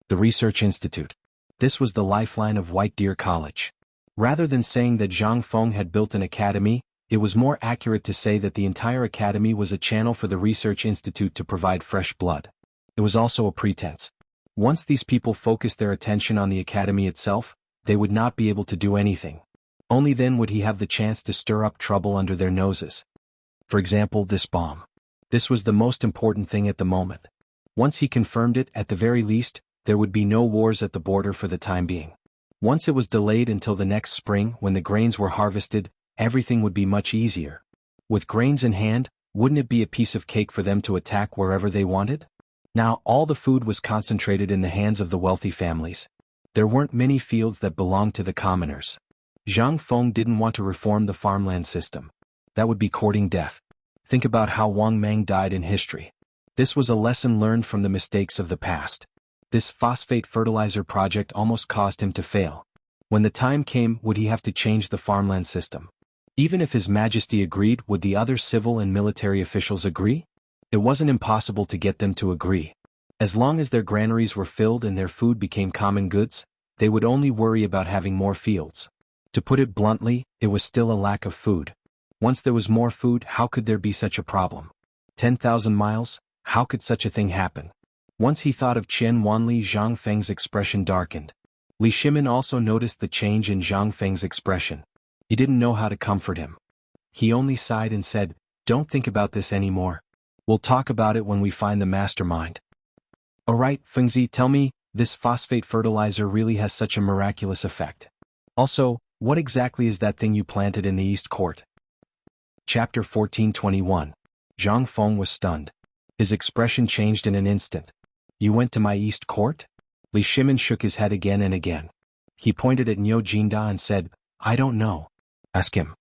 The Research Institute. This was the lifeline of White Deer College. Rather than saying that Zhang Feng had built an academy, it was more accurate to say that the entire academy was a channel for the Research Institute to provide fresh blood. It was also a pretense. Once these people focused their attention on the academy itself, they would not be able to do anything. Only then would he have the chance to stir up trouble under their noses. For example, this bomb. This was the most important thing at the moment. Once he confirmed it, at the very least, there would be no wars at the border for the time being. Once it was delayed until the next spring when the grains were harvested, everything would be much easier. With grains in hand, wouldn't it be a piece of cake for them to attack wherever they wanted? Now all the food was concentrated in the hands of the wealthy families. There weren't many fields that belonged to the commoners. Zhang Feng didn't want to reform the farmland system. That would be courting death. Think about how Wang Mang died in history. This was a lesson learned from the mistakes of the past. This phosphate fertilizer project almost caused him to fail. When the time came, would he have to change the farmland system? Even if His Majesty agreed, would the other civil and military officials agree? It wasn't impossible to get them to agree. As long as their granaries were filled and their food became common goods, they would only worry about having more fields. To put it bluntly, it was still a lack of food. Once there was more food, how could there be such a problem? 10,000 miles? How could such a thing happen? Once he thought of Chen Wanli, Zhang Feng's expression darkened. Li Shimin also noticed the change in Zhang Feng's expression. He didn't know how to comfort him. He only sighed and said, "Don't think about this anymore. We'll talk about it when we find the mastermind." Alright, Fengzi, tell me, this phosphate fertilizer really has such a miraculous effect. Also, what exactly is that thing you planted in the East Court? Chapter 14:21. Zhang Feng was stunned. His expression changed in an instant. You went to my East Court? Li Shimin shook his head again and again. He pointed at Niu Jinda and said, I don't know. Ask him.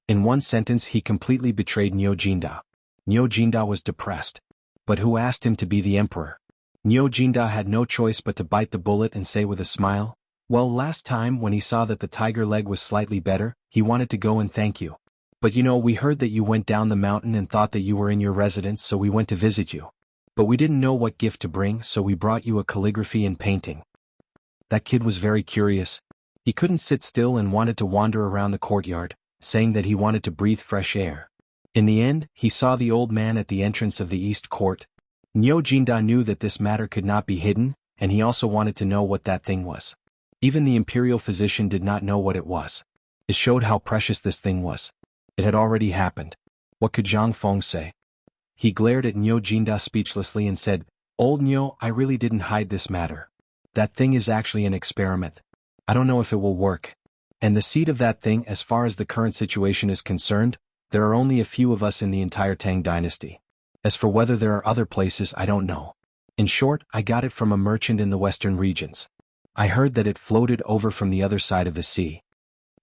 In one sentence he completely betrayed Niu Jinda. Niu Jinda was depressed. But who asked him to be the emperor? Niu Jinda had no choice but to bite the bullet and say with a smile, well, last time when he saw that the tiger leg was slightly better, he wanted to go and thank you. But we heard that you went down the mountain and thought that you were in your residence, so we went to visit you. But we didn't know what gift to bring, so we brought you a calligraphy and painting. That kid was very curious. He couldn't sit still and wanted to wander around the courtyard, saying that he wanted to breathe fresh air. In the end, he saw the old man at the entrance of the East Court. Niu Jinda knew that this matter could not be hidden, and he also wanted to know what that thing was. Even the imperial physician did not know what it was. It showed how precious this thing was. It had already happened. What could Zhang Feng say? He glared at Niu Jinda speechlessly and said, Old Niu, I really didn't hide this matter. That thing is actually an experiment. I don't know if it will work. And the seed of that thing, as far as the current situation is concerned, there are only a few of us in the entire Tang Dynasty. As for whether there are other places, I don't know. In short, I got it from a merchant in the western regions. I heard that it floated over from the other side of the sea.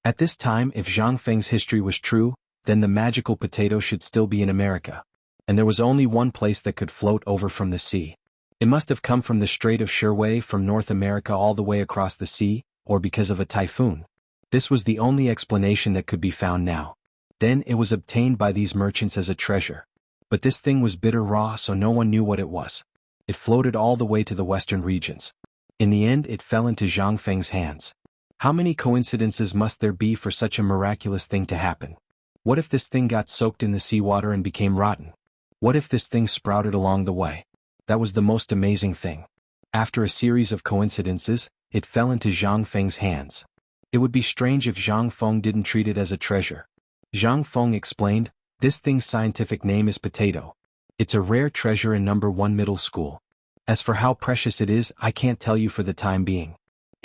At this time, if Zhang Feng's history was true, then the magical potato should still be in America. And there was only one place that could float over from the sea. It must have come from the Strait of Sherway from North America all the way across the sea, or because of a typhoon. This was the only explanation that could be found now. Then it was obtained by these merchants as a treasure. But this thing was bitter raw, so no one knew what it was. It floated all the way to the western regions. In the end, it fell into Zhang Feng's hands. How many coincidences must there be for such a miraculous thing to happen? What if this thing got soaked in the seawater and became rotten? What if this thing sprouted along the way? That was the most amazing thing. After a series of coincidences, it fell into Zhang Feng's hands. It would be strange if Zhang Feng didn't treat it as a treasure. Zhang Feng explained, this thing's scientific name is potato. It's a rare treasure in No. 1 middle school. As for how precious it is, I can't tell you for the time being.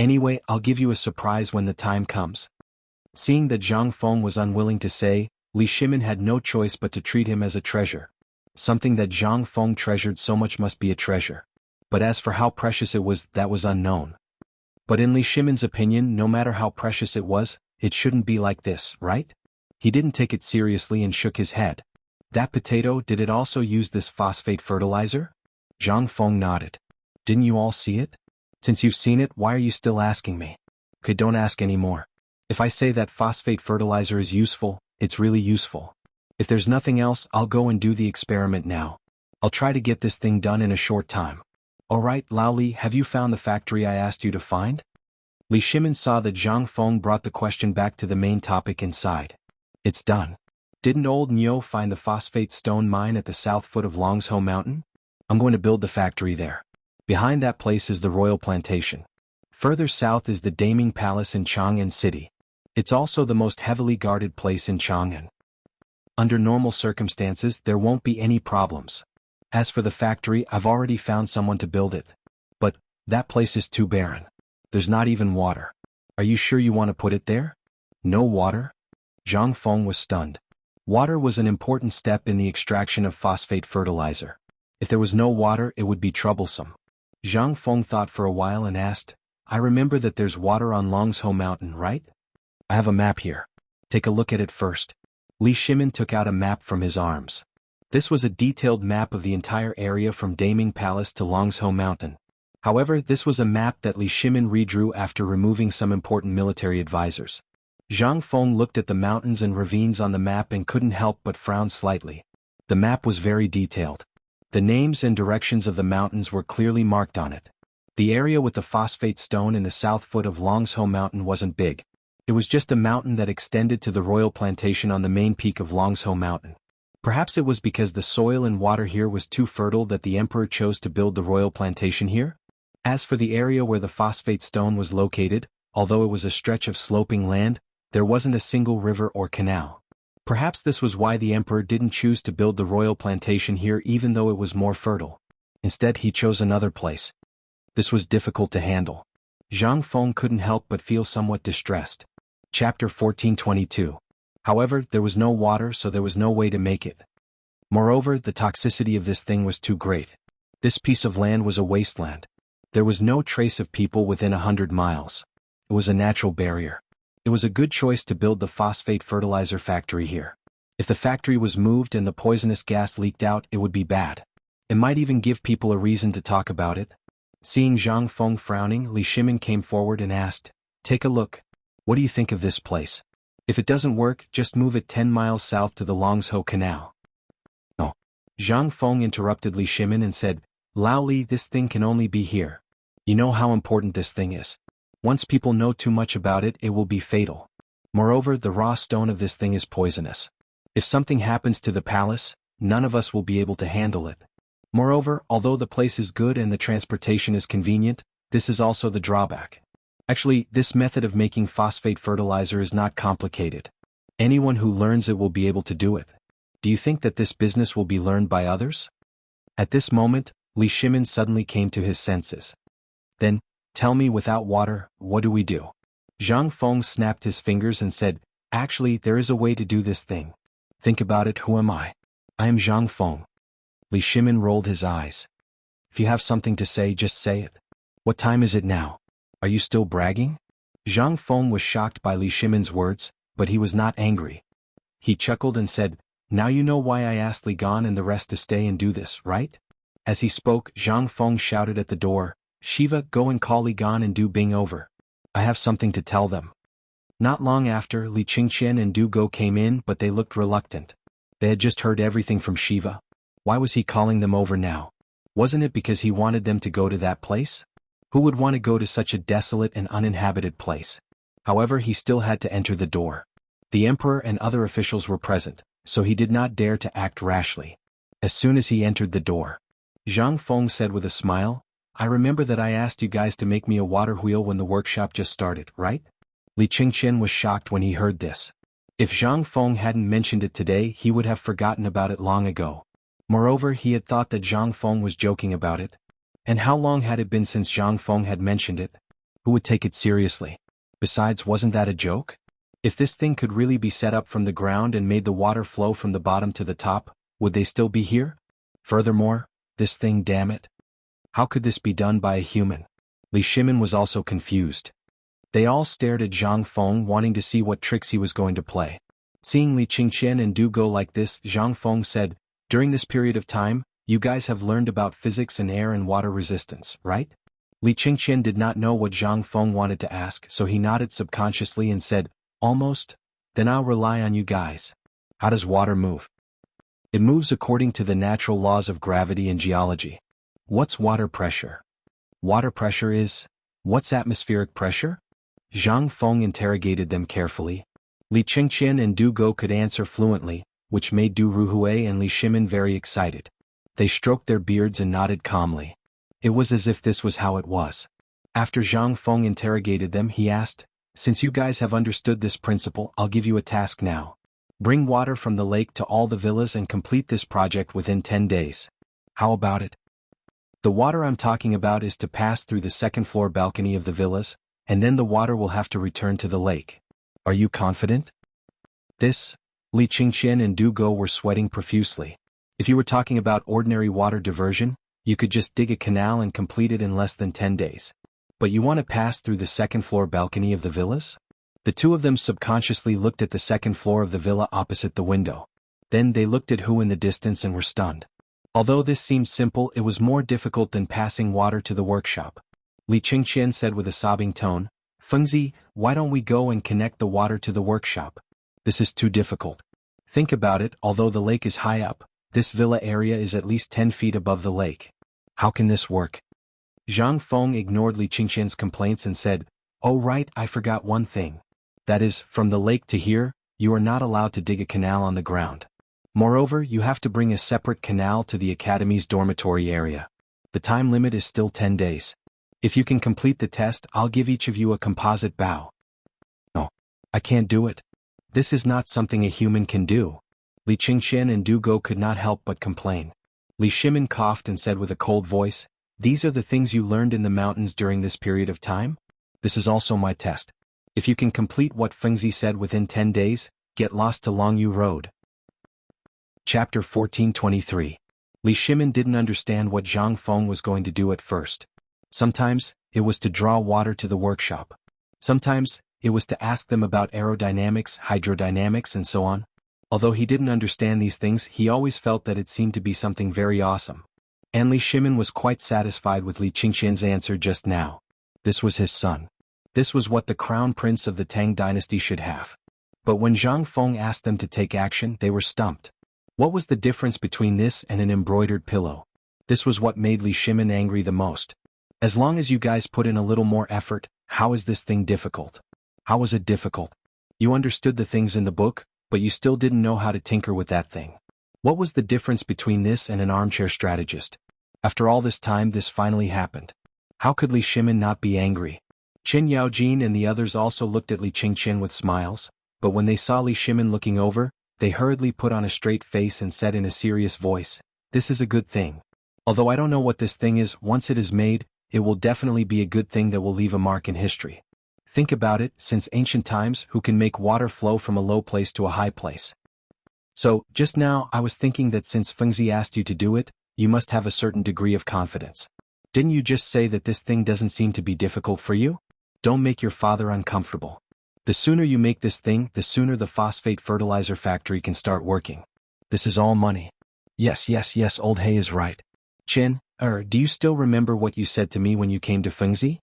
Anyway, I'll give you a surprise when the time comes. Seeing that Zhang Feng was unwilling to say, Li Shimin had no choice but to treat him as a treasure. Something that Zhang Feng treasured so much must be a treasure. But as for how precious it was, that was unknown. But in Li Shimin's opinion, no matter how precious it was, it shouldn't be like this, right? He didn't take it seriously and shook his head. That potato, did it also use this phosphate fertilizer? Zhang Feng nodded. Didn't you all see it? Since you've seen it, why are you still asking me? Okay, don't ask anymore. If I say that phosphate fertilizer is useful, it's really useful. If there's nothing else, I'll go and do the experiment now. I'll try to get this thing done in a short time. Alright, Lao Li, have you found the factory I asked you to find? Li Shimin saw that Zhang Feng brought the question back to the main topic inside. It's done. Didn't old Nyo find the phosphate stone mine at the south foot of Longzhou Mountain? I'm going to build the factory there. Behind that place is the royal plantation. Further south is the Daming Palace in Chang'an City. It's also the most heavily guarded place in Chang'an. Under normal circumstances, there won't be any problems. As for the factory, I've already found someone to build it. But that place is too barren. There's not even water. Are you sure you want to put it there? No water? Zhang Feng was stunned. Water was an important step in the extraction of phosphate fertilizer. If there was no water, it would be troublesome. Zhang Feng thought for a while and asked, I remember that there's water on Longzhou Mountain, right? I have a map here. Take a look at it first. Li Shimin took out a map from his arms. This was a detailed map of the entire area from Daming Palace to Longzhou Mountain. However, this was a map that Li Shimin redrew after removing some important military advisors. Zhang Feng looked at the mountains and ravines on the map and couldn't help but frown slightly. The map was very detailed. The names and directions of the mountains were clearly marked on it. The area with the phosphate stone in the south foot of Longzhou Mountain wasn't big. It was just a mountain that extended to the royal plantation on the main peak of Longzhou Mountain. Perhaps it was because the soil and water here was too fertile that the emperor chose to build the royal plantation here? As for the area where the phosphate stone was located, although it was a stretch of sloping land, there wasn't a single river or canal. Perhaps this was why the emperor didn't choose to build the royal plantation here even though it was more fertile. Instead, he chose another place. This was difficult to handle. Zhang Feng couldn't help but feel somewhat distressed. Chapter 1422. However, there was no water, so there was no way to make it. Moreover, the toxicity of this thing was too great. This piece of land was a wasteland. There was no trace of people within 100 miles. It was a natural barrier. It was a good choice to build the phosphate fertilizer factory here. If the factory was moved and the poisonous gas leaked out, it would be bad. It might even give people a reason to talk about it. Seeing Zhang Feng frowning, Li Shimin came forward and asked, Take a look. What do you think of this place? If it doesn't work, just move it 10 miles south to the Longzhou Canal. No. Zhang Feng interrupted Li Shimin and said, Lao Li, this thing can only be here. You know how important this thing is. Once people know too much about it, it will be fatal. Moreover, the raw stone of this thing is poisonous. If something happens to the palace, none of us will be able to handle it. Moreover, although the place is good and the transportation is convenient, this is also the drawback. Actually, this method of making phosphate fertilizer is not complicated. Anyone who learns it will be able to do it. Do you think that this business will be learned by others? At this moment, Li Shimin suddenly came to his senses. Then, tell me, without water, what do we do? Zhang Feng snapped his fingers and said, Actually, there is a way to do this thing. Think about it, who am I? I am Zhang Feng. Li Shimin rolled his eyes. If you have something to say, just say it. What time is it now? Are you still bragging? Zhang Feng was shocked by Li Shimin's words, but he was not angry. He chuckled and said, Now you know why I asked Li Gan and the rest to stay and do this, right? As he spoke, Zhang Feng shouted at the door, Shiva, go and call Li Gan and Du Bing over. I have something to tell them. Not long after, Li Qingqian and Du Go came in, but they looked reluctant. They had just heard everything from Shiva. Why was he calling them over now? Wasn't it because he wanted them to go to that place? Who would want to go to such a desolate and uninhabited place? However, he still had to enter the door. The emperor and other officials were present, so he did not dare to act rashly. As soon as he entered the door, Zhang Feng said with a smile, I remember that I asked you guys to make me a water wheel when the workshop just started, right? Li Qingqian was shocked when he heard this. If Zhang Feng hadn't mentioned it today, he would have forgotten about it long ago. Moreover, he had thought that Zhang Feng was joking about it. And how long had it been since Zhang Feng had mentioned it? Who would take it seriously? Besides, wasn't that a joke? If this thing could really be set up from the ground and made the water flow from the bottom to the top, would they still be here? Furthermore, this thing, damn it. How could this be done by a human? Li Shimin was also confused. They all stared at Zhang Feng, wanting to see what tricks he was going to play. Seeing Li Qingqian and Du go like this, Zhang Feng said, "During this period of time, you guys have learned about physics and air and water resistance, right?" Li Qingqian did not know what Zhang Feng wanted to ask, so he nodded subconsciously and said, "Almost? Then I'll rely on you guys. How does water move?" "It moves according to the natural laws of gravity and geology." "What's water pressure?" "Water pressure is... What's atmospheric pressure?" Zhang Feng interrogated them carefully. Li Qingqian and Du Go could answer fluently, which made Du Ruhui and Li Shimin very excited. They stroked their beards and nodded calmly. It was as if this was how it was. After Zhang Feng interrogated them, he asked, "Since you guys have understood this principle, I'll give you a task now. Bring water from the lake to all the villas and complete this project within 10 days. How about it?" "The water I'm talking about is to pass through the second-floor balcony of the villas, and then the water will have to return to the lake. Are you confident?" This, Li Qingqian and Du Go were sweating profusely. If you were talking about ordinary water diversion, you could just dig a canal and complete it in less than 10 days. But you want to pass through the second-floor balcony of the villas? The two of them subconsciously looked at the second floor of the villa opposite the window. Then they looked at Hu in the distance and were stunned. Although this seemed simple, it was more difficult than passing water to the workshop. Li Qingqian said with a sobbing tone, "Fengzi, why don't we go and connect the water to the workshop? This is too difficult. Think about it, although the lake is high up, this villa area is at least 10 feet above the lake. How can this work?" Zhang Feng ignored Li Qingqian's complaints and said, "Oh right, I forgot one thing. That is, from the lake to here, you are not allowed to dig a canal on the ground. Moreover, you have to bring a separate canal to the academy's dormitory area. The time limit is still 10 days. If you can complete the test, I'll give each of you a composite bow." "No, I can't do it. This is not something a human can do." Li Qingqian and Du Go could not help but complain. Li Shimin coughed and said with a cold voice, "These are the things you learned in the mountains during this period of time? This is also my test. If you can complete what Fengzi said within 10 days, get lost to Longyu Road." Chapter 1423. Li Shimin didn't understand what Zhang Feng was going to do at first. Sometimes, it was to draw water to the workshop. Sometimes, it was to ask them about aerodynamics, hydrodynamics and so on. Although he didn't understand these things, he always felt that it seemed to be something very awesome. And Li Shimin was quite satisfied with Li Qingqian's answer just now. This was his son. This was what the crown prince of the Tang dynasty should have. But when Zhang Feng asked them to take action, they were stumped. What was the difference between this and an embroidered pillow? This was what made Li Shimin angry the most. As long as you guys put in a little more effort, how is this thing difficult? How was it difficult? You understood the things in the book, but you still didn't know how to tinker with that thing. What was the difference between this and an armchair strategist? After all this time, this finally happened. How could Li Shimin not be angry? Qin Yaojin and the others also looked at Li Qingqian with smiles, but when they saw Li Shimin looking over, they hurriedly put on a straight face and said in a serious voice, "This is a good thing. Although I don't know what this thing is, once it is made, it will definitely be a good thing that will leave a mark in history. Think about it, since ancient times, who can make water flow from a low place to a high place? So, just now I was thinking that since Fengzi asked you to do it, you must have a certain degree of confidence. Didn't you just say that this thing doesn't seem to be difficult for you? Don't make your father uncomfortable. The sooner you make this thing, the sooner the phosphate fertilizer factory can start working. This is all money." Yes, old He is right. Qin, do you still remember what you said to me when you came to Fengzi?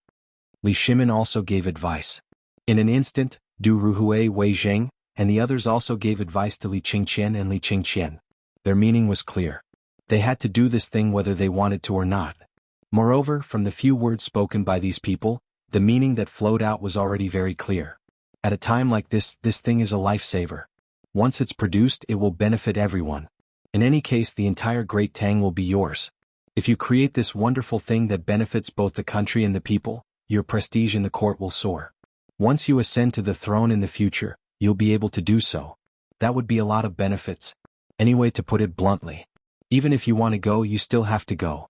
Li Shimin also gave advice. In an instant, Du Ruhui, Wei Zheng, and the others also gave advice to Li Qingqian and Li Qingqian. Their meaning was clear. They had to do this thing whether they wanted to or not. Moreover, from the few words spoken by these people, the meaning that flowed out was already very clear. At a time like this thing is a lifesaver. Once it's produced, it will benefit everyone. In any case, the entire Great Tang will be yours. If you create this wonderful thing that benefits both the country and the people, your prestige in the court will soar. Once you ascend to the throne in the future, you'll be able to do so. That would be a lot of benefits. Anyway, to put it bluntly, even if you want to go, you still have to go.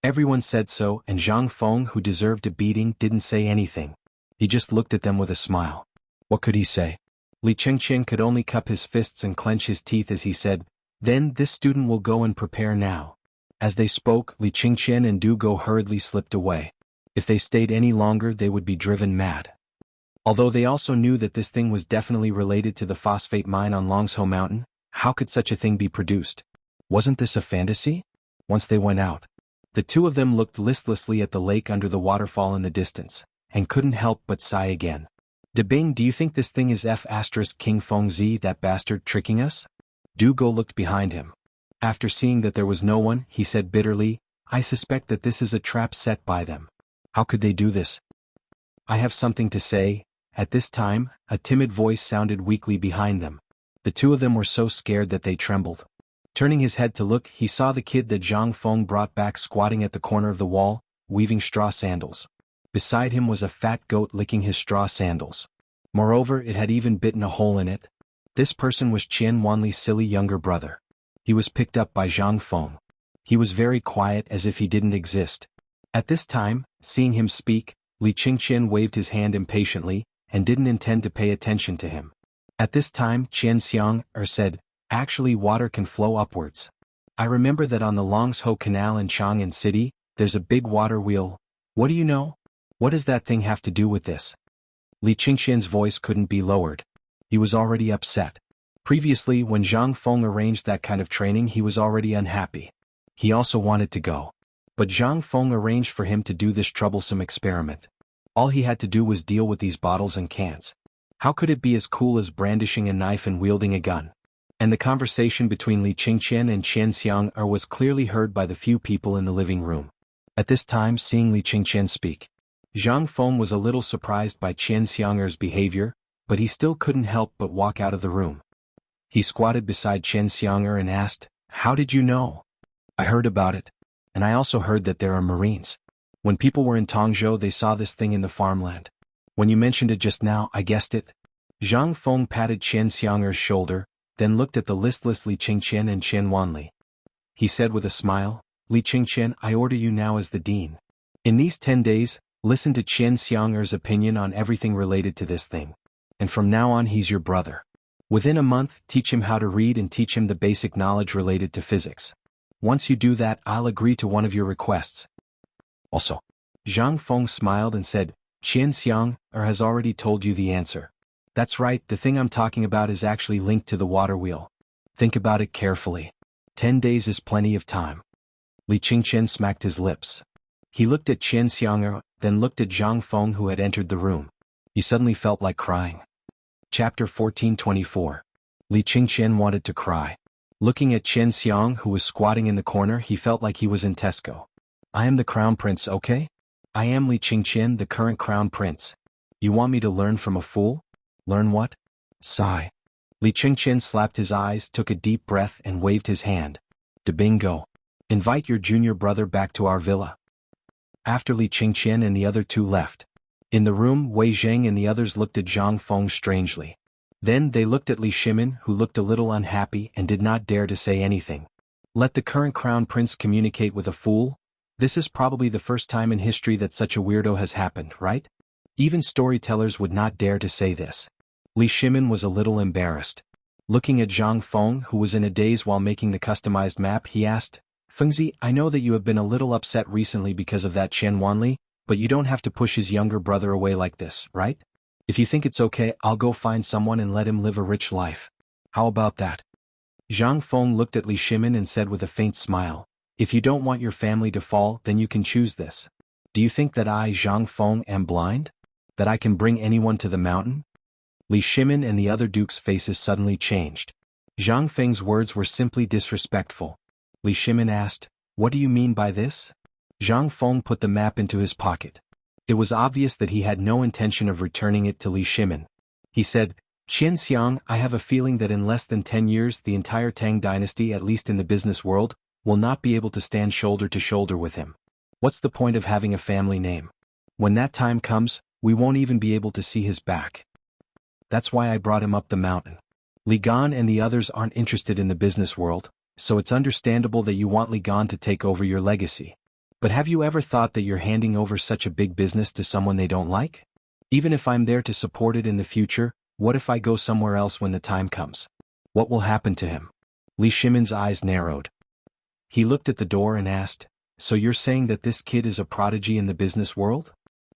Everyone said so, and Zhang Feng, who deserved a beating, didn't say anything. He just looked at them with a smile. What could he say? Li Chengqian could only cup his fists and clench his teeth as he said, "Then this student will go and prepare now." As they spoke, Li Chengqian and Du Go hurriedly slipped away. If they stayed any longer, they would be driven mad. Although they also knew that this thing was definitely related to the phosphate mine on Longshou Mountain, how could such a thing be produced? Wasn't this a fantasy? Once they went out, the two of them looked listlessly at the lake under the waterfall in the distance, and couldn't help but sigh again. "De Bing, do you think this thing is King Fengzi, that bastard, tricking us?" Du Go looked behind him. After seeing that there was no one, he said bitterly, "I suspect that this is a trap set by them. How could they do this?" "I have something to say." At this time, a timid voice sounded weakly behind them. The two of them were so scared that they trembled. Turning his head to look, he saw the kid that Zhang Feng brought back squatting at the corner of the wall, weaving straw sandals. Beside him was a fat goat licking his straw sandals. Moreover, it had even bitten a hole in it. This person was Qian Wanli's silly younger brother. He was picked up by Zhang Feng. He was very quiet, as if he didn't exist. At this time, seeing him speak, Li Qingqian waved his hand impatiently, and didn't intend to pay attention to him. At this time, Qian Xiang said, "Actually, water can flow upwards. I remember that on the Longshou Canal in Chang'an City, there's a big water wheel. What do you know? What does that thing have to do with this?" Li Qingqian's voice couldn't be lowered. He was already upset. Previously, when Zhang Feng arranged that kind of training, he was already unhappy. He also wanted to go. But Zhang Feng arranged for him to do this troublesome experiment. All he had to do was deal with these bottles and cans. How could it be as cool as brandishing a knife and wielding a gun? And the conversation between Li Qingqian and Qian Xiang was clearly heard by the few people in the living room. At this time, seeing Li Qingqian speak, Zhang Feng was a little surprised by Qian Xiang's behavior, but he still couldn't help but walk out of the room. He squatted beside Qian Xiang and asked, "How did you know?" "I heard about it. And I also heard that there are Marines. When people were in Tongzhou, they saw this thing in the farmland. When you mentioned it just now, I guessed it." Zhang Feng patted Qian Xiang's shoulder, then looked at the listless Li Qingqian and Qian Wanli. He said with a smile, "Li Qingqian, I order you now as the dean. In these 10 days, listen to Qian Xiang's opinion on everything related to this thing. And from now on, he's your brother. Within a month, teach him how to read and teach him the basic knowledge related to physics. Once you do that, I'll agree to one of your requests." Also, Zhang Feng smiled and said, "Qian Xiang has already told you the answer. That's right, the thing I'm talking about is actually linked to the water wheel. Think about it carefully. 10 days is plenty of time." Li Qingqian smacked his lips. He looked at Qian Xiang, then looked at Zhang Feng, who had entered the room. He suddenly felt like crying. Chapter 1424. Li Qingqian wanted to cry. Looking at Qian Xiang, who was squatting in the corner, he felt like he was in Tesco. "I am the crown prince, okay? I am Li Qingqian, the current crown prince. You want me to learn from a fool? Learn what?" Sigh. Li Qingqian slapped his eyes, took a deep breath, and waved his hand. "De Bingo. Invite your junior brother back to our villa." After Li Qingqian and the other two left, in the room, Wei Zheng and the others looked at Zhang Feng strangely. Then they looked at Li Shimin, who looked a little unhappy and did not dare to say anything. Let the current crown prince communicate with a fool? This is probably the first time in history that such a weirdo has happened, right? Even storytellers would not dare to say this. Li Shimin was a little embarrassed. Looking at Zhang Feng, who was in a daze while making the customized map, he asked, "Fengzi, I know that you have been a little upset recently because of that Qian Wanli, but you don't have to push his younger brother away like this, right? If you think it's okay, I'll go find someone and let him live a rich life. How about that?" Zhang Feng looked at Li Shimin and said with a faint smile, "If you don't want your family to fall, then you can choose this. Do you think that I, Zhang Feng, am blind? That I can bring anyone to the mountain?" Li Shimin and the other dukes' faces suddenly changed. Zhang Feng's words were simply disrespectful. Li Shimin asked, "What do you mean by this?" Zhang Feng put the map into his pocket. It was obvious that he had no intention of returning it to Li Shimin. He said, "Qian Xiang, I have a feeling that in less than 10 years the entire Tang Dynasty, at least in the business world, will not be able to stand shoulder to shoulder with him. What's the point of having a family name? When that time comes, we won't even be able to see his back. That's why I brought him up the mountain. Li Gan and the others aren't interested in the business world, so it's understandable that you want Li Gan to take over your legacy. But have you ever thought that you're handing over such a big business to someone they don't like? Even if I'm there to support it in the future, what if I go somewhere else when the time comes? What will happen to him? Li Shimin's eyes narrowed. He looked at the door and asked, "So you're saying that this kid is a prodigy in the business world?"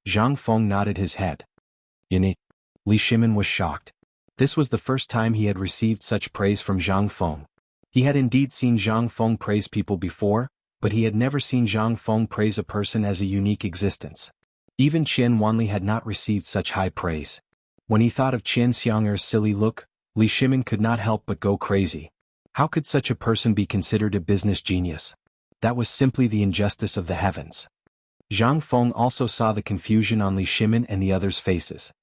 Zhang Feng nodded his head. "Yini." Li Shimin was shocked. This was the first time he had received such praise from Zhang Feng. He had indeed seen Zhang Feng praise people before, but he had never seen Zhang Feng praise a person as a unique existence. Even Qian Wanli had not received such high praise. When he thought of Qian Xiang'er's silly look, Li Shimin could not help but go crazy. How could such a person be considered a business genius? That was simply the injustice of the heavens. Zhang Feng also saw the confusion on Li Shimin and the others' faces.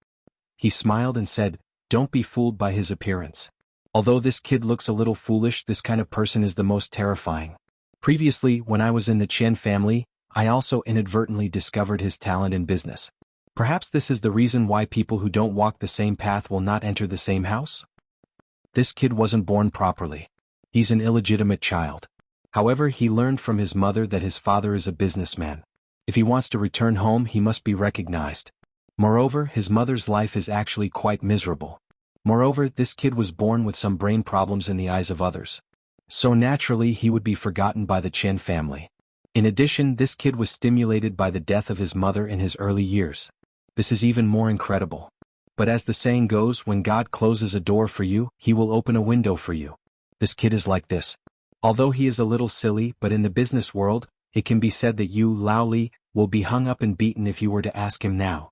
He smiled and said, "Don't be fooled by his appearance. Although this kid looks a little foolish, this kind of person is the most terrifying. Previously, when I was in the Qian family, I also inadvertently discovered his talent in business. Perhaps this is the reason why people who don't walk the same path will not enter the same house? This kid wasn't born properly. He's an illegitimate child. However, he learned from his mother that his father is a businessman. If he wants to return home, he must be recognized. Moreover, his mother's life is actually quite miserable. Moreover, this kid was born with some brain problems in the eyes of others. So naturally he would be forgotten by the Chen family. In addition, this kid was stimulated by the death of his mother in his early years. This is even more incredible. But as the saying goes, when God closes a door for you, he will open a window for you. This kid is like this. Although he is a little silly, but in the business world, it can be said that you, Lao Li, will be hung up and beaten if you were to ask him now."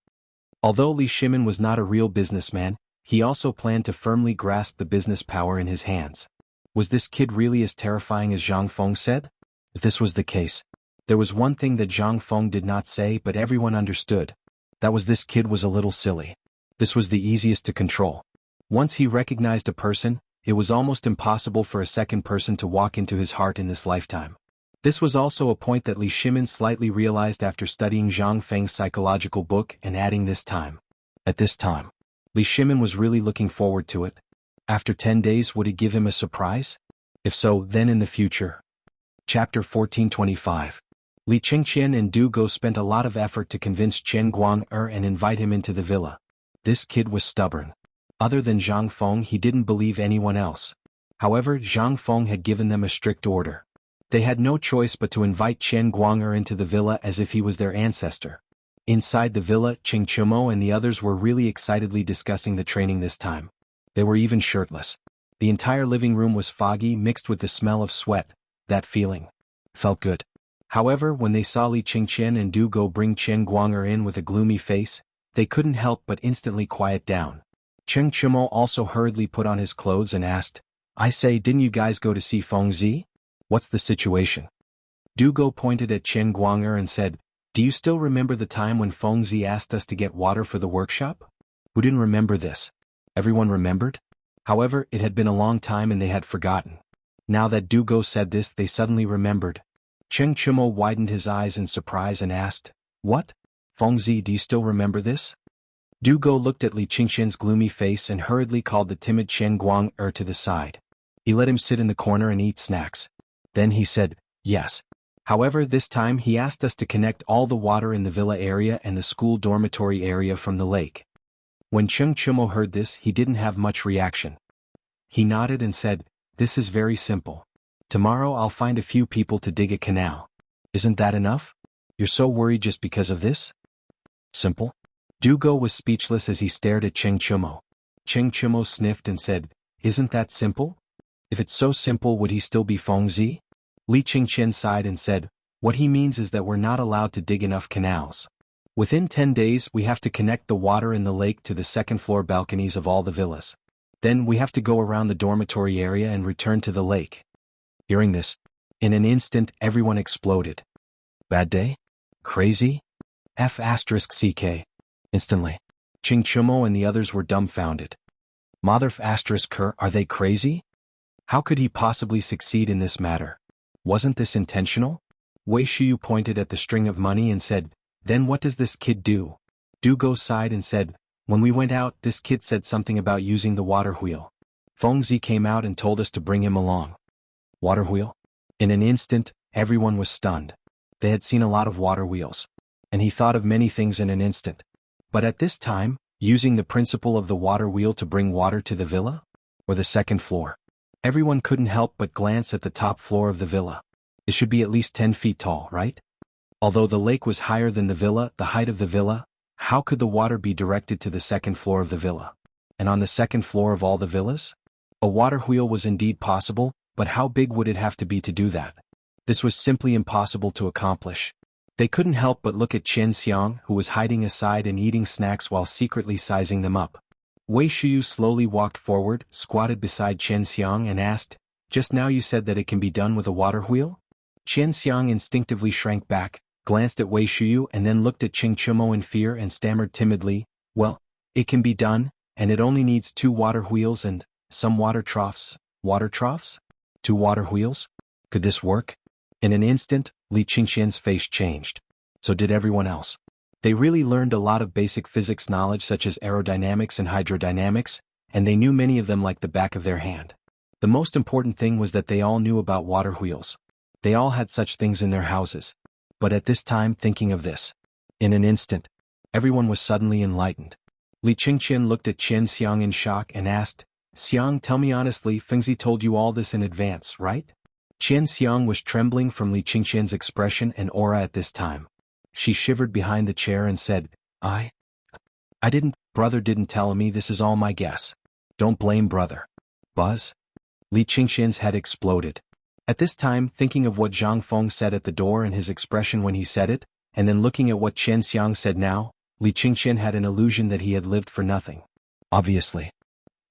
Although Li Shimin was not a real businessman, he also planned to firmly grasp the business power in his hands. Was this kid really as terrifying as Zhang Feng said? If this was the case, there was one thing that Zhang Feng did not say but everyone understood. That was this kid was a little silly. This was the easiest to control. Once he recognized a person, it was almost impossible for a second person to walk into his heart in this lifetime. This was also a point that Li Shimin slightly realized after studying Zhang Feng's psychological book and adding this time. At this time, Li Shimin was really looking forward to it. After 10 days, would it give him a surprise? If so, then in the future. Chapter 1425. Li Qingqian and Du Go spent a lot of effort to convince Chen Guang'er and invite him into the villa. This kid was stubborn. Other than Zhang Feng, he didn't believe anyone else. However, Zhang Feng had given them a strict order. They had no choice but to invite Chen Guang'er into the villa as if he was their ancestor. Inside the villa, Cheng Chumo and the others were really excitedly discussing the training this time. They were even shirtless. The entire living room was foggy, mixed with the smell of sweat. That feeling felt good. However, when they saw Li Qingqian and Du Go bring Chen Guang'er in with a gloomy face, they couldn't help but instantly quiet down. Cheng Chumo also hurriedly put on his clothes and asked, "I say, didn't you guys go to see Feng Zi? What's the situation?" Du Go pointed at Chen Guang'er and said, "Do you still remember the time when Feng Zi asked us to get water for the workshop?" Who didn't remember this? Everyone remembered. However, it had been a long time and they had forgotten. Now that Du Go said this, they suddenly remembered. Cheng Chumo widened his eyes in surprise and asked, "What? Feng Zi, do you still remember this?" Du Go looked at Li Qingqian's gloomy face and hurriedly called the timid Chen Guang'er to the side. He let him sit in the corner and eat snacks. Then he said, "Yes. However, this time he asked us to connect all the water in the villa area and the school dormitory area from the lake." When Cheng Chumo heard this, he didn't have much reaction. He nodded and said, "This is very simple. Tomorrow I'll find a few people to dig a canal. Isn't that enough? You're so worried just because of this? Simple?" Du Go was speechless as he stared at Cheng Chumo. Cheng Chumo sniffed and said, "Isn't that simple? If it's so simple, would he still be Feng Zi?" Li Qingqian sighed and said, "What he means is that we're not allowed to dig enough canals. Within 10 days we have to connect the water in the lake to the second-floor balconies of all the villas. Then we have to go around the dormitory area and return to the lake." Hearing this, in an instant everyone exploded. Bad day? Crazy? F***ck. Instantly, Cheng Chumo and the others were dumbfounded. Mother***, are they crazy? How could he possibly succeed in this matter? Wasn't this intentional? Wei Shiyu pointed at the string of money and said, "Then what does this kid do?" Du Go sighed and said, "When we went out, this kid said something about using the water wheel. Feng Zi came out and told us to bring him along." Water wheel? In an instant, everyone was stunned. They had seen a lot of water wheels. And he thought of many things in an instant. But at this time, using the principle of the water wheel to bring water to the villa? Or the second floor? Everyone couldn't help but glance at the top floor of the villa. It should be at least 10 feet tall, right? Although the lake was higher than the height of the villa, how could the water be directed to the second floor of the villa? And on the second floor of all the villas? A water wheel was indeed possible, but how big would it have to be to do that? This was simply impossible to accomplish. They couldn't help but look at Chen Xiang, who was hiding aside and eating snacks while secretly sizing them up. Wei Shuyu slowly walked forward, squatted beside Chen Xiang and asked, "Just now you said that it can be done with a water wheel?" Chen Xiang instinctively shrank back, glanced at Wei Shuyu and then looked at Ching Chumo in fear and stammered timidly, "Well, it can be done, and it only needs 2 water wheels and some water troughs." Water troughs? 2 water wheels? Could this work? In an instant, Li Qingxian's face changed. So did everyone else. They really learned a lot of basic physics knowledge such as aerodynamics and hydrodynamics, and they knew many of them like the back of their hand. The most important thing was that they all knew about water wheels. They all had such things in their houses. But at this time, thinking of this, in an instant, everyone was suddenly enlightened. Li Qingxian looked at Chen Xiang in shock and asked, "Xiang, tell me honestly, Fengzi told you all this in advance, right?" Chen Xiang was trembling from Li Qingxian's expression and aura at this time. She shivered behind the chair and said, I didn't, brother didn't tell me, this is all my guess. Don't blame brother. Buzz? Li Qingxian's head exploded. At this time, thinking of what Zhang Feng said at the door and his expression when he said it, and then looking at what Chen Xiang said now, Li Qingxian had an illusion that he had lived for nothing. Obviously.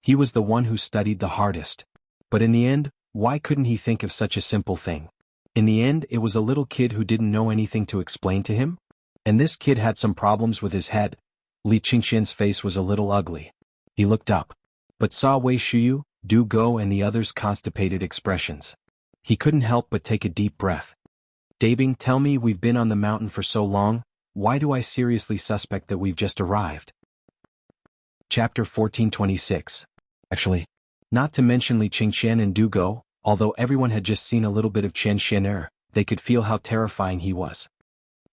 He was the one who studied the hardest. But in the end, why couldn't he think of such a simple thing? In the end, it was a little kid who didn't know anything to explain to him? And this kid had some problems with his head. Li Qingxian's face was a little ugly. He looked up, but saw Wei Shuyu, Du Go and the others' constipated expressions. He couldn't help but take a deep breath. Dabing, tell me, we've been on the mountain for so long, why do I seriously suspect that we've just arrived? Chapter 1426. Actually, not to mention Li Qingxian and Du Go, although everyone had just seen a little bit of Chen Xianer, they could feel how terrifying he was.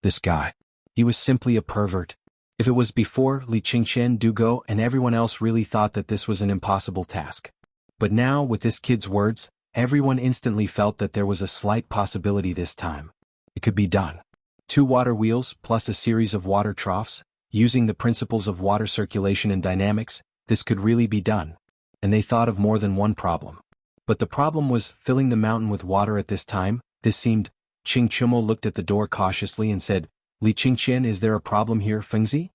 This guy. He was simply a pervert. If it was before, Li Qingxian, Du Go and everyone else really thought that this was an impossible task. But now, with this kid's words, everyone instantly felt that there was a slight possibility this time. It could be done. 2 water wheels plus a series of water troughs, using the principles of water circulation and dynamics, this could really be done. And they thought of more than one problem. But the problem was filling the mountain with water at this time. This seemed. Ching Chumo looked at the door cautiously and said, Li Qingxian, is there a problem here, Fengzi?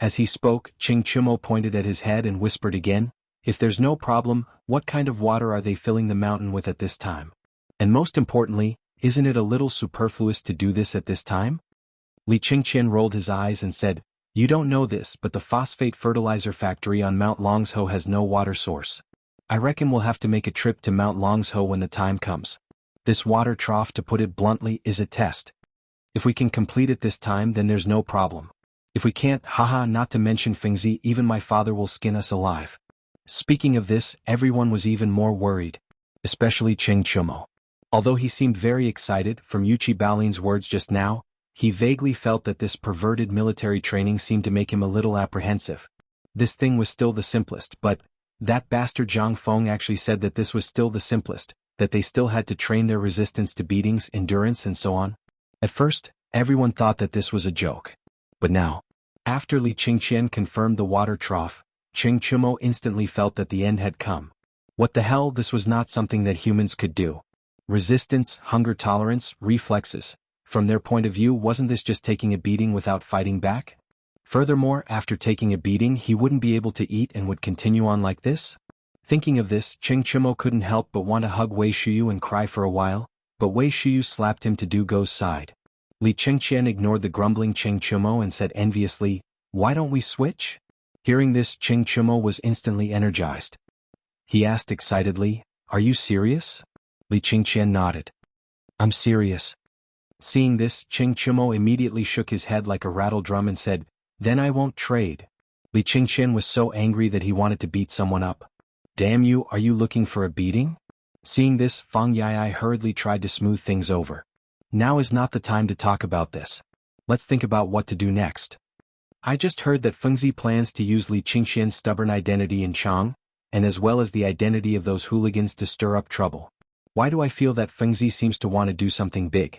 As he spoke, Ching Chumo pointed at his head and whispered again, if there's no problem, what kind of water are they filling the mountain with at this time? And most importantly, isn't it a little superfluous to do this at this time? Li Qingxian rolled his eyes and said, you don't know this, but the phosphate fertilizer factory on Mount Longsho has no water source. I reckon we'll have to make a trip to Mount Longsho when the time comes. This water trough, to put it bluntly, is a test. If we can complete it this time, then there's no problem. If we can't, haha, not to mention Fengzi, even my father will skin us alive. Speaking of this, everyone was even more worried, especially Ching Chumo. Although he seemed very excited from Yuchi Baolin's words just now, he vaguely felt that this perverted military training seemed to make him a little apprehensive. This thing was still the simplest, but that bastard Zhang Feng actually said that this was still the simplest, that they still had to train their resistance to beatings, endurance and so on. At first, everyone thought that this was a joke. But now, after Li Qingxian confirmed the water trough, Ching Chumo instantly felt that the end had come. What the hell, this was not something that humans could do. Resistance, hunger tolerance, reflexes. From their point of view, wasn't this just taking a beating without fighting back? Furthermore, after taking a beating, he wouldn't be able to eat and would continue on like this? Thinking of this, Ching Chumo couldn't help but want to hug Wei Shuyu and cry for a while, but Wei Shuyu slapped him to Du Go's side. Li Qingxian ignored the grumbling Ching Chumo and said enviously, why don't we switch? Hearing this, Ching Chumo was instantly energized. He asked excitedly, are you serious? Li Qingxian nodded. I'm serious. Seeing this, Ching Chumo immediately shook his head like a rattle drum and said, then I won't trade. Li Qingxian was so angry that he wanted to beat someone up. Damn you, are you looking for a beating? Seeing this, Fang Yai hurriedly tried to smooth things over. Now is not the time to talk about this. Let's think about what to do next. I just heard that Fengzi plans to use Li Qingxian's stubborn identity in Chang, and as well as the identity of those hooligans to stir up trouble. Why do I feel that Fengzi seems to want to do something big?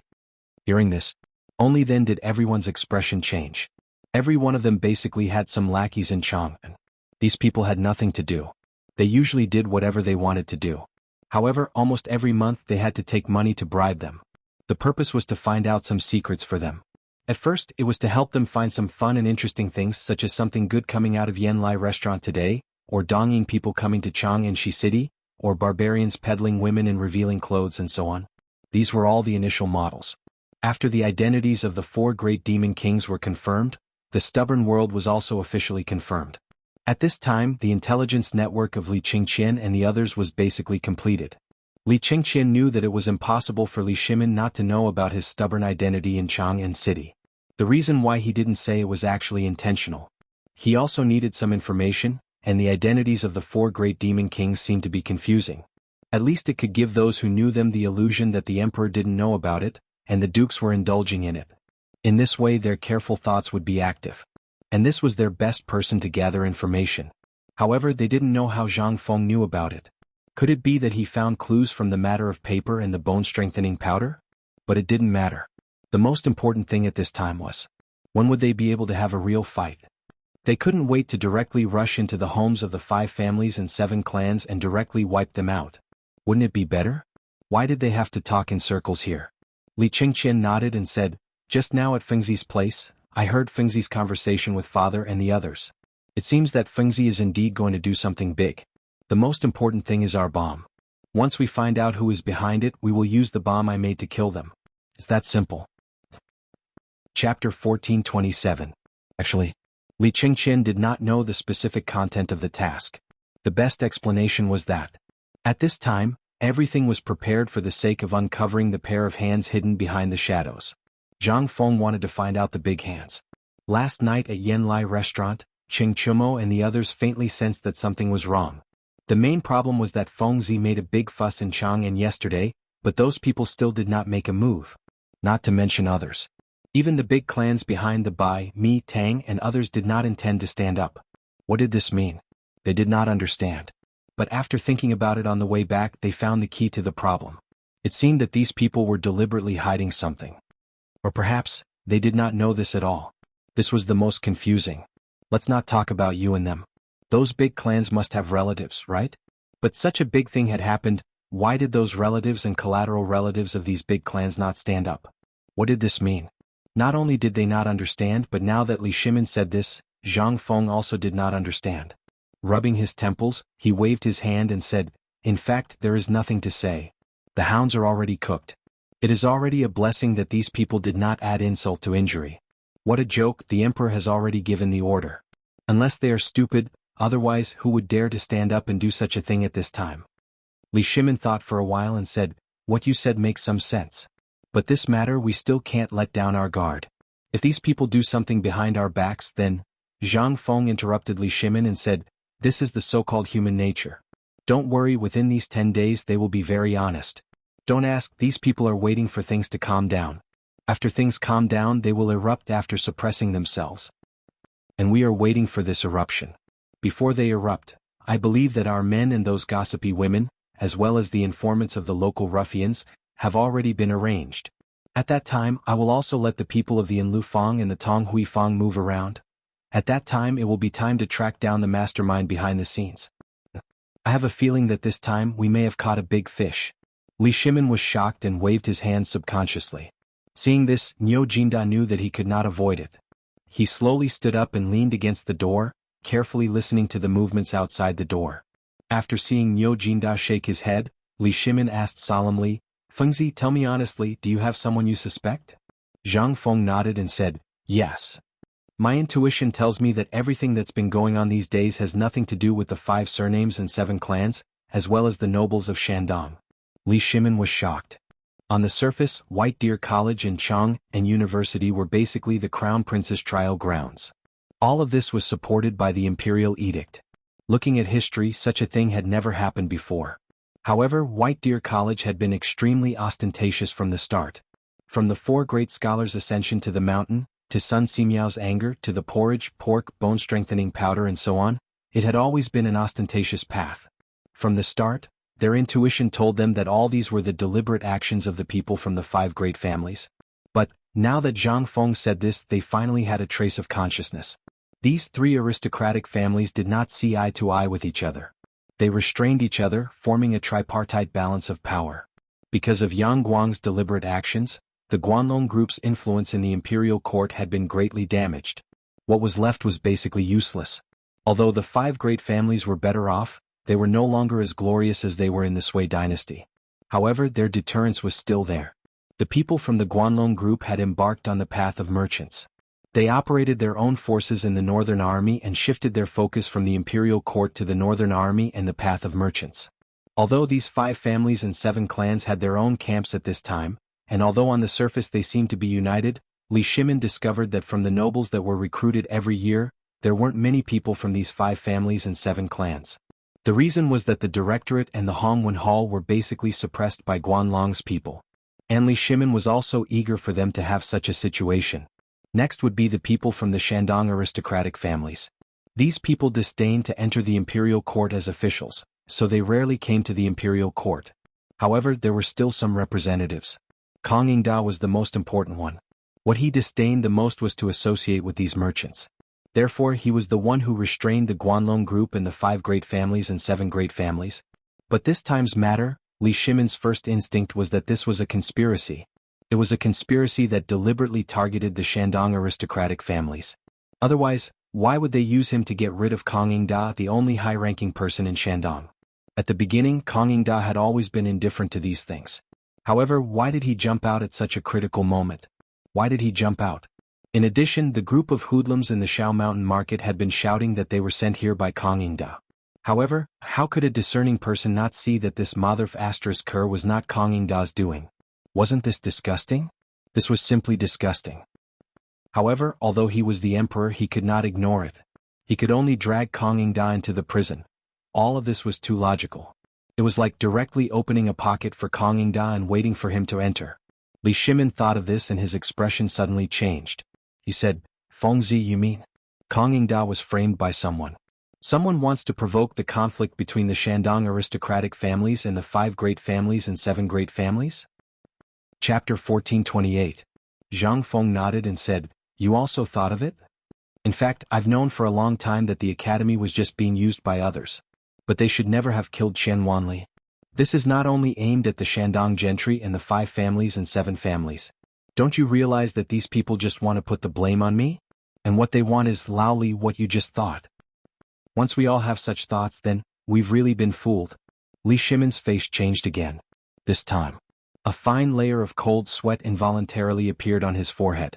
Hearing this, only then did everyone's expression change. Every one of them basically had some lackeys in Chang, and these people had nothing to do. They usually did whatever they wanted to do. However, almost every month they had to take money to bribe them. The purpose was to find out some secrets for them. At first, it was to help them find some fun and interesting things such as something good coming out of Yanlai restaurant today, or Dongying people coming to Chang and Shi City, or barbarians peddling women and revealing clothes and so on. These were all the initial models. After the identities of the 4 great demon kings were confirmed, the stubborn world was also officially confirmed. At this time, the intelligence network of Li Qingqian and the others was basically completed. Li Qingqian knew that it was impossible for Li Shimin not to know about his stubborn identity in Chang'an City. The reason why he didn't say it was actually intentional. He also needed some information, and the identities of the 4 great demon kings seemed to be confusing. At least it could give those who knew them the illusion that the emperor didn't know about it, and the dukes were indulging in it. In this way their careful thoughts would be active. And this was their best person to gather information. However, they didn't know how Zhang Feng knew about it. Could it be that he found clues from the matter of paper and the bone-strengthening powder? But it didn't matter. The most important thing at this time was, when would they be able to have a real fight? They couldn't wait to directly rush into the homes of the 5 families and 7 clans and directly wipe them out. Wouldn't it be better? Why did they have to talk in circles here? Li Qingqian nodded and said, just now at Fengzi's place, I heard Fengzi's conversation with father and the others. It seems that Fengzi is indeed going to do something big. The most important thing is our bomb. Once we find out who is behind it, we will use the bomb I made to kill them. It's that simple. Chapter 1427. Actually, Li Qingqian did not know the specific content of the task. The best explanation was that, at this time, everything was prepared for the sake of uncovering the pair of hands hidden behind the shadows. Zhang Feng wanted to find out the big hands. Last night at Yanlai restaurant, Qing Chumo and the others faintly sensed that something was wrong. The main problem was that Fengzi made a big fuss in Chang'an yesterday, but those people still did not make a move. Not to mention others. Even the big clans behind the Bai, Mi, Tang and others did not intend to stand up. What did this mean? They did not understand. But after thinking about it on the way back, they found the key to the problem. It seemed that these people were deliberately hiding something. Or perhaps, they did not know this at all. This was the most confusing. Let's not talk about you and them. Those big clans must have relatives, right? But such a big thing had happened, why did those relatives and collateral relatives of these big clans not stand up? What did this mean? Not only did they not understand, but now that Li Shimin said this, Zhang Feng also did not understand. Rubbing his temples, he waved his hand and said, in fact, there is nothing to say. The hounds are already cooked. It is already a blessing that these people did not add insult to injury. What a joke, the emperor has already given the order. Unless they are stupid, otherwise who would dare to stand up and do such a thing at this time? Li Shimin thought for a while and said, what you said makes some sense. But this matter we still can't let down our guard. If these people do something behind our backs then, Zhang Feng interrupted Li Shimin and said, this is the so-called human nature. Don't worry, within these 10 days they will be very honest. Don't ask, these people are waiting for things to calm down. After things calm down they will erupt after suppressing themselves. And we are waiting for this eruption. Before they erupt, I believe that our men and those gossipy women, as well as the informants of the local ruffians, have already been arranged. At that time I will also let the people of the Enlufang and the Tonghuifang move around. At that time it will be time to track down the mastermind behind the scenes. I have a feeling that this time we may have caught a big fish. Li Shimin was shocked and waved his hand subconsciously. Seeing this, Niu Jinda knew that he could not avoid it. He slowly stood up and leaned against the door, carefully listening to the movements outside the door. After seeing Niu Jinda shake his head, Li Shimin asked solemnly, Fengzi, tell me honestly, do you have someone you suspect? Zhang Feng nodded and said, yes. My intuition tells me that everything that's been going on these days has nothing to do with the 5 surnames and 7 clans, as well as the nobles of Shandong. Li Shimin was shocked. On the surface, White Deer College and Chang and University were basically the Crown Prince's trial grounds. All of this was supported by the Imperial Edict. Looking at history, such a thing had never happened before. However, White Deer College had been extremely ostentatious from the start. From the four great scholars' ascension to the mountain, to Sun Simiao's anger, to the porridge, pork, bone-strengthening powder and so on, it had always been an ostentatious path. From the start, their intuition told them that all these were the deliberate actions of the people from the five great families. But, now that Zhang Feng said this, they finally had a trace of consciousness. These three aristocratic families did not see eye to eye with each other. They restrained each other, forming a tripartite balance of power. Because of Yang Guang's deliberate actions, the Guanlong group's influence in the imperial court had been greatly damaged. What was left was basically useless. Although the five great families were better off, they were no longer as glorious as they were in the Sui dynasty. However, their deterrence was still there. The people from the Guanlong group had embarked on the path of merchants. They operated their own forces in the Northern Army and shifted their focus from the imperial court to the Northern Army and the path of merchants. Although these five families and 7 clans had their own camps at this time, and although on the surface they seemed to be united, Li Shimin discovered that from the nobles that were recruited every year, there weren't many people from these 5 families and 7 clans. The reason was that the Directorate and the Hongwen Hall were basically suppressed by Guanlong's people. And Li Shimin was also eager for them to have such a situation. Next would be the people from the Shandong aristocratic families. These people disdained to enter the imperial court as officials, so they rarely came to the imperial court. However, there were still some representatives. Kong Yingda was the most important one. What he disdained the most was to associate with these merchants. Therefore, he was the one who restrained the Guanlong group and the 5 great families and 7 great families. But this time's matter, Li Shimin's first instinct was that this was a conspiracy. It was a conspiracy that deliberately targeted the Shandong aristocratic families. Otherwise, why would they use him to get rid of Kong Yingda, the only high-ranking person in Shandong? At the beginning, Kong Yingda had always been indifferent to these things. However, why did he jump out at such a critical moment? Why did he jump out? In addition, the group of hoodlums in the Shao Mountain Market had been shouting that they were sent here by Kong Yingda. However, how could a discerning person not see that this Motherf *Ker was not Kong Yingda's doing? Wasn't this disgusting? This was simply disgusting. However, although he was the emperor, he could not ignore it. He could only drag Kong Yingda into the prison. All of this was too logical. It was like directly opening a pocket for Kong Yingda and waiting for him to enter. Li Shimin thought of this and his expression suddenly changed. He said, "Fengzi, you mean?" Kong Yingda was framed by someone. Someone wants to provoke the conflict between the Shandong aristocratic families and the 5 great families and 7 great families? Chapter 1428. Zhang Feng nodded and said, "You also thought of it? In fact, I've known for a long time that the academy was just being used by others. But they should never have killed Chen Wanli. This is not only aimed at the Shandong gentry and the 5 families and 7 families. Don't you realize that these people just want to put the blame on me? And what they want is Laoli what you just thought. Once we all have such thoughts, then, we've really been fooled." Li Shimin's face changed again. This time, a fine layer of cold sweat involuntarily appeared on his forehead.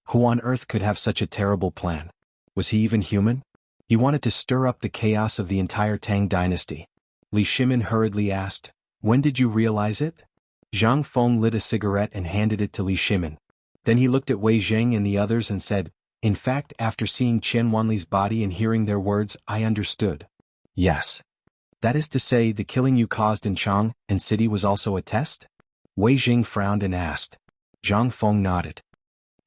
Who on earth could have such a terrible plan? Was he even human? He wanted to stir up the chaos of the entire Tang dynasty. Li Shimin hurriedly asked, "When did you realize it?" Zhang Feng lit a cigarette and handed it to Li Shimin. Then he looked at Wei Zheng and the others and said, "In fact, after seeing Chen Wanli's body and hearing their words, I understood. Yes. That is to say, the killing you caused in Chang and City was also a test?" Wei Zheng frowned and asked. Zhang Feng nodded.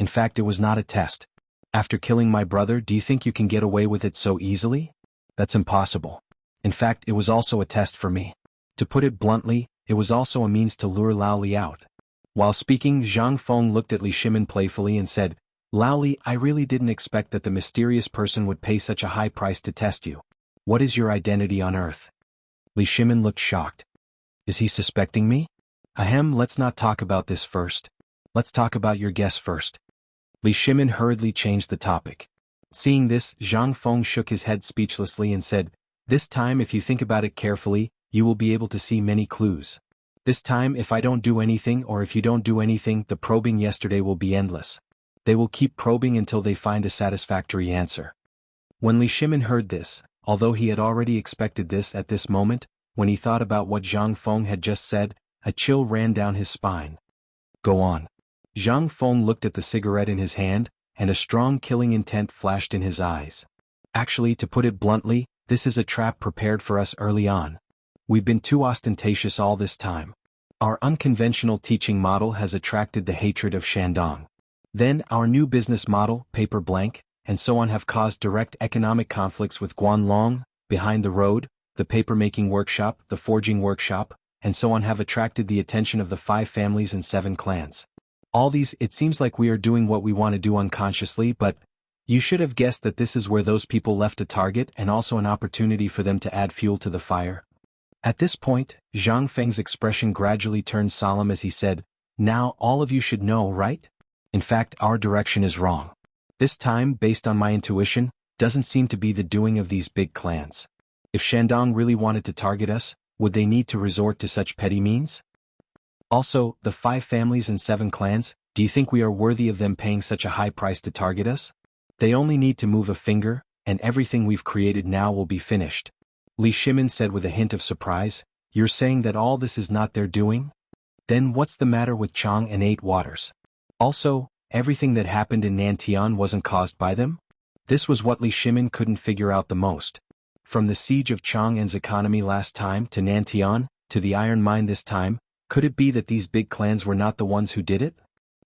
"In fact, it was not a test. After killing my brother, do you think you can get away with it so easily? That's impossible. In fact, it was also a test for me. To put it bluntly, it was also a means to lure Lao Li out." While speaking, Zhang Feng looked at Li Shimin playfully and said, "Lao Li, I really didn't expect that the mysterious person would pay such a high price to test you. What is your identity on Earth?" Li Shimin looked shocked. "Is he suspecting me? Ahem, let's not talk about this first. Let's talk about your guess first." Li Shimin hurriedly changed the topic. Seeing this, Zhang Feng shook his head speechlessly and said, "This time, if you think about it carefully, you will be able to see many clues. This time, if I don't do anything or if you don't do anything, the probing yesterday will be endless. They will keep probing until they find a satisfactory answer." When Li Shimin heard this, although he had already expected this at this moment, when he thought about what Zhang Feng had just said, a chill ran down his spine. "Go on." Zhang Feng looked at the cigarette in his hand, and a strong killing intent flashed in his eyes. "Actually, to put it bluntly, this is a trap prepared for us early on. We've been too ostentatious all this time. Our unconventional teaching model has attracted the hatred of Shandong. Then, our new business model, paper blank, and so on have caused direct economic conflicts with Guanlong, behind the road, the paper-making workshop, the forging workshop, and so on have attracted the attention of the 5 families and 7 clans. All these, it seems like we are doing what we want to do unconsciously, but you should have guessed that this is where those people left a target and also an opportunity for them to add fuel to the fire. At this point, Zhang Feng's expression gradually turned solemn as he said, "Now all of you should know, right? In fact, our direction is wrong. This time, based on my intuition, doesn't seem to be the doing of these big clans. If Shandong really wanted to target us, would they need to resort to such petty means? Also, the 5 families and 7 clans, do you think we are worthy of them paying such a high price to target us? They only need to move a finger, and everything we've created now will be finished." Li Shimin said with a hint of surprise, "You're saying that all this is not their doing? Then what's the matter with Chang and 8 Waters? Also, everything that happened in Nantian wasn't caused by them?" This was what Li Shimin couldn't figure out the most. From the siege of Chang'an's economy last time to Nantian, to the iron mine this time, could it be that these big clans were not the ones who did it?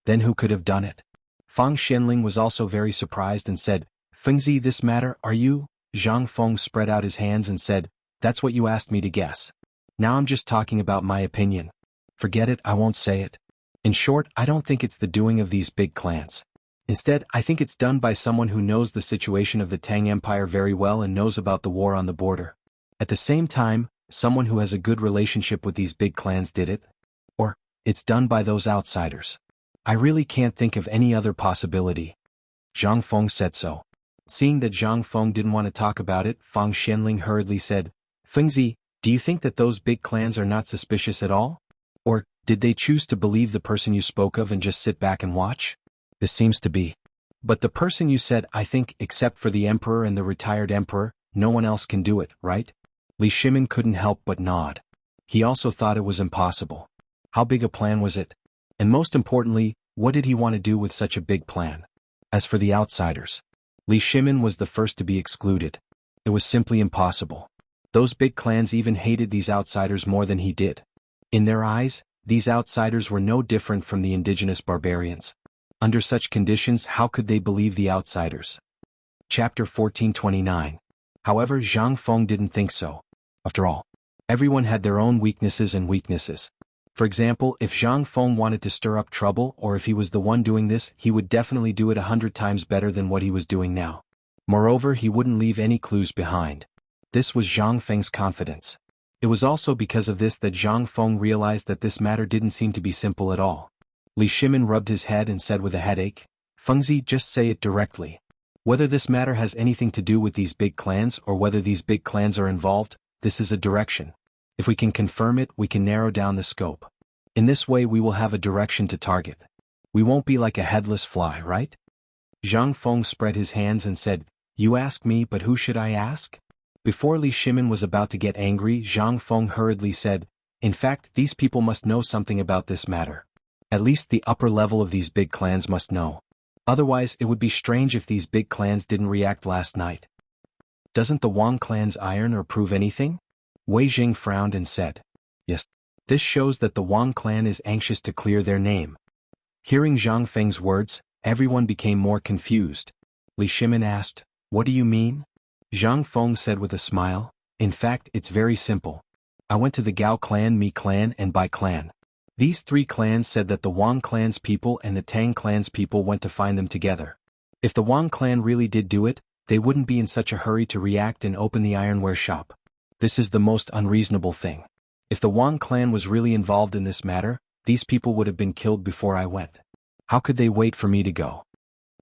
Then who could have done it? Fang Xianling was also very surprised and said, "Fengzi, this matter, are you?" Zhang Feng spread out his hands and said, "That's what you asked me to guess. Now I'm just talking about my opinion. Forget it, I won't say it. In short, I don't think it's the doing of these big clans. Instead, I think it's done by someone who knows the situation of the Tang Empire very well and knows about the war on the border. At the same time, someone who has a good relationship with these big clans did it. Or, it's done by those outsiders. I really can't think of any other possibility." Zhang Feng said so. Seeing that Zhang Feng didn't want to talk about it, Fang Xianling hurriedly said, "Fengzi, do you think that those big clans are not suspicious at all? Or, did they choose to believe the person you spoke of and just sit back and watch? This seems to be. But the person you said, I think, except for the emperor and the retired emperor, no one else can do it, right?" Li Shimin couldn't help but nod. He also thought it was impossible. How big a plan was it? And most importantly, what did he want to do with such a big plan? As for the outsiders, Li Shimin was the first to be excluded. It was simply impossible. Those big clans even hated these outsiders more than he did. In their eyes, these outsiders were no different from the indigenous barbarians. Under such conditions, how could they believe the outsiders? Chapter 1429. However, Zhang Feng didn't think so. After all, everyone had their own weaknesses and weaknesses. For example, if Zhang Feng wanted to stir up trouble or if he was the one doing this, he would definitely do it 100 times better than what he was doing now. Moreover, he wouldn't leave any clues behind. This was Zhang Feng's confidence. It was also because of this that Zhang Feng realized that this matter didn't seem to be simple at all. Li Shimin rubbed his head and said with a headache, "Fengzi, just say it directly. Whether this matter has anything to do with these big clans or whether these big clans are involved, this is a direction. If we can confirm it, we can narrow down the scope. In this way we will have a direction to target. We won't be like a headless fly, right?" Zhang Feng spread his hands and said, "You ask me, but who should I ask?" Before Li Shimin was about to get angry, Zhang Feng hurriedly said, "In fact, these people must know something about this matter. At least the upper level of these big clans must know. Otherwise, it would be strange if these big clans didn't react last night. Doesn't the Wang clan's iron ore prove anything?" Wei Jing frowned and said, "Yes. This shows that the Wang clan is anxious to clear their name." Hearing Zhang Feng's words, everyone became more confused. Li Shimin asked, "What do you mean?" Zhang Feng said with a smile, "In fact, it's very simple. I went to the Gao clan, Mi clan, and Bai clan. These 3 clans said that the Wang clan's people and the Tang clan's people went to find them together. If the Wang clan really did do it, they wouldn't be in such a hurry to react and open the ironware shop. This is the most unreasonable thing. If the Wang clan was really involved in this matter, these people would have been killed before I went. How could they wait for me to go?"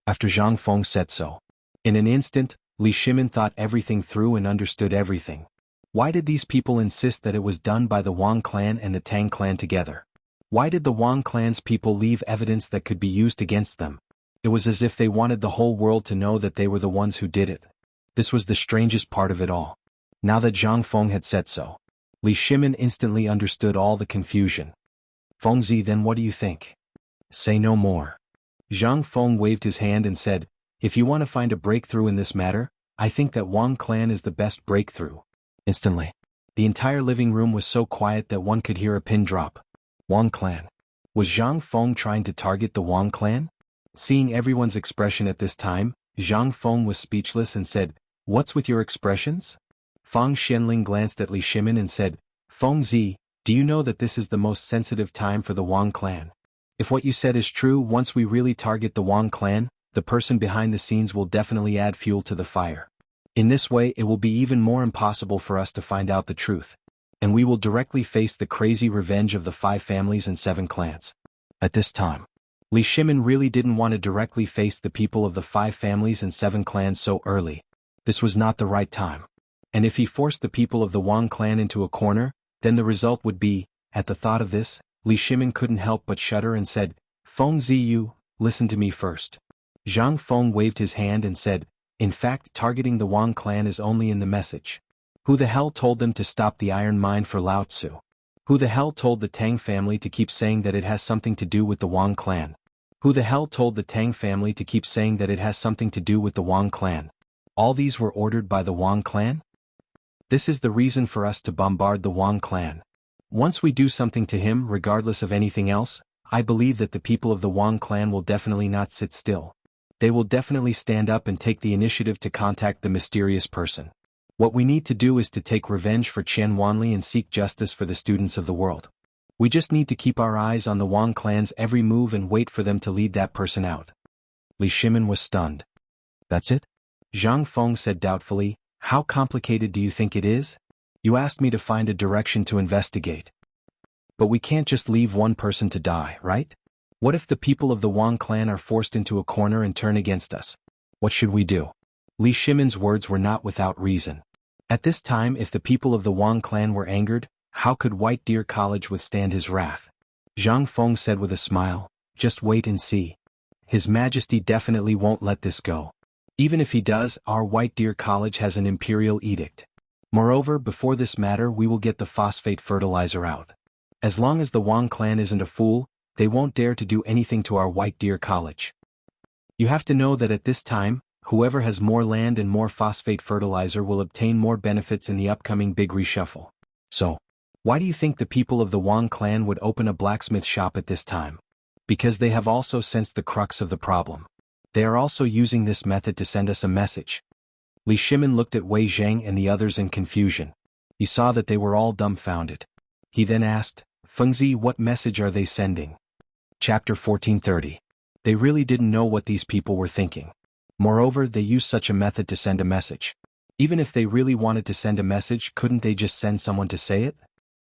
After Zhang Feng said so, in an instant, Li Shimin thought everything through and understood everything. Why did these people insist that it was done by the Wang clan and the Tang clan together? Why did the Wang clan's people leave evidence that could be used against them? It was as if they wanted the whole world to know that they were the ones who did it. This was the strangest part of it all. Now that Zhang Feng had said so, Li Shimin instantly understood all the confusion. "Fengzi, then what do you think?" "Say no more." Zhang Feng waved his hand and said, "If you want to find a breakthrough in this matter, I think that Wang clan is the best breakthrough." Instantly, the entire living room was so quiet that one could hear a pin drop. Wang clan. Was Zhang Feng trying to target the Wang clan? Seeing everyone's expression at this time, Zhang Feng was speechless and said, "What's with your expressions?" Fang Xianling glanced at Li Shimin and said, "Feng Zi, do you know that this is the most sensitive time for the Wang clan? If what you said is true, once we really target the Wang clan, the person behind the scenes will definitely add fuel to the fire. In this way it will be even more impossible for us to find out the truth. And we will directly face the crazy revenge of the 5 families and 7 clans." At this time, Li Shimin really didn't want to directly face the people of the 5 families and 7 clans so early. This was not the right time. And if he forced the people of the Wang clan into a corner, then the result would be, at the thought of this, Li Shimin couldn't help but shudder and said, "Feng Ziyu, listen to me first." Zhang Feng waved his hand and said, "In fact, targeting the Wang clan is only in the message. Who the hell told them to stop the iron mine for Lao Tzu? Who the hell told the Tang family to keep saying that it has something to do with the Wang clan? Who the hell told the Tang family to keep saying that it has something to do with the Wang clan? All these were ordered by the Wang clan? This is the reason for us to bombard the Wang clan. Once we do something to him regardless of anything else, I believe that the people of the Wang clan will definitely not sit still. They will definitely stand up and take the initiative to contact the mysterious person. What we need to do is to take revenge for Qian Wanli and seek justice for the students of the world. We just need to keep our eyes on the Wang clan's every move and wait for them to lead that person out." Li Shimin was stunned. "That's it?" Zhang Feng said doubtfully, "How complicated do you think it is? You asked me to find a direction to investigate. But we can't just leave one person to die, right? What if the people of the Wang clan are forced into a corner and turn against us? What should we do?" Li Shimin's words were not without reason. At this time, if the people of the Wang clan were angered, how could White Deer College withstand his wrath? Zhang Feng said with a smile, "Just wait and see. His Majesty definitely won't let this go. Even if he does, our White Deer College has an imperial edict. Moreover, before this matter we will get the phosphate fertilizer out. As long as the Wang clan isn't a fool, they won't dare to do anything to our White Deer College. You have to know that at this time, whoever has more land and more phosphate fertilizer will obtain more benefits in the upcoming big reshuffle. So, why do you think the people of the Wang clan would open a blacksmith shop at this time? Because they have also sensed the crux of the problem. They are also using this method to send us a message." Li Shimin looked at Wei Zhang and the others in confusion. He saw that they were all dumbfounded. He then asked, "Fengzi, what message are they sending?" Chapter 1430. They really didn't know what these people were thinking. Moreover, they used such a method to send a message. Even if they really wanted to send a message, couldn't they just send someone to say it?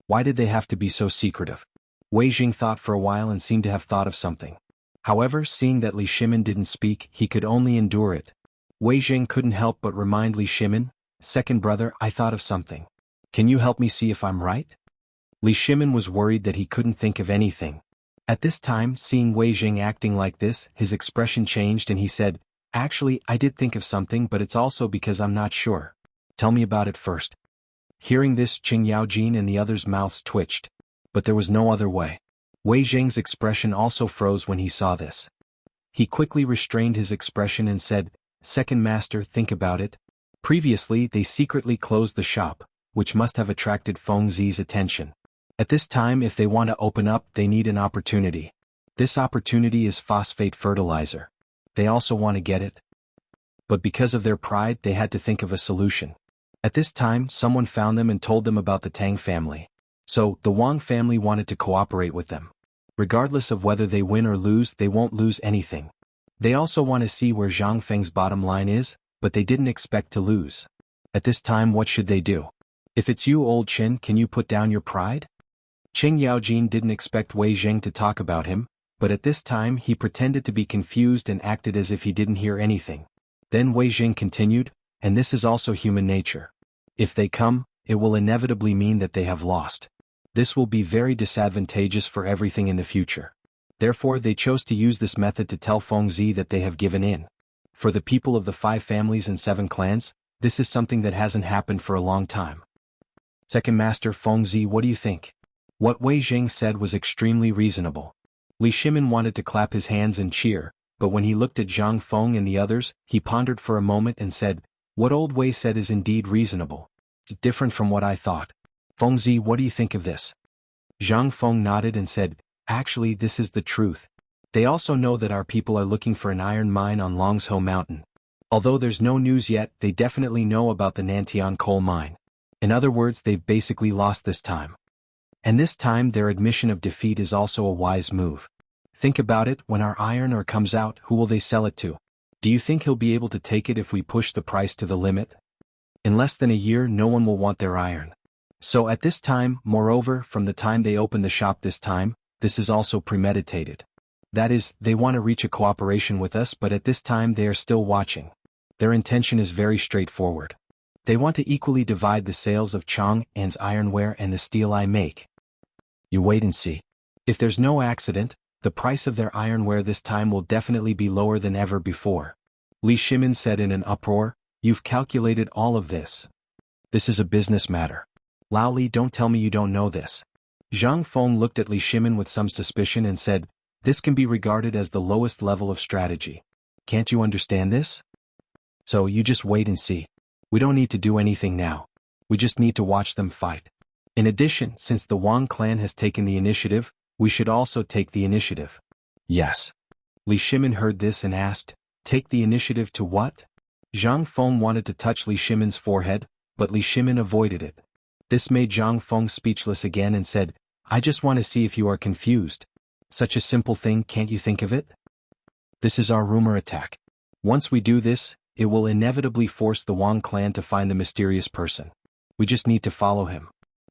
Why did they have to be so secretive? Wei Jing thought for a while and seemed to have thought of something. However, seeing that Li Shimin didn't speak, he could only endure it. Wei Jing couldn't help but remind Li Shimin, "Second brother, I thought of something. Can you help me see if I'm right?" Li Shimin was worried that he couldn't think of anything. At this time, seeing Wei Jing acting like this, his expression changed and he said, "Actually, I did think of something, but it's also because I'm not sure. Tell me about it first." Hearing this, Qing Yaojin and the others' mouths twitched. But there was no other way. Wei Zheng's expression also froze when he saw this. He quickly restrained his expression and said, "Second master, think about it. Previously, they secretly closed the shop, which must have attracted Feng Zi's attention. At this time, if they want to open up, they need an opportunity. This opportunity is phosphate fertilizer. They also want to get it. But because of their pride, they had to think of a solution. At this time, someone found them and told them about the Tang family. So, the Wang family wanted to cooperate with them. Regardless of whether they win or lose, they won't lose anything. They also want to see where Zhang Feng's bottom line is, but they didn't expect to lose. At this time, what should they do? If it's you, old Qin, can you put down your pride?" Qing Yaojin didn't expect Wei Zheng to talk about him, but at this time he pretended to be confused and acted as if he didn't hear anything. Then Wei Zheng continued, "And this is also human nature. If they come, it will inevitably mean that they have lost. This will be very disadvantageous for everything in the future. Therefore they chose to use this method to tell Feng Zi that they have given in. For the people of the 5 families and 7 clans, this is something that hasn't happened for a long time." Second Master Feng Zi, what do you think? What Wei Zheng said was extremely reasonable. Li Shimin wanted to clap his hands and cheer, but when he looked at Zhang Feng and the others, he pondered for a moment and said, "What old Wei said is indeed reasonable. It's different from what I thought. Feng Zi, what do you think of this?" Zhang Feng nodded and said, actually this is the truth. They also know that our people are looking for an iron mine on Longsho Mountain. Although there's no news yet, they definitely know about the Nantian coal mine. In other words, they've basically lost this time. And this time their admission of defeat is also a wise move. Think about it, when our iron ore comes out, who will they sell it to? Do you think he'll be able to take it if we push the price to the limit? In less than a year no one will want their iron. So at this time, moreover, from the time they open the shop this time, this is also premeditated. That is, they want to reach a cooperation with us, but at this time they are still watching. Their intention is very straightforward. They want to equally divide the sales of Chang'an's ironware and the steel I make. You wait and see. If there's no accident, the price of their ironware this time will definitely be lower than ever before. Li Shimin said in an uproar, you've calculated all of this. This is a business matter. Lao Li, don't tell me you don't know this. Zhang Feng looked at Li Shimin with some suspicion and said, this can be regarded as the lowest level of strategy. Can't you understand this? So you just wait and see. We don't need to do anything now. We just need to watch them fight. In addition, since the Wang clan has taken the initiative, we should also take the initiative. Yes. Li Shimin heard this and asked, take the initiative to what? Zhang Feng wanted to touch Li Shimin's forehead, but Li Shimin avoided it. This made Zhang Feng speechless again and said, I just want to see if you are confused. Such a simple thing, can't you think of it? This is our rumor attack. Once we do this, it will inevitably force the Wang clan to find the mysterious person. We just need to follow him.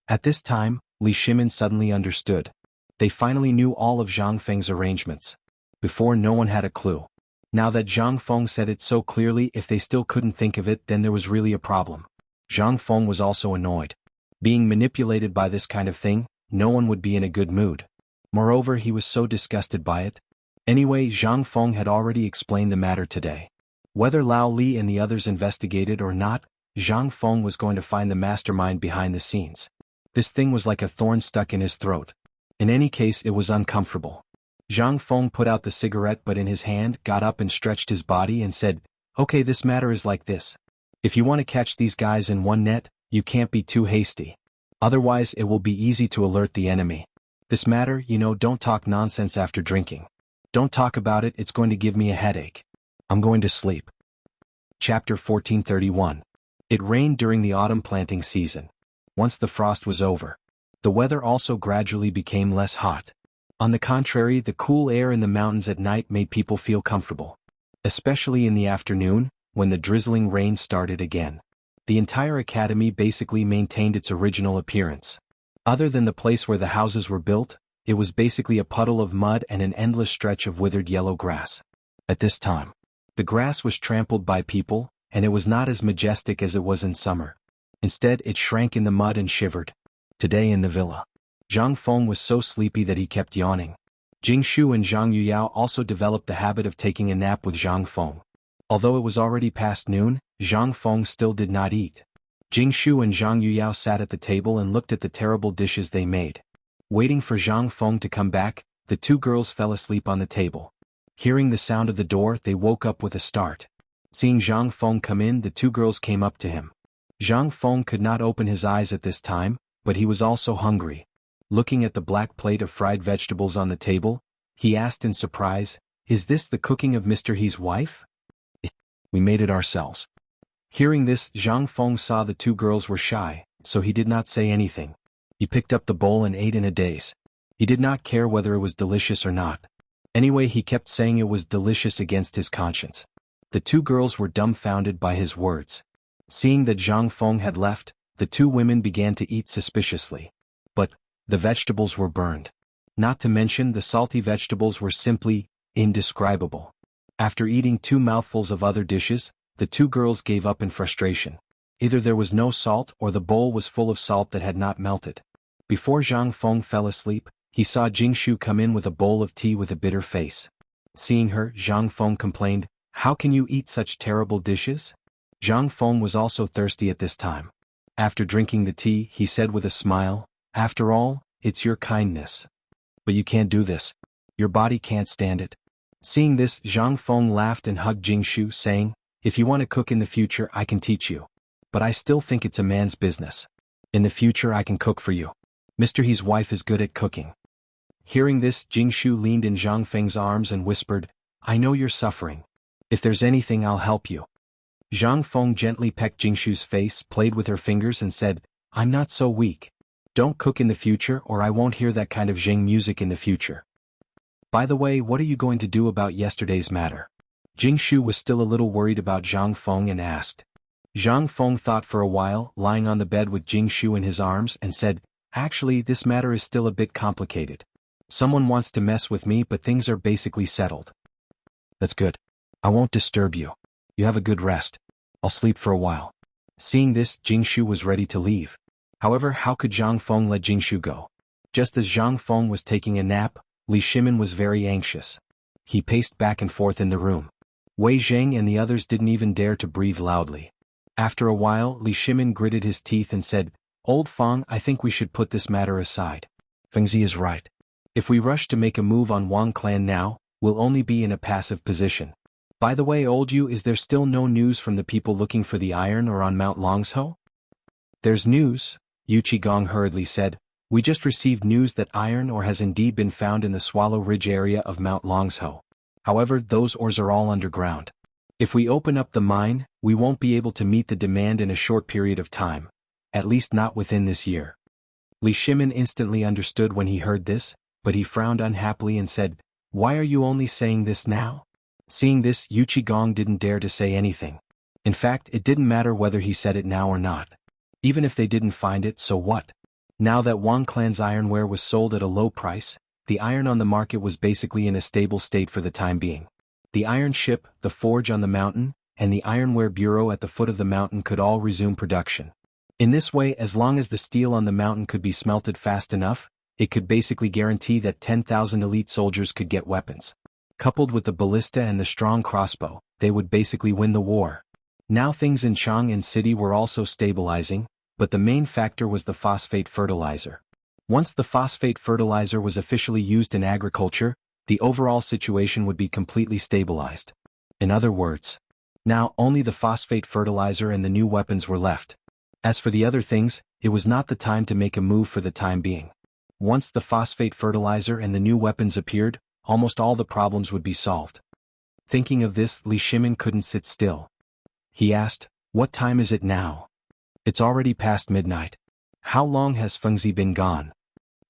At this time, Li Shimin suddenly understood. They finally knew all of Zhang Feng's arrangements. Before no one had a clue. Now that Zhang Feng said it so clearly, if they still couldn't think of it, then there was really a problem. Zhang Feng was also annoyed. Being manipulated by this kind of thing, no one would be in a good mood. Moreover, he was so disgusted by it. Anyway, Zhang Feng had already explained the matter today. Whether Lao Li and the others investigated or not, Zhang Feng was going to find the mastermind behind the scenes. This thing was like a thorn stuck in his throat. In any case, it was uncomfortable. Zhang Feng put out the cigarette but in his hand, got up and stretched his body and said, okay, this matter is like this. If you want to catch these guys in one net, you can't be too hasty. Otherwise it will be easy to alert the enemy. This matter, don't talk nonsense after drinking. Don't talk about it, it's going to give me a headache. I'm going to sleep. Chapter 1431. It rained during the autumn planting season. Once the frost was over, the weather also gradually became less hot. On the contrary, the cool air in the mountains at night made people feel comfortable. Especially in the afternoon, when the drizzling rain started again. The entire academy basically maintained its original appearance. Other than the place where the houses were built, it was basically a puddle of mud and an endless stretch of withered yellow grass. At this time, the grass was trampled by people, and it was not as majestic as it was in summer. Instead, it shrank in the mud and shivered. Today in the villa, Zhang Feng was so sleepy that he kept yawning. Jing Shu and Zhang Yuyao also developed the habit of taking a nap with Zhang Feng. Although it was already past noon, Zhang Feng still did not eat. Jing Shu and Zhang Yuyao sat at the table and looked at the terrible dishes they made. Waiting for Zhang Feng to come back, the two girls fell asleep on the table. Hearing the sound of the door, they woke up with a start. Seeing Zhang Feng come in, the two girls came up to him. Zhang Feng could not open his eyes at this time, but he was also hungry. Looking at the black plate of fried vegetables on the table, he asked in surprise, "Is this the cooking of Mr. He's wife?" "We made it ourselves." Hearing this, Zhang Feng saw the two girls were shy, so he did not say anything. He picked up the bowl and ate in a daze. He did not care whether it was delicious or not. Anyway, he kept saying it was delicious against his conscience. The two girls were dumbfounded by his words. Seeing that Zhang Feng had left, the two women began to eat suspiciously. But the vegetables were burned. Not to mention the salty vegetables were simply indescribable. After eating 2 mouthfuls of other dishes, the two girls gave up in frustration. Either there was no salt or the bowl was full of salt that had not melted. Before Zhang Feng fell asleep, he saw Jingshu come in with a bowl of tea with a bitter face. Seeing her, Zhang Feng complained, "How can you eat such terrible dishes?" Zhang Feng was also thirsty at this time. After drinking the tea, he said with a smile, "After all, it's your kindness. But you can't do this. Your body can't stand it." Seeing this, Zhang Feng laughed and hugged Jingshu, saying, "If you want to cook in the future, I can teach you. But I still think it's a man's business. In the future I can cook for you." Mr. He's wife is good at cooking. Hearing this, Jingshu leaned in Zhang Feng's arms and whispered, I know you're suffering. If there's anything I'll help you. Zhang Feng gently pecked Jingshu's face, played with her fingers and said, I'm not so weak. Don't cook in the future or I won't hear that kind of Zheng music in the future. By the way, what are you going to do about yesterday's matter? Jingshu was still a little worried about Zhang Feng and asked. Zhang Feng thought for a while, lying on the bed with Jingshu in his arms, and said, Actually, this matter is still a bit complicated. Someone wants to mess with me, but things are basically settled. That's good. I won't disturb you. You have a good rest. I'll sleep for a while. Seeing this, Jingshu was ready to leave. However, how could Zhang Feng let Jingshu go? Just as Zhang Feng was taking a nap, Li Shimin was very anxious. He paced back and forth in the room. Wei Zheng and the others didn't even dare to breathe loudly. After a while, Li Shimin gritted his teeth and said, Old Feng, I think we should put this matter aside. Fengzi is right. If we rush to make a move on Wang clan now, we'll only be in a passive position. By the way, old you, is there still no news from the people looking for the iron or on Mount Longsho? There's news, Yu Qigong hurriedly said. We just received news that iron ore has indeed been found in the Swallow Ridge area of Mount Longsho. However, those ores are all underground. If we open up the mine, we won't be able to meet the demand in a short period of time. At least not within this year. Li Shimin instantly understood when he heard this, but he frowned unhappily and said, Why are you only saying this now? Seeing this, Yu Qigong didn't dare to say anything. In fact, it didn't matter whether he said it now or not. Even if they didn't find it, so what? Now that Wang clan's ironware was sold at a low price, the iron on the market was basically in a stable state for the time being. The iron ship, the forge on the mountain, and the ironware bureau at the foot of the mountain could all resume production. In this way, as long as the steel on the mountain could be smelted fast enough, it could basically guarantee that 10,000 elite soldiers could get weapons. Coupled with the ballista and the strong crossbow, they would basically win the war. Now things in Chang'an City were also stabilizing, but the main factor was the phosphate fertilizer. Once the phosphate fertilizer was officially used in agriculture, the overall situation would be completely stabilized. In other words, now only the phosphate fertilizer and the new weapons were left. As for the other things, it was not the time to make a move for the time being. Once the phosphate fertilizer and the new weapons appeared, almost all the problems would be solved. Thinking of this, Li Shimin couldn't sit still. He asked, What time is it now? It's already past midnight. How long has Fengzi been gone?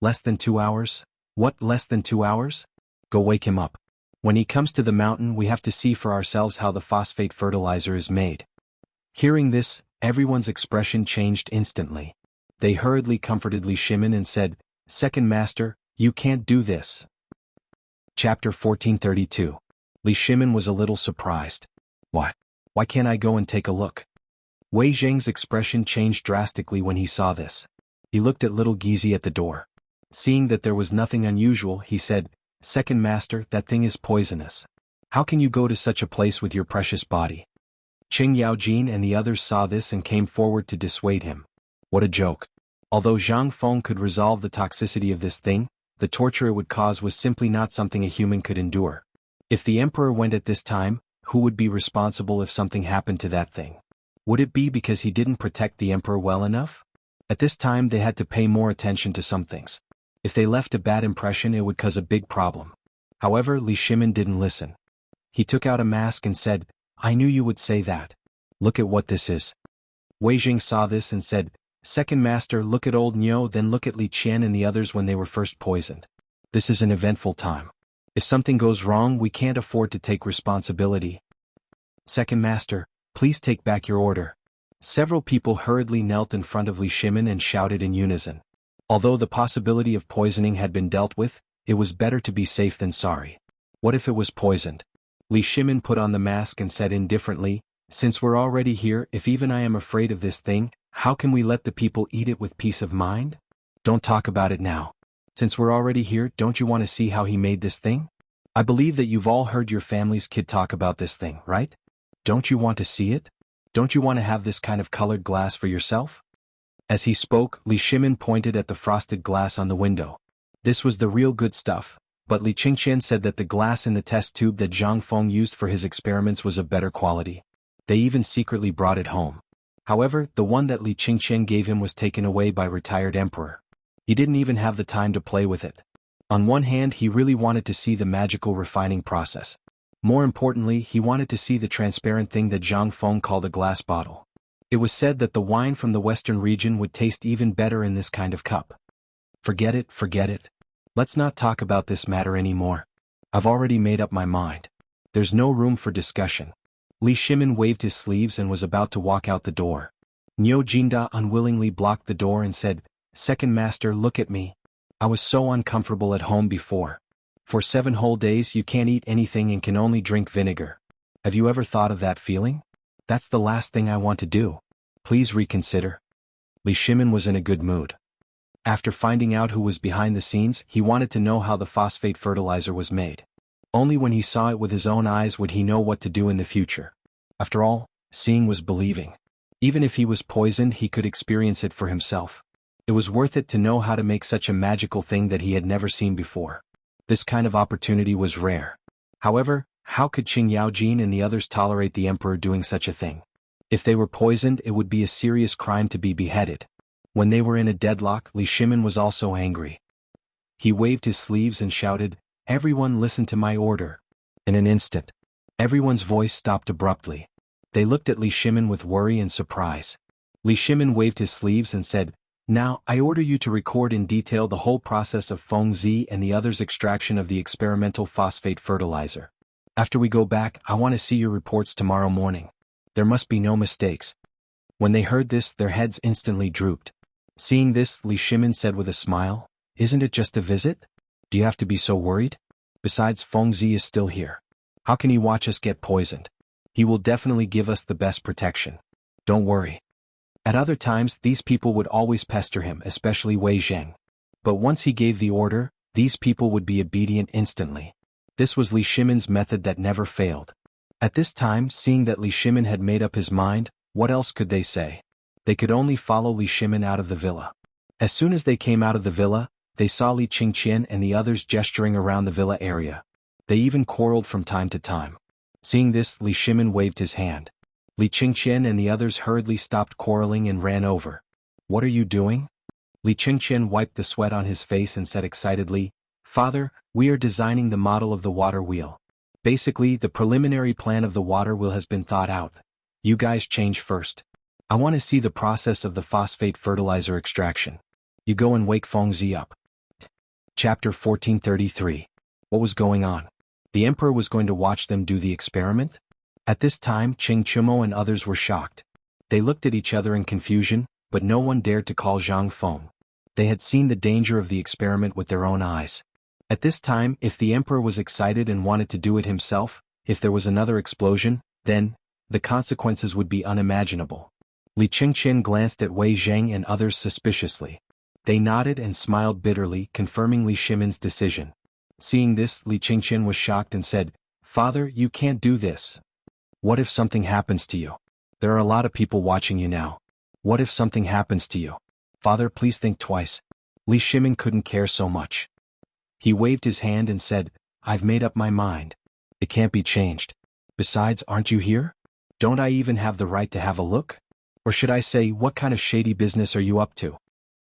Less than 2 hours? What, less than 2 hours? Go wake him up. When he comes to the mountain, we have to see for ourselves how the phosphate fertilizer is made. Hearing this, everyone's expression changed instantly. They hurriedly comforted Li Shimin and said, Second Master, you can't do this. Chapter 1432. Li Shimin was a little surprised. Why? Why can't I go and take a look? Wei Zheng's expression changed drastically when he saw this. He looked at little Gizi at the door. Seeing that there was nothing unusual, he said, Second Master, that thing is poisonous. How can you go to such a place with your precious body? Qing Yaojin and the others saw this and came forward to dissuade him. What a joke. Although Zhang Feng could resolve the toxicity of this thing, the torture it would cause was simply not something a human could endure. If the Emperor went at this time, who would be responsible if something happened to that thing? Would it be because he didn't protect the Emperor well enough? At this time they had to pay more attention to some things. If they left a bad impression, it would cause a big problem. However, Li Shimin didn't listen. He took out a mask and said, I knew you would say that. Look at what this is. Wei Jing saw this and said, Second Master, look at old Niu, then look at Li Qian and the others when they were first poisoned. This is an eventful time. If something goes wrong, we can't afford to take responsibility. Second Master, please take back your order. Several people hurriedly knelt in front of Li Shimin and shouted in unison. Although the possibility of poisoning had been dealt with, it was better to be safe than sorry. What if it was poisoned? Li Shimin put on the mask and said indifferently, Since we're already here, if even I am afraid of this thing, how can we let the people eat it with peace of mind? Don't talk about it now. Since we're already here, don't you want to see how he made this thing? I believe that you've all heard your family's kid talk about this thing, right? Don't you want to see it? Don't you want to have this kind of colored glass for yourself? As he spoke, Li Shimin pointed at the frosted glass on the window. This was the real good stuff, but Li Qingqian said that the glass in the test tube that Zhang Feng used for his experiments was of better quality. They even secretly brought it home. However, the one that Li Qingqian gave him was taken away by retired emperor. He didn't even have the time to play with it. On one hand, he really wanted to see the magical refining process. More importantly, he wanted to see the transparent thing that Zhang Feng called a glass bottle. It was said that the wine from the western region would taste even better in this kind of cup. Forget it, forget it. Let's not talk about this matter anymore. I've already made up my mind. There's no room for discussion. Li Shimin waved his sleeves and was about to walk out the door. Niu Jinda unwillingly blocked the door and said, "Second master, look at me. I was so uncomfortable at home before. For 7 whole days you can't eat anything and can only drink vinegar. Have you ever thought of that feeling? That's the last thing I want to do. Please reconsider." Li Shimin was in a good mood. After finding out who was behind the scenes, he wanted to know how the phosphate fertilizer was made. Only when he saw it with his own eyes would he know what to do in the future. After all, seeing was believing. Even if he was poisoned, he could experience it for himself. It was worth it to know how to make such a magical thing that he had never seen before. This kind of opportunity was rare. However, how could Qing Yaojin and the others tolerate the emperor doing such a thing? If they were poisoned, it would be a serious crime to be beheaded. When they were in a deadlock, Li Shimin was also angry. He waved his sleeves and shouted, "Everyone listen to my order." In an instant, everyone's voice stopped abruptly. They looked at Li Shimin with worry and surprise. Li Shimin waved his sleeves and said, "Now, I order you to record in detail the whole process of Feng Zi and the others' extraction of the experimental phosphate fertilizer. After we go back, I want to see your reports tomorrow morning. There must be no mistakes." When they heard this, their heads instantly drooped. Seeing this, Li Shimin said with a smile, "Isn't it just a visit? Do you have to be so worried? Besides, Feng Zi is still here. How can he watch us get poisoned? He will definitely give us the best protection. Don't worry." At other times, these people would always pester him, especially Wei Zheng. But once he gave the order, these people would be obedient instantly. This was Li Shimin's method that never failed. At this time, seeing that Li Shimin had made up his mind, what else could they say? They could only follow Li Shimin out of the villa. As soon as they came out of the villa, they saw Li Qingqian and the others gesturing around the villa area. They even quarreled from time to time. Seeing this, Li Shimin waved his hand. Li Qingqian and the others hurriedly stopped quarreling and ran over. "What are you doing?" Li Qingqian wiped the sweat on his face and said excitedly, "Father, we are designing the model of the water wheel. Basically, the preliminary plan of the water wheel has been thought out. You guys change first. I want to see the process of the phosphate fertilizer extraction. You go and wake Feng Zi up." Chapter 1433. What was going on? The emperor was going to watch them do the experiment? At this time, Qing Chumo and others were shocked. They looked at each other in confusion, but no one dared to call Zhang Feng. They had seen the danger of the experiment with their own eyes. At this time, if the emperor was excited and wanted to do it himself, if there was another explosion, then the consequences would be unimaginable. Li Qingqian glanced at Wei Zheng and others suspiciously. They nodded and smiled bitterly, confirming Li Shimin's decision. Seeing this, Li Qingqian was shocked and said, "Father, you can't do this. What if something happens to you? There are a lot of people watching you now. What if something happens to you? Father, please think twice." Li Shimin couldn't care so much. He waved his hand and said, "I've made up my mind. It can't be changed. Besides, aren't you here? Don't I even have the right to have a look? Or should I say, what kind of shady business are you up to?"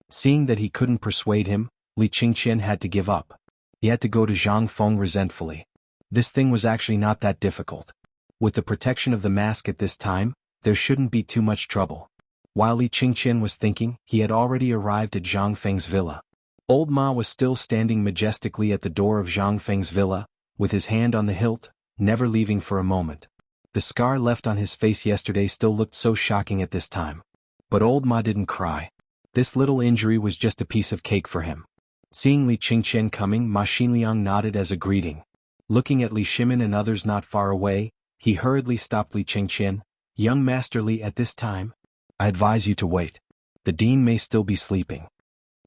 Seeing that he couldn't persuade him, Li Qingqian had to give up. He had to go to Zhang Feng resentfully. This thing was actually not that difficult. With the protection of the mask at this time, there shouldn't be too much trouble. While Li Qingqian was thinking, he had already arrived at Zhang Feng's villa. Old Ma was still standing majestically at the door of Zhang Feng's villa, with his hand on the hilt, never leaving for a moment. The scar left on his face yesterday still looked so shocking at this time. But old Ma didn't cry. This little injury was just a piece of cake for him. Seeing Li Qingqian coming, Ma Xinliang nodded as a greeting. Looking at Li Shimin and others not far away, he hurriedly stopped Li Qingqian. "Young Master Li, at this time, I advise you to wait. The dean may still be sleeping."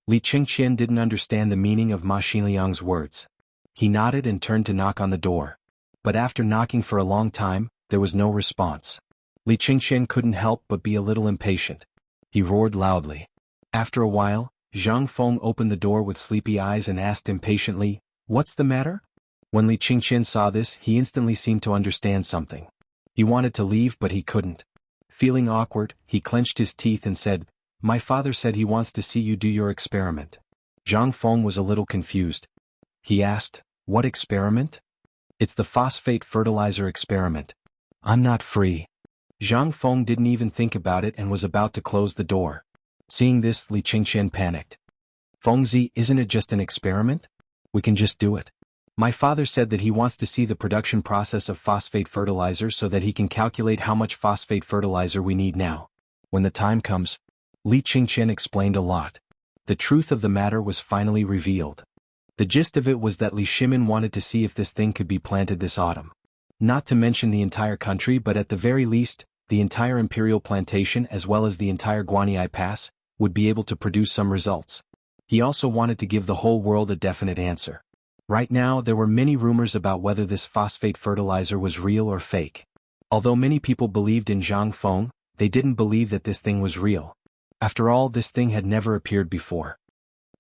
Li Qingqian didn't understand the meaning of Ma Xinliang's words. He nodded and turned to knock on the door. But after knocking for a long time, there was no response. Li Qingqian couldn't help but be a little impatient. He roared loudly. After a while, Zhang Feng opened the door with sleepy eyes and asked impatiently, "What's the matter?" When Li Qingqian saw this, he instantly seemed to understand something. He wanted to leave but he couldn't. Feeling awkward, he clenched his teeth and said, "My father said he wants to see you do your experiment. Zhang Feng was a little confused. He asked, "What experiment?" "It's the phosphate fertilizer experiment." "I'm not free." Zhang Feng didn't even think about it and was about to close the door. Seeing this, Li Qingqian panicked. "Fengzi, isn't it just an experiment? We can just do it. My father said that he wants to see the production process of phosphate fertilizer so that he can calculate how much phosphate fertilizer we need now. When the time comes." Li Qingqian explained a lot. The truth of the matter was finally revealed. The gist of it was that Li Shimin wanted to see if this thing could be planted this autumn. Not to mention the entire country, but at the very least, the entire imperial plantation as well as the entire Guanyi Pass would be able to produce some results. He also wanted to give the whole world a definite answer. Right now there were many rumors about whether this phosphate fertilizer was real or fake. Although many people believed in Zhang Feng, they didn't believe that this thing was real. After all, this thing had never appeared before.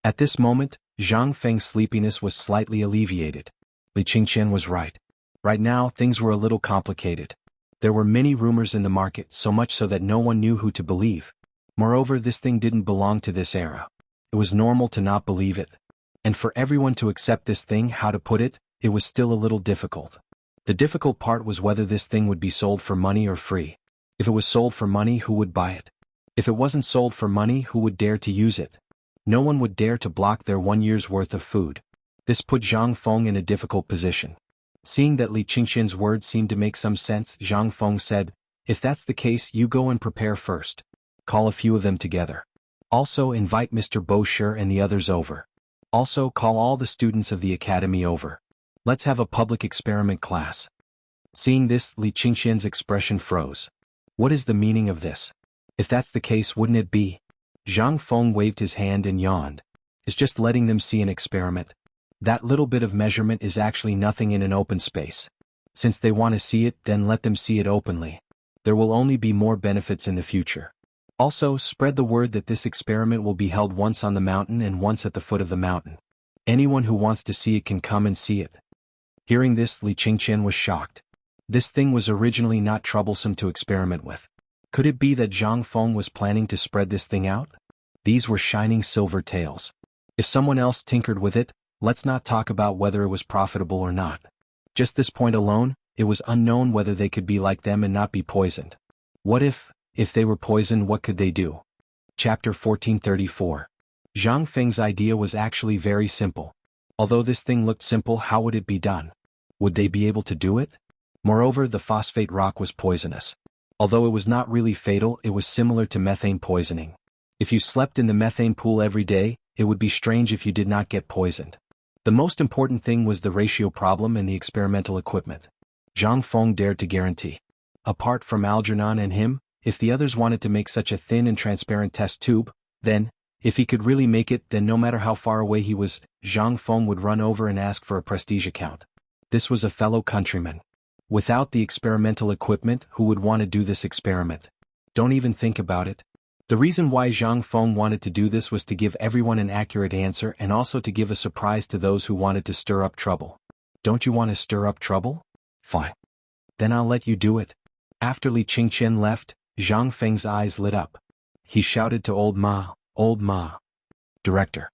At this moment, Zhang Feng's sleepiness was slightly alleviated. Li Qingqian was right. Right now, things were a little complicated. There were many rumors in the market, so much so that no one knew who to believe. Moreover, this thing didn't belong to this era. It was normal to not believe it. And for everyone to accept this thing, how to put it, it was still a little difficult. The difficult part was whether this thing would be sold for money or free. If it was sold for money, who would buy it? If it wasn't sold for money, who would dare to use it? No one would dare to block their 1 year's worth of food. This put Zhang Feng in a difficult position. Seeing that Li Qingqian's words seemed to make some sense, Zhang Feng said, "If that's the case, you go and prepare first. Call a few of them together. Also invite Mr. Bosher and the others over. Also call all the students of the academy over. Let's have a public experiment class." Seeing this, Li Qingqian's expression froze. What is the meaning of this? If that's the case, wouldn't it be? Zhang Feng waved his hand and yawned. It's just letting them see an experiment. That little bit of measurement is actually nothing in an open space. Since they want to see it, then let them see it openly. There will only be more benefits in the future. Also, spread the word that this experiment will be held once on the mountain and once at the foot of the mountain. Anyone who wants to see it can come and see it. Hearing this, Li Qingqian was shocked. This thing was originally not troublesome to experiment with. Could it be that Zhang Feng was planning to spread this thing out? These were shining silver tails. If someone else tinkered with it, let's not talk about whether it was profitable or not. Just this point alone, it was unknown whether they could be like them and not be poisoned. What if they were poisoned, what could they do? Chapter 1434. Zhang Feng's idea was actually very simple. Although this thing looked simple, how would it be done? Would they be able to do it? Moreover, the phosphate rock was poisonous. Although it was not really fatal, it was similar to methane poisoning. If you slept in the methane pool every day, it would be strange if you did not get poisoned. The most important thing was the ratio problem and the experimental equipment. Zhang Feng dared to guarantee. Apart from Algernon and him, if the others wanted to make such a thin and transparent test tube, then, if he could really make it, then no matter how far away he was, Zhang Feng would run over and ask for a prestige account. This was a fellow countryman. Without the experimental equipment, who would want to do this experiment? Don't even think about it. The reason why Zhang Feng wanted to do this was to give everyone an accurate answer and also to give a surprise to those who wanted to stir up trouble. Don't you want to stir up trouble? Fine. Then I'll let you do it. After Li Qingqian left, Zhang Feng's eyes lit up. He shouted to Old Ma, "Old Ma." "Director."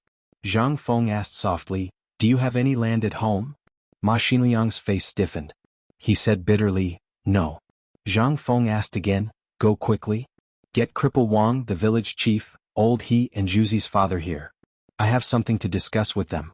Zhang Feng asked softly, "Do you have any land at home?" Ma Xinliang's face stiffened. He said bitterly, "No." Zhang Feng asked again, "Go quickly. Get Cripple Wang, the village chief, Old He and Juzi's father here. I have something to discuss with them."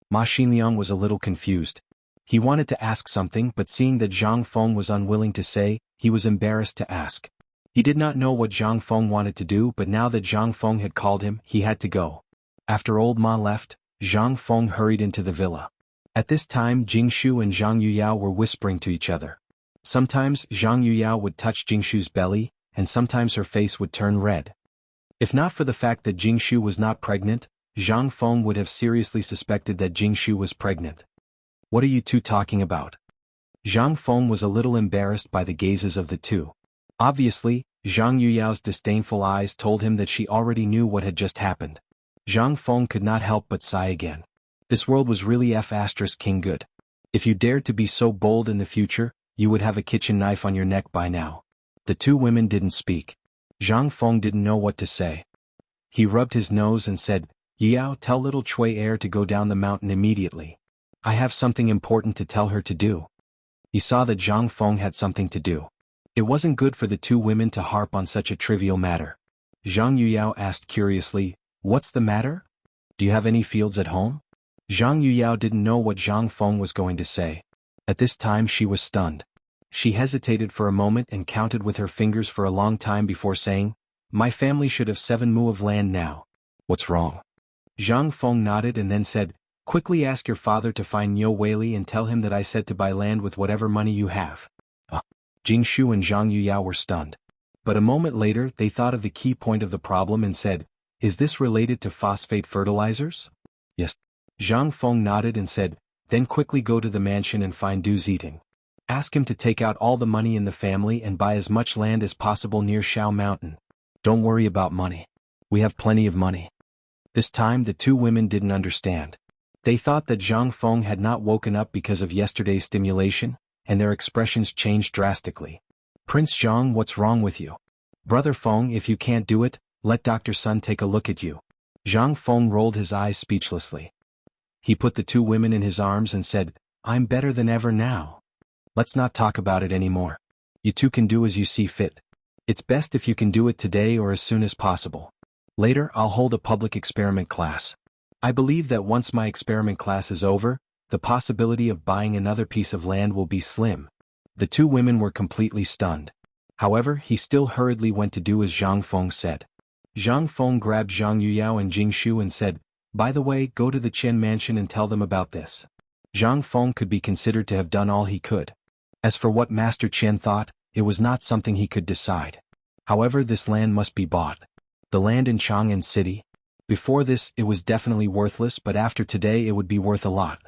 Ma Xinliang was a little confused. He wanted to ask something, but seeing that Zhang Feng was unwilling to say, he was embarrassed to ask. He did not know what Zhang Feng wanted to do, but now that Zhang Feng had called him, he had to go. After Old Ma left, Zhang Feng hurried into the villa. At this time, Jingshu and Zhang Yuyao were whispering to each other. Sometimes Zhang Yuyao would touch Jingshu's belly, and sometimes her face would turn red. If not for the fact that Jingshu was not pregnant, Zhang Feng would have seriously suspected that Jingshu was pregnant. "What are you two talking about?" Zhang Feng was a little embarrassed by the gazes of the two. Obviously, Zhang Yuyao's disdainful eyes told him that she already knew what had just happened. Zhang Feng could not help but sigh again. This world was really King good. If you dared to be so bold in the future, you would have a kitchen knife on your neck by now. The two women didn't speak. Zhang Feng didn't know what to say. He rubbed his nose and said, Yao, tell little Cui heir to go down the mountain immediately. I have something important to tell her to do. He saw that Zhang Feng had something to do. It wasn't good for the two women to harp on such a trivial matter. Zhang Yuyao asked curiously, "What's the matter? Do you have any fields at home?" Zhang Yuyao didn't know what Zhang Feng was going to say. At this time she was stunned. She hesitated for a moment and counted with her fingers for a long time before saying, "My family should have 7 mu of land now. What's wrong?" Zhang Feng nodded and then said, "Quickly ask your father to find Niu Weili and tell him that I said to buy land with whatever money you have." Jing Shu and Zhang Yuyao were stunned. But a moment later they thought of the key point of the problem and said, "Is this related to phosphate fertilizers?" "Yes." Zhang Feng nodded and said, "Then quickly go to the mansion and find Du Ziting. Ask him to take out all the money in the family and buy as much land as possible near Shao Mountain. Don't worry about money. We have plenty of money." This time the two women didn't understand. They thought that Zhang Feng had not woken up because of yesterday's stimulation, and their expressions changed drastically. "Prince Zhang, what's wrong with you? Brother Feng, if you can't do it, let Dr. Sun take a look at you." Zhang Feng rolled his eyes speechlessly. He put the two women in his arms and said, "I'm better than ever now. Let's not talk about it anymore. You two can do as you see fit. It's best if you can do it today or as soon as possible. Later I'll hold a public experiment class. I believe that once my experiment class is over, the possibility of buying another piece of land will be slim." The two women were completely stunned. However, he still hurriedly went to do as Zhang Feng said. Zhang Feng grabbed Zhang Yuyao and Jing Shu and said, "By the way, go to the Qian mansion and tell them about this." Zhang Feng could be considered to have done all he could. As for what Master Qian thought, it was not something he could decide. However, this land must be bought. The land in Chang'an City. Before this, it was definitely worthless, but after today it would be worth a lot.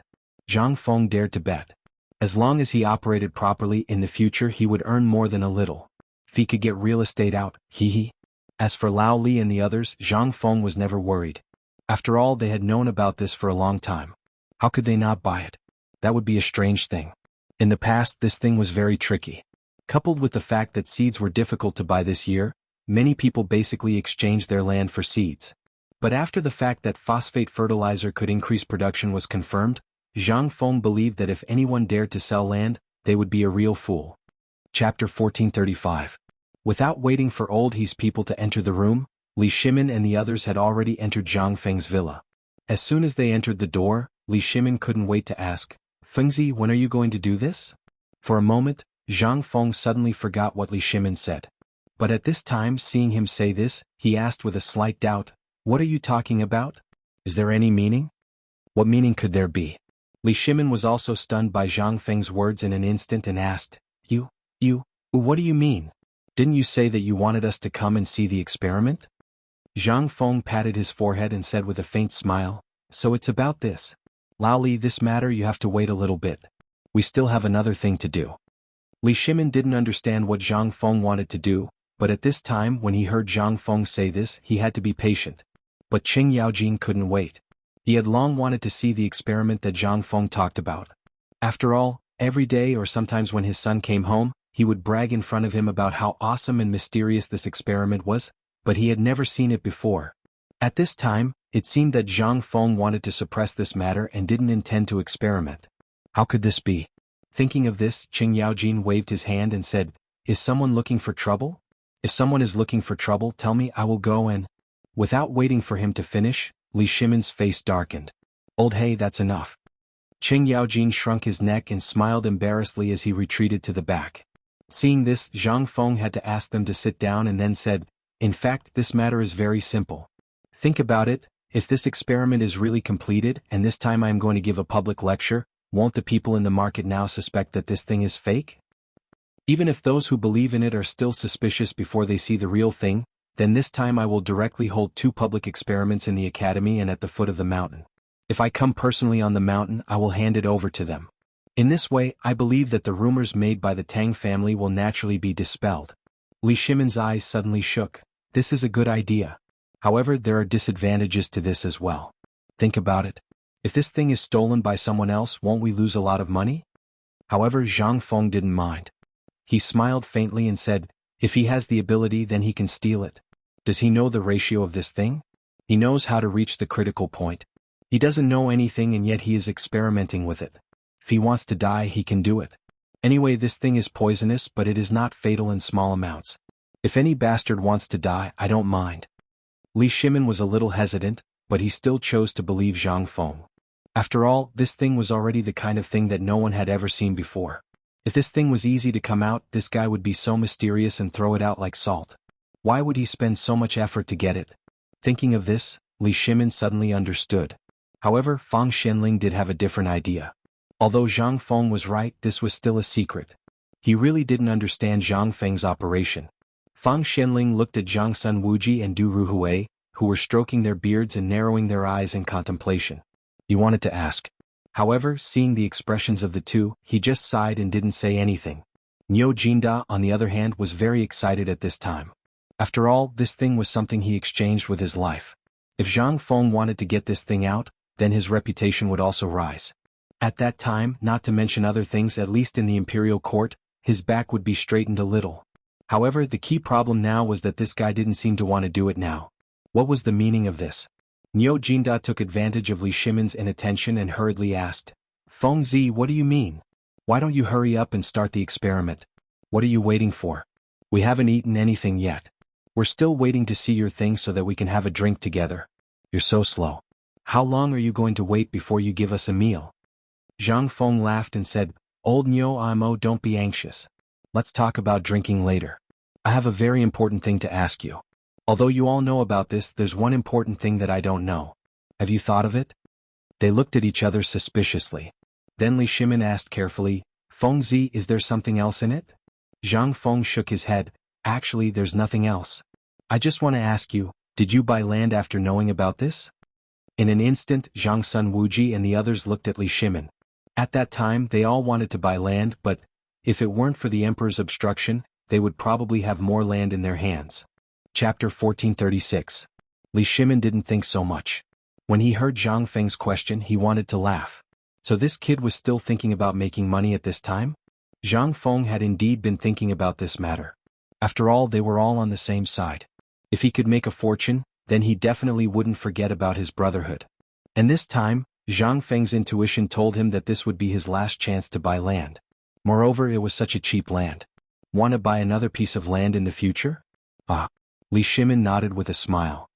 Zhang Feng dared to bet. As long as he operated properly in the future he would earn more than a little. If he could get real estate out, hee. As for Lao Li and the others, Zhang Feng was never worried. After all, they had known about this for a long time. How could they not buy it? That would be a strange thing. In the past this thing was very tricky. Coupled with the fact that seeds were difficult to buy this year, many people basically exchanged their land for seeds. But after the fact that phosphate fertilizer could increase production was confirmed, Zhang Feng believed that if anyone dared to sell land, they would be a real fool. Chapter 1435. Without waiting for Old He's people to enter the room, Li Shimin and the others had already entered Zhang Feng's villa. As soon as they entered the door, Li Shimin couldn't wait to ask, "Fengzi, when are you going to do this?" For a moment, Zhang Feng suddenly forgot what Li Shimin said. But at this time, seeing him say this, he asked with a slight doubt, "What are you talking about? Is there any meaning?" What meaning could there be? Li Shimin was also stunned by Zhang Feng's words in an instant and asked, What do you mean? Didn't you say that you wanted us to come and see the experiment?" Zhang Feng patted his forehead and said with a faint smile, "So it's about this. Lao Li, this matter you have to wait a little bit. We still have another thing to do." Li Shimin didn't understand what Zhang Feng wanted to do, but at this time when he heard Zhang Feng say this he had to be patient. But Qing Yaojin couldn't wait. He had long wanted to see the experiment that Zhang Feng talked about. After all, every day or sometimes when his son came home, he would brag in front of him about how awesome and mysterious this experiment was, but he had never seen it before. At this time, it seemed that Zhang Feng wanted to suppress this matter and didn't intend to experiment. How could this be? Thinking of this, Qing Yaojin waved his hand and said, "Is someone looking for trouble? If someone is looking for trouble, tell me, I will go and—" Without waiting for him to finish, Li Shimin's face darkened. "Old Hey, that's enough." Qing Yaojin shrunk his neck and smiled embarrassedly as he retreated to the back. Seeing this, Zhang Feng had to ask them to sit down and then said, "In fact, this matter is very simple. Think about it, if this experiment is really completed and this time I am going to give a public lecture, won't the people in the market now suspect that this thing is fake? Even if those who believe in it are still suspicious before they see the real thing, then this time I will directly hold 2 public experiments in the academy and at the foot of the mountain. If I come personally on the mountain, I will hand it over to them. In this way, I believe that the rumors made by the Tang family will naturally be dispelled." Li Shimin's eyes suddenly shook. This is a good idea. However, there are disadvantages to this as well. Think about it. If this thing is stolen by someone else, won't we lose a lot of money? However, Zhang Feng didn't mind. He smiled faintly and said, "If he has the ability, then he can steal it. Does he know the ratio of this thing?" He knows how to reach the critical point. He doesn't know anything and yet he is experimenting with it. If he wants to die, he can do it. Anyway, this thing is poisonous, but it is not fatal in small amounts. If any bastard wants to die, I don't mind. Li Shimin was a little hesitant, but he still chose to believe Zhang Feng. After all, this thing was already the kind of thing that no one had ever seen before. If this thing was easy to come out, this guy would be so mysterious and throw it out like salt. Why would he spend so much effort to get it? Thinking of this, Li Shimin suddenly understood. However, Fang Xianling did have a different idea. Although Zhang Feng was right, this was still a secret. He really didn't understand Zhang Feng's operation. Fang Xianling looked at Zhang Sun Wuji and Du Ruhui, who were stroking their beards and narrowing their eyes in contemplation. He wanted to ask. However, seeing the expressions of the two, he just sighed and didn't say anything. Niu Jinda, on the other hand, was very excited at this time. After all, this thing was something he exchanged with his life. If Zhang Feng wanted to get this thing out, then his reputation would also rise. At that time, not to mention other things, at least in the imperial court, his back would be straightened a little. However, the key problem now was that this guy didn't seem to want to do it now. What was the meaning of this? Niu Jinda took advantage of Li Shimin's inattention and hurriedly asked, Feng Zi, what do you mean? Why don't you hurry up and start the experiment? What are you waiting for? We haven't eaten anything yet. We're still waiting to see your thing so that we can have a drink together. You're so slow. How long are you going to wait before you give us a meal? Zhang Feng laughed and said, Old Niu Imo, don't be anxious. Let's talk about drinking later. I have a very important thing to ask you. Although you all know about this, there's one important thing that I don't know. Have you thought of it? They looked at each other suspiciously. Then Li Shimin asked carefully, Feng Zi, is there something else in it? Zhang Feng shook his head. Actually, there's nothing else. I just want to ask you, did you buy land after knowing about this? In an instant, Zhang Sun Wuji and the others looked at Li Shimin. At that time, they all wanted to buy land, but if it weren't for the emperor's obstruction, they would probably have more land in their hands. Chapter 1436. Li Shimin didn't think so much. When he heard Zhang Feng's question, he wanted to laugh. So this kid was still thinking about making money at this time? Zhang Feng had indeed been thinking about this matter. After all, they were all on the same side. If he could make a fortune, then he definitely wouldn't forget about his brotherhood. And this time, Zhang Feng's intuition told him that this would be his last chance to buy land. Moreover, it was such a cheap land. Want to buy another piece of land in the future? Ah. Li Shimin nodded with a smile.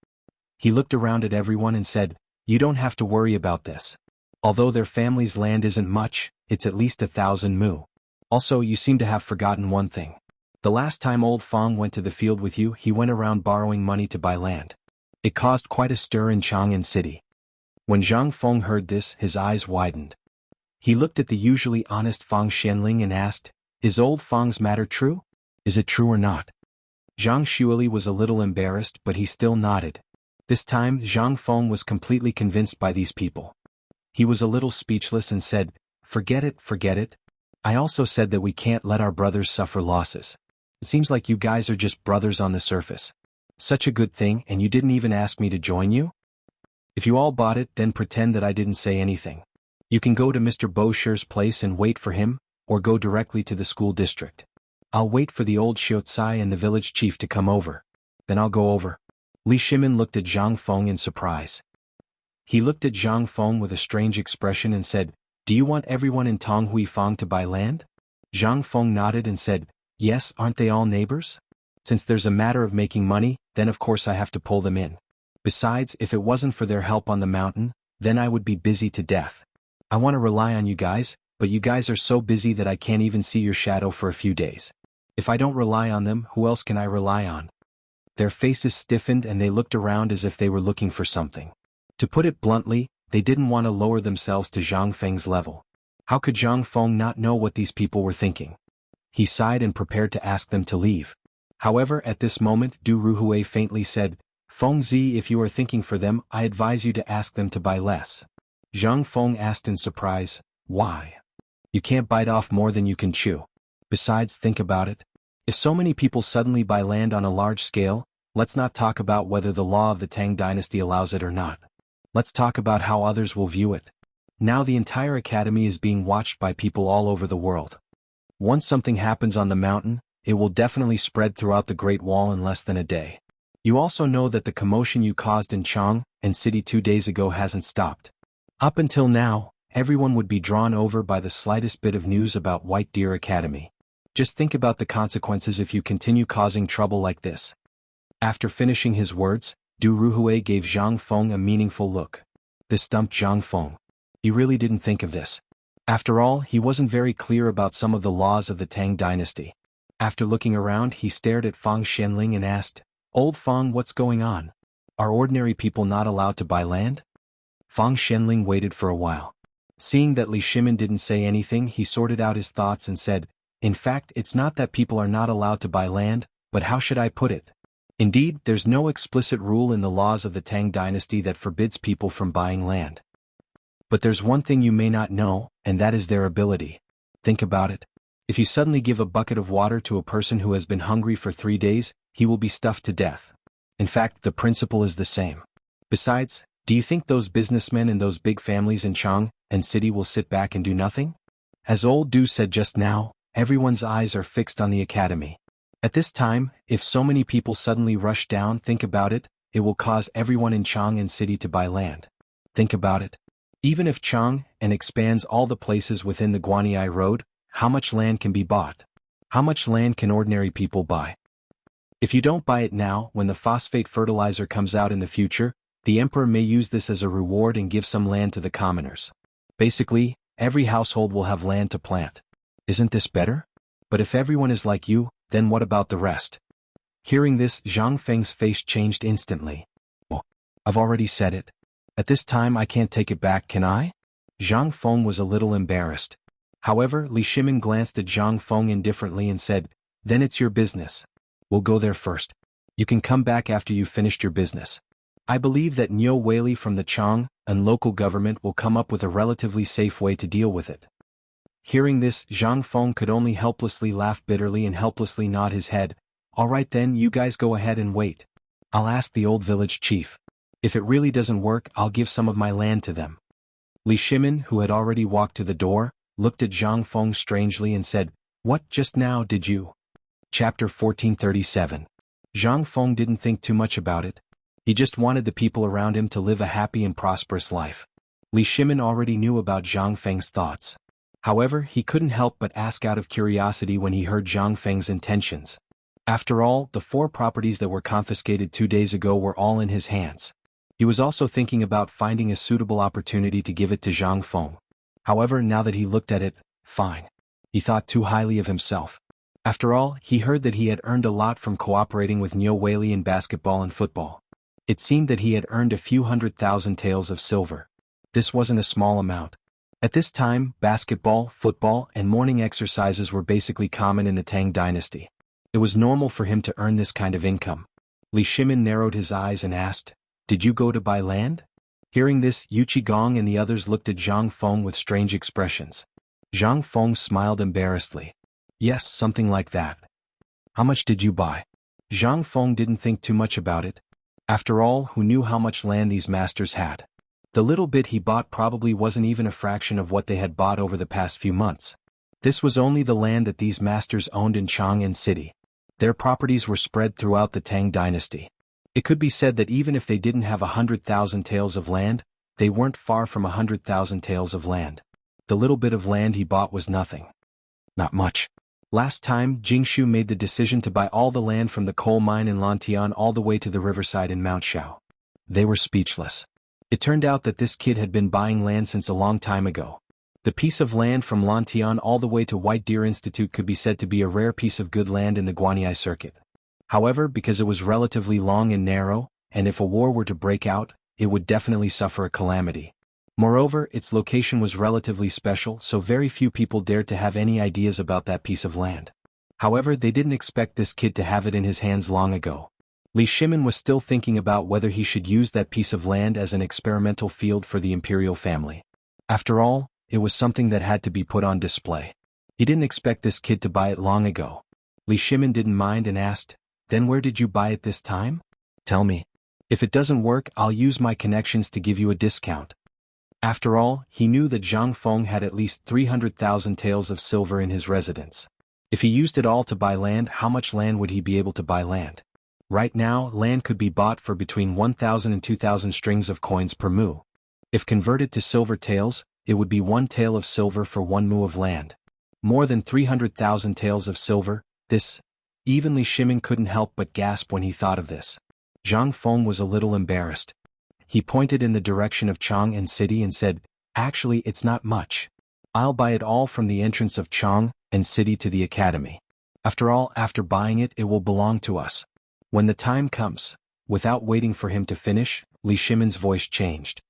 He looked around at everyone and said, You don't have to worry about this. Although their family's land isn't much, it's at least 1,000 mu. Also, you seem to have forgotten one thing. The last time old Fang went to the field with you, he went around borrowing money to buy land. It caused quite a stir in Chang'an City. When Zhang Feng heard this, his eyes widened. He looked at the usually honest Fang Xianling and asked, Is old Fang's matter true? Is it true or not? Zhang Xueli was a little embarrassed, but he still nodded. This time, Zhang Feng was completely convinced by these people. He was a little speechless and said, Forget it, forget it. I also said that we can't let our brothers suffer losses. It seems like you guys are just brothers on the surface. Such a good thing, and you didn't even ask me to join you? If you all bought it, then pretend that I didn't say anything. You can go to Mr. Bosher's place and wait for him, or go directly to the school district. I'll wait for the old Xiaocai and the village chief to come over. Then I'll go over. Li Shimin looked at Zhang Feng in surprise. He looked at Zhang Feng with a strange expression and said, Do you want everyone in Tonghui Fang to buy land? Zhang Feng nodded and said, Yes, aren't they all neighbors? Since there's a matter of making money, then of course I have to pull them in. Besides, if it wasn't for their help on the mountain, then I would be busy to death. I want to rely on you guys, but you guys are so busy that I can't even see your shadow for a few days. If I don't rely on them, who else can I rely on? Their faces stiffened and they looked around as if they were looking for something. To put it bluntly, they didn't want to lower themselves to Zhang Feng's level. How could Zhang Feng not know what these people were thinking? He sighed and prepared to ask them to leave. However, at this moment, Du Ruhui faintly said, Feng Zi, if you are thinking for them, I advise you to ask them to buy less. Zhang Feng asked in surprise, Why? You can't bite off more than you can chew. Besides, think about it. If so many people suddenly buy land on a large scale, let's not talk about whether the law of the Tang Dynasty allows it or not. Let's talk about how others will view it. Now the entire academy is being watched by people all over the world. Once something happens on the mountain, it will definitely spread throughout the Great Wall in less than a day. You also know that the commotion you caused in Chang and City 2 days ago hasn't stopped. Up until now, everyone would be drawn over by the slightest bit of news about White Deer Academy. Just think about the consequences if you continue causing trouble like this. After finishing his words, Du Ruhui gave Zhang Feng a meaningful look. This stumped Zhang Feng. He really didn't think of this. After all, he wasn't very clear about some of the laws of the Tang Dynasty. After looking around, he stared at Fang Xianling and asked, "Old Fang, what's going on? Are ordinary people not allowed to buy land?" Fang Xianling waited for a while. Seeing that Li Shimin didn't say anything, he sorted out his thoughts and said, "In fact, it's not that people are not allowed to buy land, but how should I put it? Indeed, there's no explicit rule in the laws of the Tang Dynasty that forbids people from buying land. But there's one thing you may not know, and that is their ability. Think about it. If you suddenly give a bucket of water to a person who has been hungry for 3 days, he will be stuffed to death. In fact, the principle is the same. Besides, do you think those businessmen and those big families in Chang and City will sit back and do nothing? As old Du said just now, everyone's eyes are fixed on the academy. At this time, if so many people suddenly rush down, think about it, it will cause everyone in Chang and City to buy land. Think about it. Even if Chang and expands all the places within the Guanyi Road, how much land can be bought? How much land can ordinary people buy? If you don't buy it now, when the phosphate fertilizer comes out in the future, the emperor may use this as a reward and give some land to the commoners. Basically, every household will have land to plant. Isn't this better? But if everyone is like you, then what about the rest? Hearing this, Zhang Feng's face changed instantly. "Oh, I've already said it. At this time I can't take it back, can I?" Zhang Feng was a little embarrassed. However, Li Shimin glanced at Zhang Feng indifferently and said, "Then it's your business. We'll go there first. You can come back after you've finished your business. I believe that Niu Weili from the Chang and local government will come up with a relatively safe way to deal with it." Hearing this, Zhang Feng could only helplessly laugh bitterly and helplessly nod his head. "All right then, you guys go ahead and wait. I'll ask the old village chief. If it really doesn't work, I'll give some of my land to them." Li Shimin, who had already walked to the door, looked at Zhang Feng strangely and said, "What, just now did you?" Chapter 1437. Zhang Feng didn't think too much about it. He just wanted the people around him to live a happy and prosperous life. Li Shimin already knew about Zhang Feng's thoughts. However, he couldn't help but ask out of curiosity when he heard Zhang Feng's intentions. After all, the 4 properties that were confiscated 2 days ago were all in his hands. He was also thinking about finding a suitable opportunity to give it to Zhang Feng. However, now that he looked at it, fine. He thought too highly of himself. After all, he heard that he had earned a lot from cooperating with Niu Weili in basketball and football. It seemed that he had earned a few 100,000 taels of silver. This wasn't a small amount. At this time, basketball, football, and morning exercises were basically common in the Tang Dynasty. It was normal for him to earn this kind of income. Li Shimin narrowed his eyes and asked, "Did you go to buy land?" Hearing this, Yu Qigong and the others looked at Zhang Feng with strange expressions. Zhang Feng smiled embarrassedly. "Yes, something like that." "How much did you buy?" Zhang Feng didn't think too much about it. After all, who knew how much land these masters had? The little bit he bought probably wasn't even a fraction of what they had bought over the past few months. This was only the land that these masters owned in Chang and City. Their properties were spread throughout the Tang Dynasty. It could be said that even if they didn't have 100,000 taels of land, they weren't far from 100,000 taels of land. The little bit of land he bought was nothing. Not much. Last time, Jingshu made the decision to buy all the land from the coal mine in Lantian all the way to the riverside in Mount Shao. They were speechless. It turned out that this kid had been buying land since a long time ago. The piece of land from Lantian all the way to White Deer Institute could be said to be a rare piece of good land in the Guanyi circuit. However, because it was relatively long and narrow, and if a war were to break out, it would definitely suffer a calamity. Moreover, its location was relatively special, so very few people dared to have any ideas about that piece of land. However, they didn't expect this kid to have it in his hands long ago. Li Shimin was still thinking about whether he should use that piece of land as an experimental field for the imperial family. After all, it was something that had to be put on display. He didn't expect this kid to buy it long ago. Li Shimin didn't mind and asked, "Then where did you buy it this time? Tell me. If it doesn't work, I'll use my connections to give you a discount." After all, he knew that Zhang Feng had at least 300,000 taels of silver in his residence. If he used it all to buy land, how much land would he be able to buy land? Right now, land could be bought for between 1,000 and 2,000 strings of coins per mu. If converted to silver taels, it would be 1 tael of silver for 1 mu of land. More than 300,000 taels of silver, this. Even Li Shimin couldn't help but gasp when he thought of this. Zhang Feng was a little embarrassed. He pointed in the direction of Chang'an City and said, "Actually, it's not much. I'll buy it all from the entrance of Chang'an City to the academy. After all, after buying it, it will belong to us." When the time comes, without waiting for him to finish, Li Shimin's voice changed.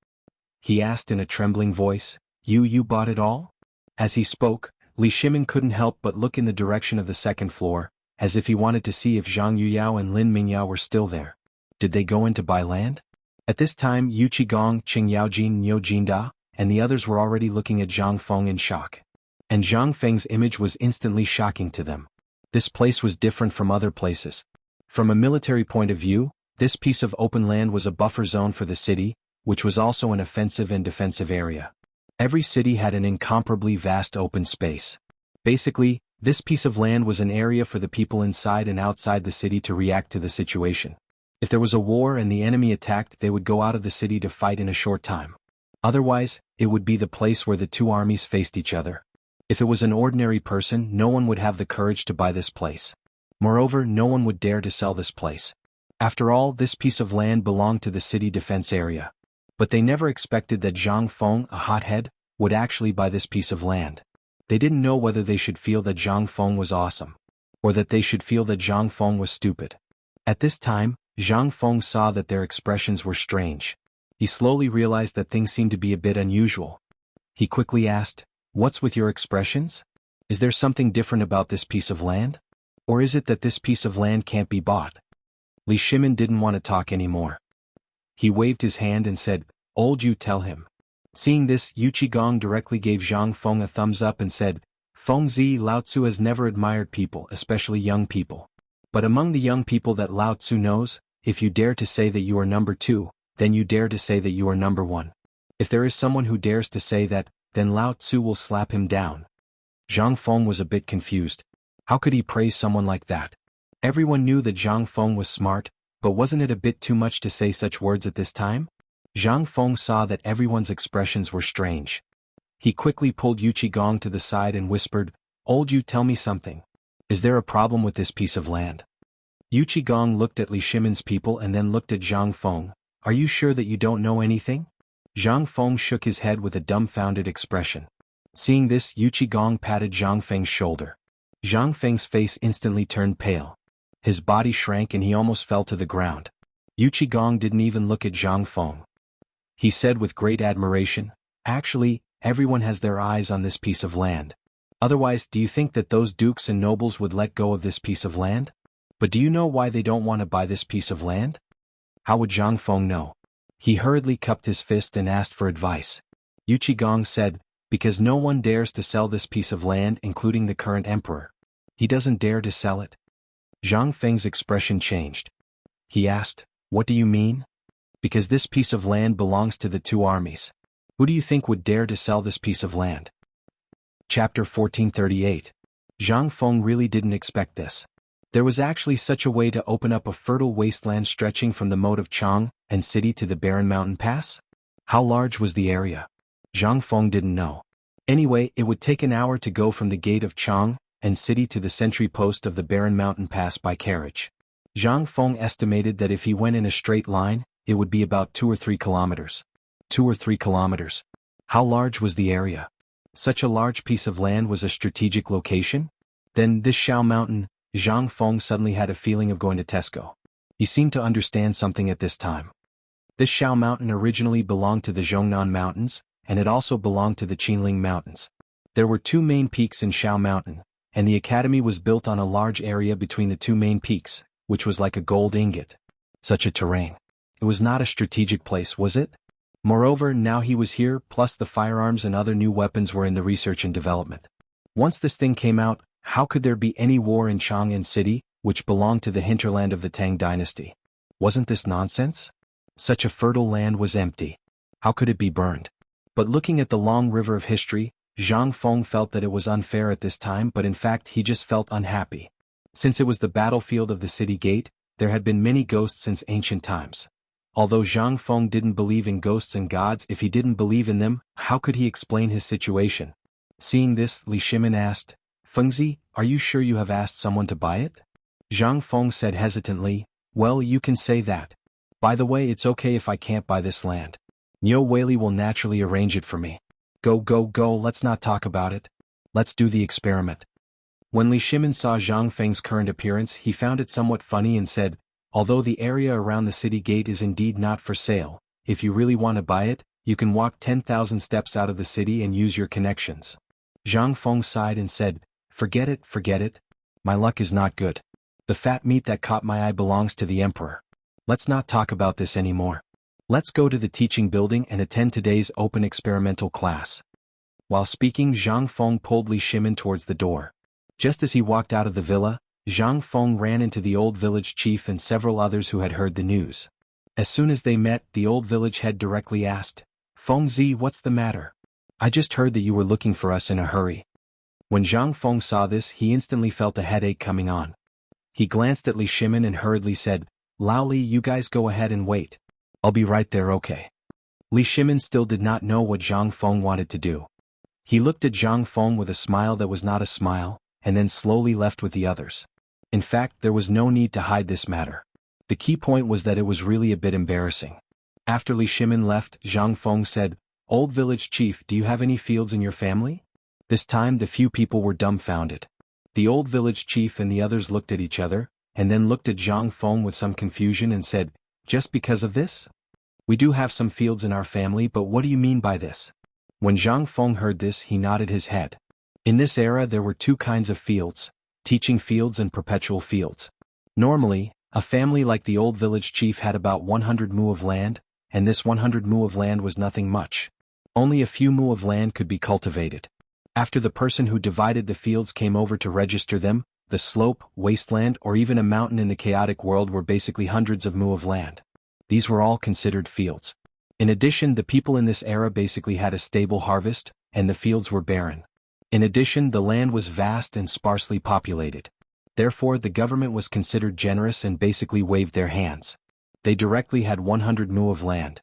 He asked in a trembling voice, You bought it all?" As he spoke, Li Shimin couldn't help but look in the direction of the second floor, as if he wanted to see if Zhang Yuyao and Lin Mingyao were still there. Did they go in to buy land? At this time, Yu Qigong, Qing Yaojin, Niu Jinda, and the others were already looking at Zhang Feng in shock. And Zhang Feng's image was instantly shocking to them. This place was different from other places. From a military point of view, this piece of open land was a buffer zone for the city, which was also an offensive and defensive area. Every city had an incomparably vast open space. Basically, this piece of land was an area for the people inside and outside the city to react to the situation. If there was a war and the enemy attacked, they would go out of the city to fight in a short time. Otherwise, it would be the place where the two armies faced each other. If it was an ordinary person, no one would have the courage to buy this place. Moreover, no one would dare to sell this place. After all, this piece of land belonged to the city defense area. But they never expected that Zhang Feng, a hothead, would actually buy this piece of land. They didn't know whether they should feel that Zhang Feng was awesome, or that they should feel that Zhang Feng was stupid. At this time, Zhang Feng saw that their expressions were strange. He slowly realized that things seemed to be a bit unusual. He quickly asked, "What's with your expressions? Is there something different about this piece of land? Or is it that this piece of land can't be bought?" Li Shimin didn't want to talk anymore. He waved his hand and said, "Old Yu, tell him." Seeing this, Yu Qigong directly gave Zhang Feng a thumbs up and said, "Feng Zi, Lao Tzu has never admired people, especially young people. But among the young people that Lao Tzu knows, if you dare to say that you are number 2, then you dare to say that you are number 1. If there is someone who dares to say that, then Lao Tzu will slap him down." Zhang Feng was a bit confused. How could he praise someone like that? Everyone knew that Zhang Feng was smart, but wasn't it a bit too much to say such words at this time? Zhang Feng saw that everyone's expressions were strange. He quickly pulled Yu Qigong to the side and whispered, "Old Yu, tell me something. Is there a problem with this piece of land?" Yu Qigong looked at Li Shimin's people and then looked at Zhang Feng. "Are you sure that you don't know anything?" Zhang Feng shook his head with a dumbfounded expression. Seeing this, Yu Qigong patted Zhang Feng's shoulder. Zhang Feng's face instantly turned pale. His body shrank and he almost fell to the ground. Yu Qigong didn't even look at Zhang Feng. He said with great admiration, "Actually, everyone has their eyes on this piece of land. Otherwise, do you think that those dukes and nobles would let go of this piece of land? But do you know why they don't want to buy this piece of land?" How would Zhang Feng know? He hurriedly cupped his fist and asked for advice. Yu Qigong said, "Because no one dares to sell this piece of land, including the current emperor. He doesn't dare to sell it." Zhang Feng's expression changed. He asked, "What do you mean?" "Because this piece of land belongs to the two armies. Who do you think would dare to sell this piece of land?" Chapter 1438. Zhang Feng really didn't expect this. There was actually such a way to open up a fertile wasteland stretching from the moat of Chang'an City to the barren mountain pass? How large was the area? Zhang Feng didn't know. Anyway, it would take an hour to go from the gate of Chang'an City to the sentry post of the barren mountain pass by carriage. Zhang Feng estimated that if he went in a straight line, it would be about 2 or 3 kilometers. 2 or 3 kilometers. How large was the area? Such a large piece of land was a strategic location? Then this Shao Mountain, Zhang Feng suddenly had a feeling of going to Tesco. He seemed to understand something at this time. This Shao Mountain originally belonged to the Zhongnan Mountains, and it also belonged to the Qinling Mountains. There were 2 main peaks in Shao Mountain, and the academy was built on a large area between the 2 main peaks, which was like a gold ingot. Such a terrain. It was not a strategic place, was it? Moreover, now he was here, plus the firearms and other new weapons were in the research and development. Once this thing came out, how could there be any war in Chang'an City, which belonged to the hinterland of the Tang Dynasty? Wasn't this nonsense? Such a fertile land was empty. How could it be burned? But looking at the long river of history, Zhang Feng felt that it was unfair at this time, but in fact he just felt unhappy. Since it was the battlefield of the city gate, there had been many ghosts since ancient times. Although Zhang Feng didn't believe in ghosts and gods, if he didn't believe in them, how could he explain his situation? Seeing this, Li Shimin asked, Fengzi, are you sure you have asked someone to buy it? Zhang Feng said hesitantly, well, you can say that. By the way, it's okay if I can't buy this land. Niu Weili will naturally arrange it for me. Go, let's not talk about it. Let's do the experiment. When Li Shimin saw Zhang Feng's current appearance, he found it somewhat funny and said, although the area around the city gate is indeed not for sale, if you really want to buy it, you can walk 10,000 steps out of the city and use your connections. Zhang Feng sighed and said, forget it. My luck is not good. The fat meat that caught my eye belongs to the emperor. Let's not talk about this anymore. Let's go to the teaching building and attend today's open experimental class. While speaking, Zhang Feng pulled Li Shimin towards the door. Just as he walked out of the villa, Zhang Feng ran into the old village chief and several others who had heard the news. As soon as they met, the old village head directly asked, Fengzi, what's the matter? I just heard that you were looking for us in a hurry. When Zhang Feng saw this, he instantly felt a headache coming on. He glanced at Li Shimin and hurriedly said, Lao Li, you guys go ahead and wait. I'll be right there, okay? Li Shimin still did not know what Zhang Feng wanted to do. He looked at Zhang Feng with a smile that was not a smile, and then slowly left with the others. In fact, there was no need to hide this matter. The key point was that it was really a bit embarrassing. After Li Shimin left, Zhang Feng said, Old village chief, do you have any fields in your family? This time the few people were dumbfounded. The old village chief and the others looked at each other, and then looked at Zhang Feng with some confusion and said, just because of this? We do have some fields in our family, but what do you mean by this? When Zhang Feng heard this, he nodded his head. In this era there were two kinds of fields, teaching fields and perpetual fields. Normally, a family like the old village chief had about 100 mu of land, and this 100 mu of land was nothing much. Only a few mu of land could be cultivated. After the person who divided the fields came over to register them, the slope, wasteland, or even a mountain in the chaotic world were basically hundreds of mu of land. These were all considered fields. In addition, the people in this era basically had a stable harvest, and the fields were barren. In addition, the land was vast and sparsely populated. Therefore, the government was considered generous and basically waved their hands. They directly had 100 mu of land.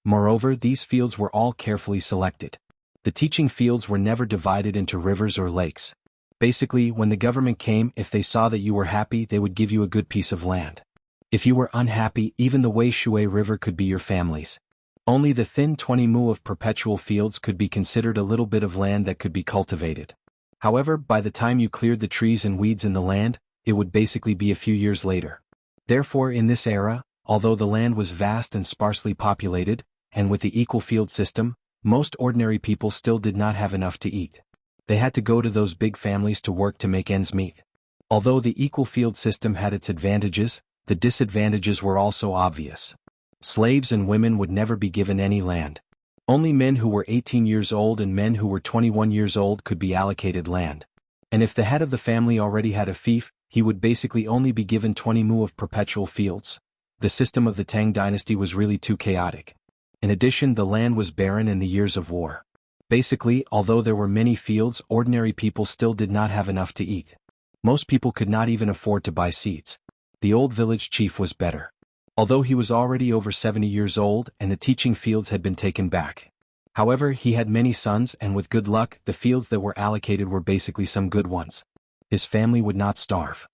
Moreover, these fields were all carefully selected. The teaching fields were never divided into rivers or lakes. Basically, when the government came, if they saw that you were happy, they would give you a good piece of land. If you were unhappy, even the Wei Shui River could be your family's. Only the thin 20 mu of perpetual fields could be considered a little bit of land that could be cultivated. However, by the time you cleared the trees and weeds in the land, it would basically be a few years later. Therefore, in this era, although the land was vast and sparsely populated, and with the equal field system, most ordinary people still did not have enough to eat. They had to go to those big families to work to make ends meet. Although the equal field system had its advantages, the disadvantages were also obvious. Slaves and women would never be given any land. Only men who were 18 years old and men who were 21 years old could be allocated land. And if the head of the family already had a fief, he would basically only be given 20 mu of perpetual fields. The system of the Tang Dynasty was really too chaotic. In addition, the land was barren in the years of war. Basically, although there were many fields, ordinary people still did not have enough to eat. Most people could not even afford to buy seeds. The old village chief was better. Although he was already over 70 years old and the teaching fields had been taken back. However, he had many sons and with good luck, the fields that were allocated were basically some good ones. His family would not starve.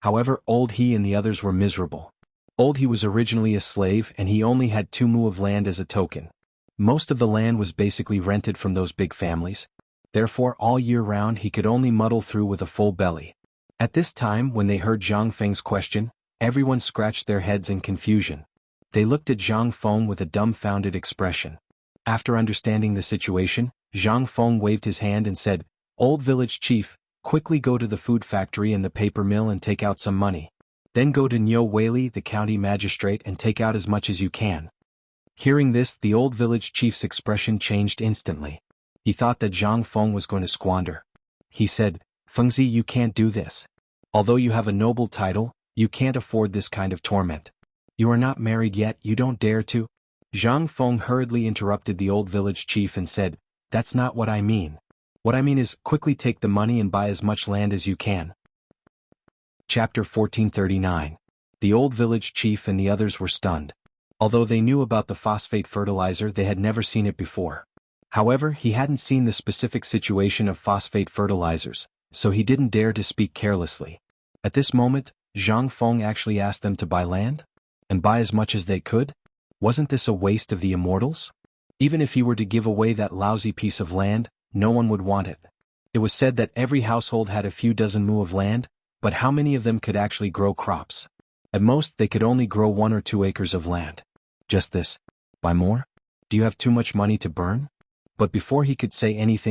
However, old he and the others were miserable. Old he was originally a slave and he only had 2 mu of land as a token. Most of the land was basically rented from those big families. Therefore, all year round he could only muddle through with a full belly. At this time, when they heard Zhang Feng's question, everyone scratched their heads in confusion. They looked at Zhang Feng with a dumbfounded expression. After understanding the situation, Zhang Feng waved his hand and said, "Old village chief, quickly go to the food factory and the paper mill and take out some money. Then go to Niu Weili, the county magistrate, and take out as much as you can." Hearing this, the old village chief's expression changed instantly. He thought that Zhang Feng was going to squander. He said, "Fengzi, you can't do this. Although you have a noble title, you can't afford this kind of torment. You are not married yet, you don't dare to." Zhang Feng hurriedly interrupted the old village chief and said, "That's not what I mean. What I mean is, quickly take the money and buy as much land as you can." Chapter 1439. The old village chief and the others were stunned. Although they knew about the phosphate fertilizer, they had never seen it before. However, he hadn't seen the specific situation of phosphate fertilizers, so he didn't dare to speak carelessly. At this moment, Zhang Feng actually asked them to buy land? And buy as much as they could? Wasn't this a waste of the immortals? Even if he were to give away that lousy piece of land, no one would want it. It was said that every household had a few dozen mu of land, but how many of them could actually grow crops? At most, they could only grow 1 or 2 acres of land. Just this. Buy more? Do you have too much money to burn? But before he could say anything,